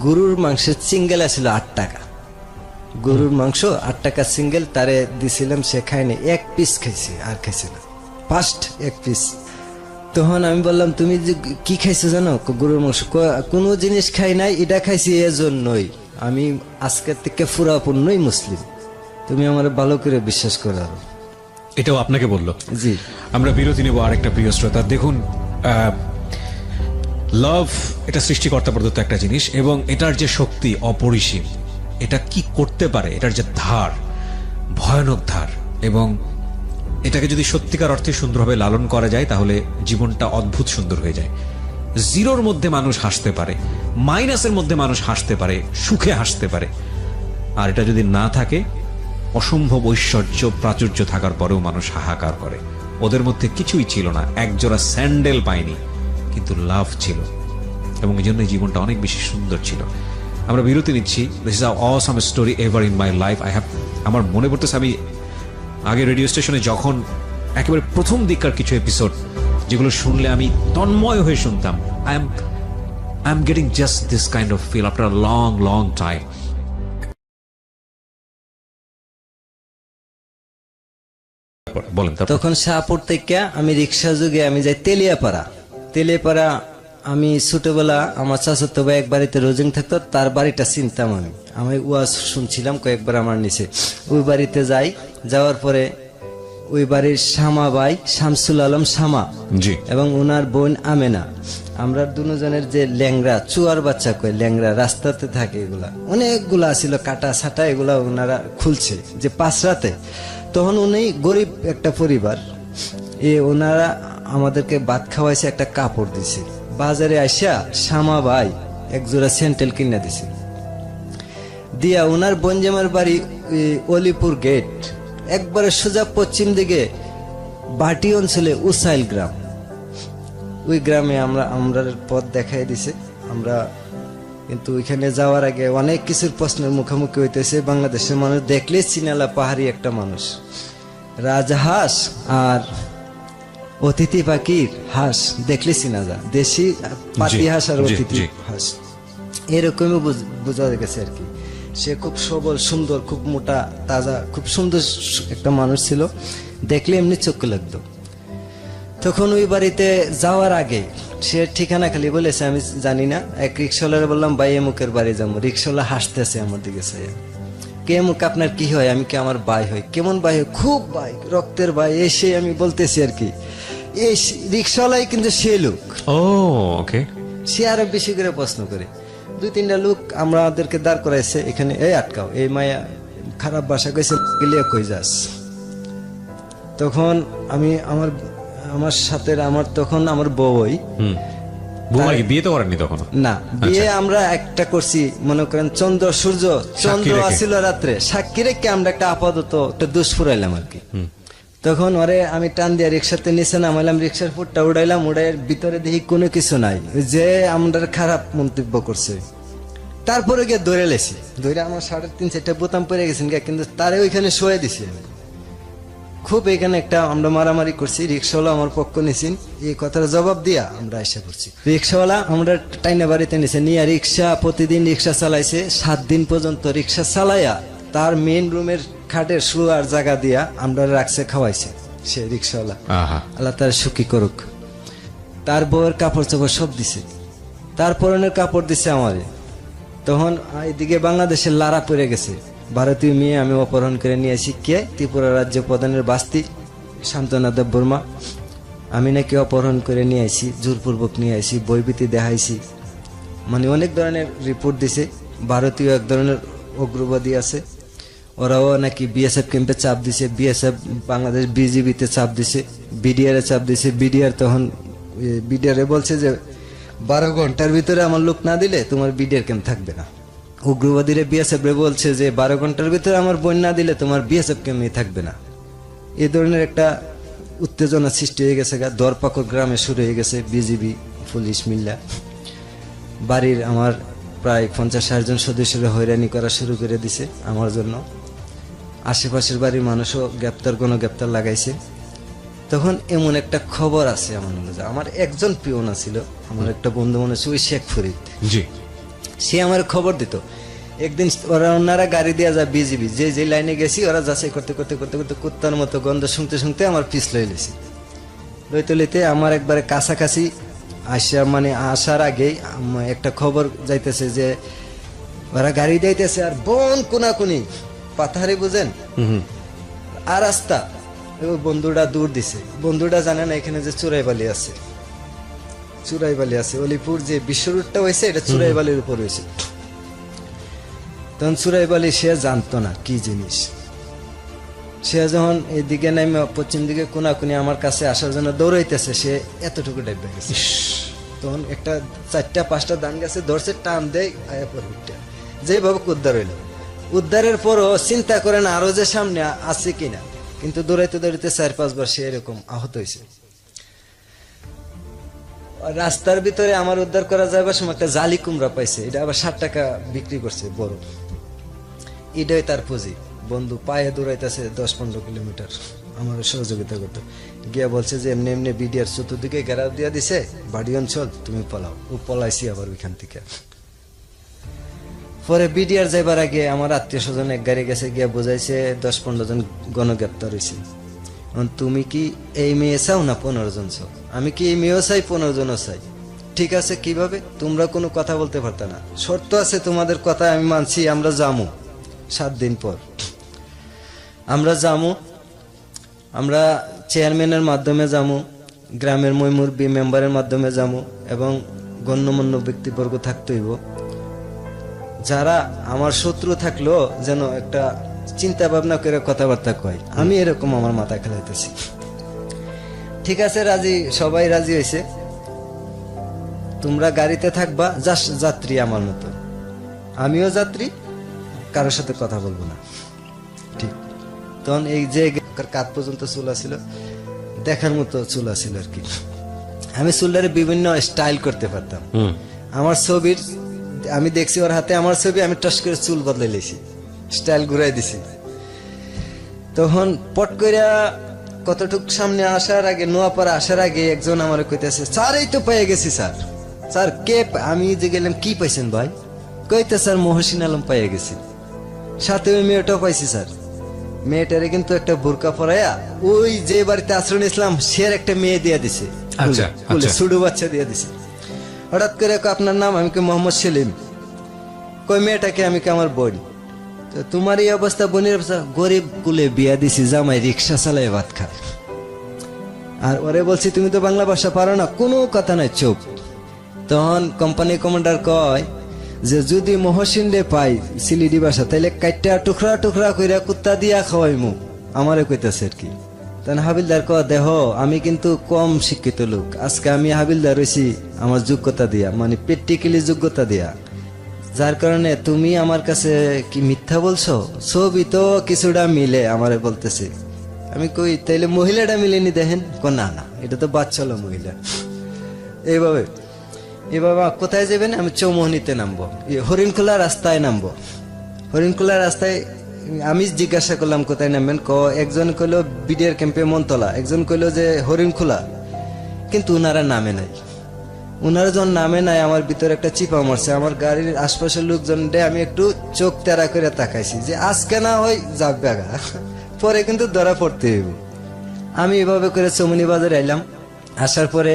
গরুর মাংসের সিঙ্গেল আছিল 8 টাকা। গরুর মাংস 8 টাকা সিঙ্গেল, তারে দিছিলাম, সে খায়নি, 1 পিস খাইছে, আর খাইছে না, ফার্স্ট 1 পিস। তখন আমি বললাম তুমি কি খাইছো জানো? গরুর মাংস। কোনো জিনিস খাই নাই, এটা খাইছি এজন্যই, আমি আজকের থেকে পুরাপূর্ণই মুসলিম, তুমি আমার ভালো করে বিশ্বাস করো। এটাও আপনাকে বললো? জি। আমরা বিরতি নেব। আরেকটা প্রিয় শ্রোতা, দেখুন, লাভ এটা সৃষ্টিকর্তা প্রদত্ত একটা জিনিস, এবং এটার যে শক্তি অপরিসীম, এটা কি করতে পারে, এটার যে ধার, ভয়ানক ধার, এবং এটাকে যদি সত্যিকার অর্থে সুন্দরভাবে লালন করা যায় তাহলে জীবনটা অদ্ভুত সুন্দর হয়ে যায়। 0-র মধ্যে মানুষ হাসতে পারে, মাইনাসের মধ্যে মানুষ হাসতে পারে, সুখে হাসতে পারে। আর এটা যদি না থাকে, অসম্ভব ঐশ্বর্য প্রাচুর্য থাকার পরেও মানুষ হাহাকার করে। ওদের মধ্যে কিছুই ছিল না, একজোড়া স্যান্ডেল পায়নি, কিন্তু লাভ ছিল, এবং এই জন্য জীবনটা অনেক বেশি সুন্দর ছিল। আমরা বিরতি নিচ্ছি। This is a awesome story ever in my life. আমার মনে পড়তেছে, আমি আগে রেডিও স্টেশনে যখন একেবারে প্রথম দিককার কিছু এপিসোড যেগুলো শুনলে আমি তন্ময় হয়ে শুনতাম, I am getting just this kind of feel after a long time. বলেন। তখন শাহপুর থেকে আমি রিক্সা যোগে আমি যাই তেলিয়াপাড়া আমি ছোটবেলা আমার চাচাতো ভাই এক বাড়িতে রোজিং থাকতো, তার বাড়িটা চিনতাম আমি ওয়াজ শুনছিলাম কয়েকবার আমার নিচে। ওই বাড়িতে যাই, যাওয়ার পরে ওই বাড়ির শামা ভাই শামসুল আলম শামা জি। এবং ওনার বোন আমেনা, আমরা দুজনের যে ল্যাংরা চুয়ার বাচ্চা কয় ল্যাংরা রাস্তাতে থাকে, এগুলা অনেকগুলা ছিল কাটা ছাটা, এগুলা ওনারা খুলছে যে পাঁচরাতে। তখন উনি গরিব একটা পরিবার, ওনারা আমাদেরকে ভাত খাওয়াইছে, একটা কাপড় দিছে। বাজারে আসা শামা ভাই এক জোড়া স্যান্ডেল কিনে দিছে, দিয়া ওনার বনজামার বাড়ি অলিপুর গেট, একবারে সোজা পশ্চিম দিকে বাটি অঞ্চলে উসাইল গ্রাম, ওই গ্রামে আমরা পথ দেখাই দিছে। আমরা কিন্তু ওইখানে যাওয়ার আগে অনেক কিছুর প্রশ্নের মুখোমুখি হইতেছে। বাংলাদেশের মানুষ দেখলে চিনালা পাহাড়ি একটা মানুষ, রাজহাঁস আর অতিথি পাখির হাঁস দেখলে চিনা যা, দেশি পাতি হাঁস আর অতিথি হাঁস এরকমই বোঝা গেছে আর কি। সে খুব সবল, সুন্দর, খুব মোটা, তাজা, খুব সুন্দর একটা মানুষ ছিল, দেখলে এমনি চোখে লাগতো। তখন ওই বাড়িতে যাওয়ার আগে সে ঠিকানা খালি বলেছে, আমি জানি না। এক রিক্সাওয়ালার বললাম ভাই এমুকের বাড়ি যাবো, রিক্সাওয়ালা হাসতেছে আমার দিকে চাই। কে মুখ আপনার কি হয়? আমি কি আমার ভাই হয়? কেমন ভাই হয়? খুব ভাই, রক্তের ভাই। এসে আমি বলতেছি আর কি, এই রিক্সাওয়ালাই কিন্তু সে লোক। ও ওকে। সে আরো বেশি করে প্রশ্ন করে, দুই তিনটা লোক আমাদেরকে দাঁড় করাইছে এখানে, এই আটকাও, এই মায়া খারাপ ভাষা কইছে, গেলে কই যাস। তখন আমি আমার সাথে তখন আমার বউই বিয়ে তো করেননি তখন? না, বিয়ে আমরা একটা করছি, মনে করেন চন্দ্র আসিল রাত্রে, সাক্ষী রেখে আমরা একটা আপাতত একটা দুষ ফুরাইলাম আর কি। তখন ওরে আমি টান দিয়ে রিক্সাতে নিচে নামাইলাম, রিক্সার ফুটটা উড়াইলাম, উড়াইয়ের ভিতরে দেখি কোনো কিছু নাই, যে আমরা খারাপ মন্তব্য করছে। তারপরে গিয়ে ধরে লেছি, ধরে আমার 3.5-4টা বোতাম পরে গেছেন, কিন্তু তারে ওইখানে শোয়ে দিছি আমি। খুব এখানে একটা আমরা মারামারি করছি, রিক্সাওয়ালা আমার পক্ষ নিয়েছেন, এই কথার জবাব দিয়া আমরা এসে করছি। রিক্সাওয়ালা আমরা টাইনা বাড়িতে নিয়েছে, নিয়ে রিক্সা প্রতিদিন রিক্সা চালাইছে 7 দিন পর্যন্ত। রিক্সা চালাইয়া তার মেইন রুমের খাটের শোয়ার জায়গা দিয়া আমরা রাখছে, খাওয়াইছে সে রিক্সাওয়ালা, আল্লাহ তার সুখী করুক। তার বউয়ের কাপড় চোপড় সব দিছে, তার পরনের কাপড় দিছে আমারে। তখন এদিকে বাংলাদেশের লারা পড়ে গেছে, ভারতীয় মেয়ে আমি অপহরণ করে নিয়ে আসি। কে? ত্রিপুরা রাজ্য প্রধানের বাস্তি শান্তনা দেব বর্মা। আমি নাকি অপহরণ করে নিয়ে আসি, জোরপূর্বক নিয়ে আসি, বইবিতি দেখাইছি, মানে অনেক ধরনের রিপোর্ট দিছে। ভারতীয় এক ধরনের উগ্রবাদী আছে, ওরাও নাকি বিএসএফ ক্যাম্পে চাপ দিছে, বিএসএফ বাংলাদেশ বিজিবিতে চাপ দিছে, বিডিআর চাপ দিছে। বিডিআর তখন বিডিআর বলছে যে 12 ঘন্টার ভিতরে আমার লোক না দিলে তোমার বিডিআর ক্যাম্প থাকবে না। উগ্রবাদীরা বিএসএফ বলছে যে 12 ঘন্টার ভিতরে আমার বোন না দিলে তোমার বিএসএফ ক্যাম্পে থাকবে না। এই ধরনের একটা উত্তেজনা সৃষ্টি হয়ে গেছে, দরপাকড় গ্রামে শুরু হয়ে গেছে। বিজিবি পুলিশ মিল্লা বাড়ির আমার প্রায় 50-60 জন সদস্যরা হয়রানি করা শুরু করে দিছে আমার জন্য। আশেপাশের বাড়ির মানুষও গ্রেপ্তার লাগাইছে। তখন এমন একটা খবর আছে আমার একজন পিওনা ছিল, আমার একটা বন্ধু মনে হচ্ছে, ওই শেখ ফরিদ, সে আমার খবর দিত। একদিন ওনারা গাড়ি দিয়ে যায় বিজিবি, যে লাইনে গেছি ওরা যাচাই করতে করতে করতে করতে কুত্তার মতো গন্ধ শুনতে শুনতে আমার পিছ লইতে আমার একবারে কাছাকাছি মানে আসার আগেই একটা খবর যাইতেছে যে ওরা গাড়ি যাইতেছে, আর বন কোনাকুনি পাথারি বুঝেন আর রাস্তা। বন্ধুটা দূর দিছে, বন্ধুটা জানে না এখানে যে চুরাইবালি আছে, অলিপুর যে বিশ্ব রুটটা হয়েছে এটা চুরাইবালির উপর হয়েছে। তখন চুরাইবালি সে জানতো না কি জিনিস। সে যখন এদিকে নামে পশ্চিম দিকে কোনাকুনি আমার কাছে আসার জন্য দৌড়াইতেছে, সে এতটুকু ডাইবা গেছে। তখন একটা 4-5টা ধান গাছে ধরছে, টান দেয়, আয়া পরে যেভাবে উদ্ধার হইল। উদ্ধারের পরও চিন্তা করেন আরো যে সামনে আছে কিনা, কিন্তু দৌড়াইতে 4-5 বার সে এরকম আহত হয়েছে। রাস্তার ভিতরে আমার উদ্ধার করা যাবার সময় একটা জালি কুমড়া পাইছে, এটা আবার 60 টাকা বিক্রি করছে বড়। এটাই তার পুঁজি। বন্ধু পায়ে দৌড়াইতেছে 10-15 কিলোমিটার আমার সহযোগিতা করতো, গিয়া বলছে যে এমনি এমনি বিডিআর চতুর্দিকে ঘেরাও দিয়া দিছে, বাড়ি অঞ্চল, তুমি পলাও। ও পলাইছি আবার ওইখান থেকে। পরে বিডিআর যাইবার আগে আমার আত্মীয় স্বজন এক গাড়ি গেছে, গিয়া বোঝাইছে 10-15 জন গণগ্রেপ্তার হয়েছে। তুমি কি এই মেয়ে চাও না 15 জন চাও? আমি কি এই মেয়েও চাই 15 জনও চাই। ঠিক আছে কিভাবে? তোমরা কোনো কথা বলতে পারতে না, শর্ত আছে, তোমাদের কথা আমি মানছি, আমরা যামু 7 দিন পর। আমরা যামু, আমরা চেয়ারম্যানের মাধ্যমে যামু, গ্রামের মুরব্বী মেম্বারের মাধ্যমে যামু, এবং গণ্যমান্য ব্যক্তিবর্গ থাকতে হইব। যারা আমার শত্রু থাকলো যেন একটা চিন্তা ভাবনা করে কথাবার্তা কয়, আমি এরকম আমার মাথা খেলাইতেছি। ঠিক আছে, রাজি, সবাই রাজি হয়েছে। তোমরা গাড়িতে থাকবা, যাত্রী আমার মতো, আমিও যাত্রী, কারোর সাথে কথা বলবো না। ঠিক তখন এই যে কাত পর্যন্ত চুলা ছিল, দেখার মতো চুলা ছিল আর কি। আমি চুলারে বিভিন্ন স্টাইল করতে পারতাম। আমার ছবির আমি দেখছি ওর হাতে আমার ছবি, আমি টস করে চুল বদলে লেছি, স্টাইল ঘুরাই দিছি। তখন পট করে কতটুক সামনে আসার আগে, নোয়াপাড়া আসার আগে একজন আমার কইতেছে, স্যার এই তো পেয়ে গেছি স্যার। স্যার কে? আমি যে গেলাম, কি পাইছেন ভাই? কইতে স্যার মহসিন আলম পেয়ে গেছি, সাথে ওই মেয়েটাও পাইছি স্যার। মেয়েটারে কিন্তু একটা বোরকা পরাইয়া ওই যে বাড়িতে আশ্রয় নিয়েছিলাম সে একটা মেয়ে দিয়ে দিছে, আচ্ছা, আচ্ছা। ছোট বাচ্চা দিয়ে দিছে। হঠাৎ করে আপনার নাম? আমি মোহাম্মদ সেলিম। কই মেয়েটাকে? আমি আমার বোন। তো তোমার এই অবস্থা, বোনের অবস্থা? গরিব কুলে বিয়া দিছি, জামাই রিক্সা চালায় ভাত খায়। আর ওরে বলছি তুমি তো বাংলা ভাষা পারো না, কোনো কথা নাই, চুপ। তখন কোম্পানি কমান্ডার কয় যে যদি মহসিন রে পাই সিলিডি ভাষা, তাইলে কাইটা টুকরা টুকরা কইরা কুত্তা দিয়া খাওয়াইমু, আমারে কইতাছে আর কি। তখন হাবিলদার কয়, দেহ আমি কিন্তু কম শিক্ষিত লোক, আজকে আমি হাবিলদার হইছি আমার যোগ্যতা দিয়া, মানে প্র্যাকটিক্যালি যোগ্যতা দিয়া, যার কারণে তুমি আমার কাছে কি মিথ্যা বলছো? ছবি তো কিছুটা মিলে, আমারে বলতেছে। আমি কই তাইলে মহিলাটা মিলেনি দেখেন? না না, এটা তো বাচ্চালো মহিলা। এইভাবে এভাবে কোথায় যাবেন? আমি চৌমোহনীতে নামবো, হরিণখোলা রাস্তায় নামবো। হরিণখোলা রাস্তায় আমি জিজ্ঞাসা করলাম কোথায় নামবেন, একজন কইলো বিডিআর ক্যাম্পে মনতলা, একজন কইলো যে হরিণখোলা, কিন্তু উনারা নামে নাই। উনারা যখন নামে নাই, আমার ভিতরে একটা চিপা মারছে। আমার গাড়ির আশপাশের লোকজন আমি একটু চোখ তেরা করে তাকাইছি যে আজকে না হয় যাবে, পরে কিন্তু ধরা পড়তে হইব। আমি এভাবে করে চৌমনি বাজারে আইলাম। আসার পরে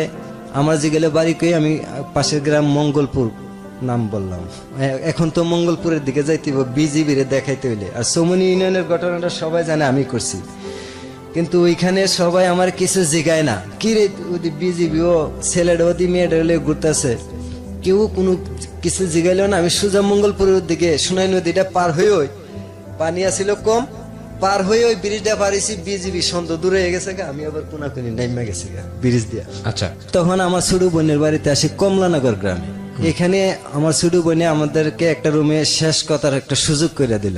আমার যে গেলে বাড়ি কই, আমি পাশের গ্রাম মঙ্গলপুর নাম বললাম। এখন তো মঙ্গলপুরের দিকে যাইতে বিজিবিরে দেখাইতে হইলে, আর চৌমনি ইউনিয়নের ঘটনাটা সবাই জানে আমি করছি, কিন্তু ওইখানে সবাই আমার কিছু জিগায় না। কি রে ওদি বিজিবি, ও ছেলেটা ওদি মেয়েটা হলে ঘুরতেছে, কেউ কোনো কিছু জিগাইল না। আমি সোজা মঙ্গলপুরের দিকে সোনাই নদীটা পার হয়ে, ওই পানি আসিল কম, পার হয়ে ওই ব্রিজটা পারিছি, বিজিবি সন্ধ্যা দূরে হয়ে গেছে গা, আমি আবার কোনাকুনি নাইমা গেছি গা ব্রিজ দিয়া। আচ্ছা, তখন আমার ছোট বোনের বাড়িতে আসি কমলানগর গ্রামে। এখানে আমার ছোট বোনে আমাদেরকে একটা রুমে শেষ কথার একটা সুযোগ করে দিল।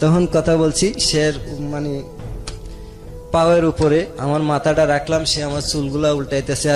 তখন কথা বলছি, সে মানে পাওয়ের উপরে আমার মাথাটা রাখলাম, সে আমার চুলগুলা উল্টাইতেছে, আর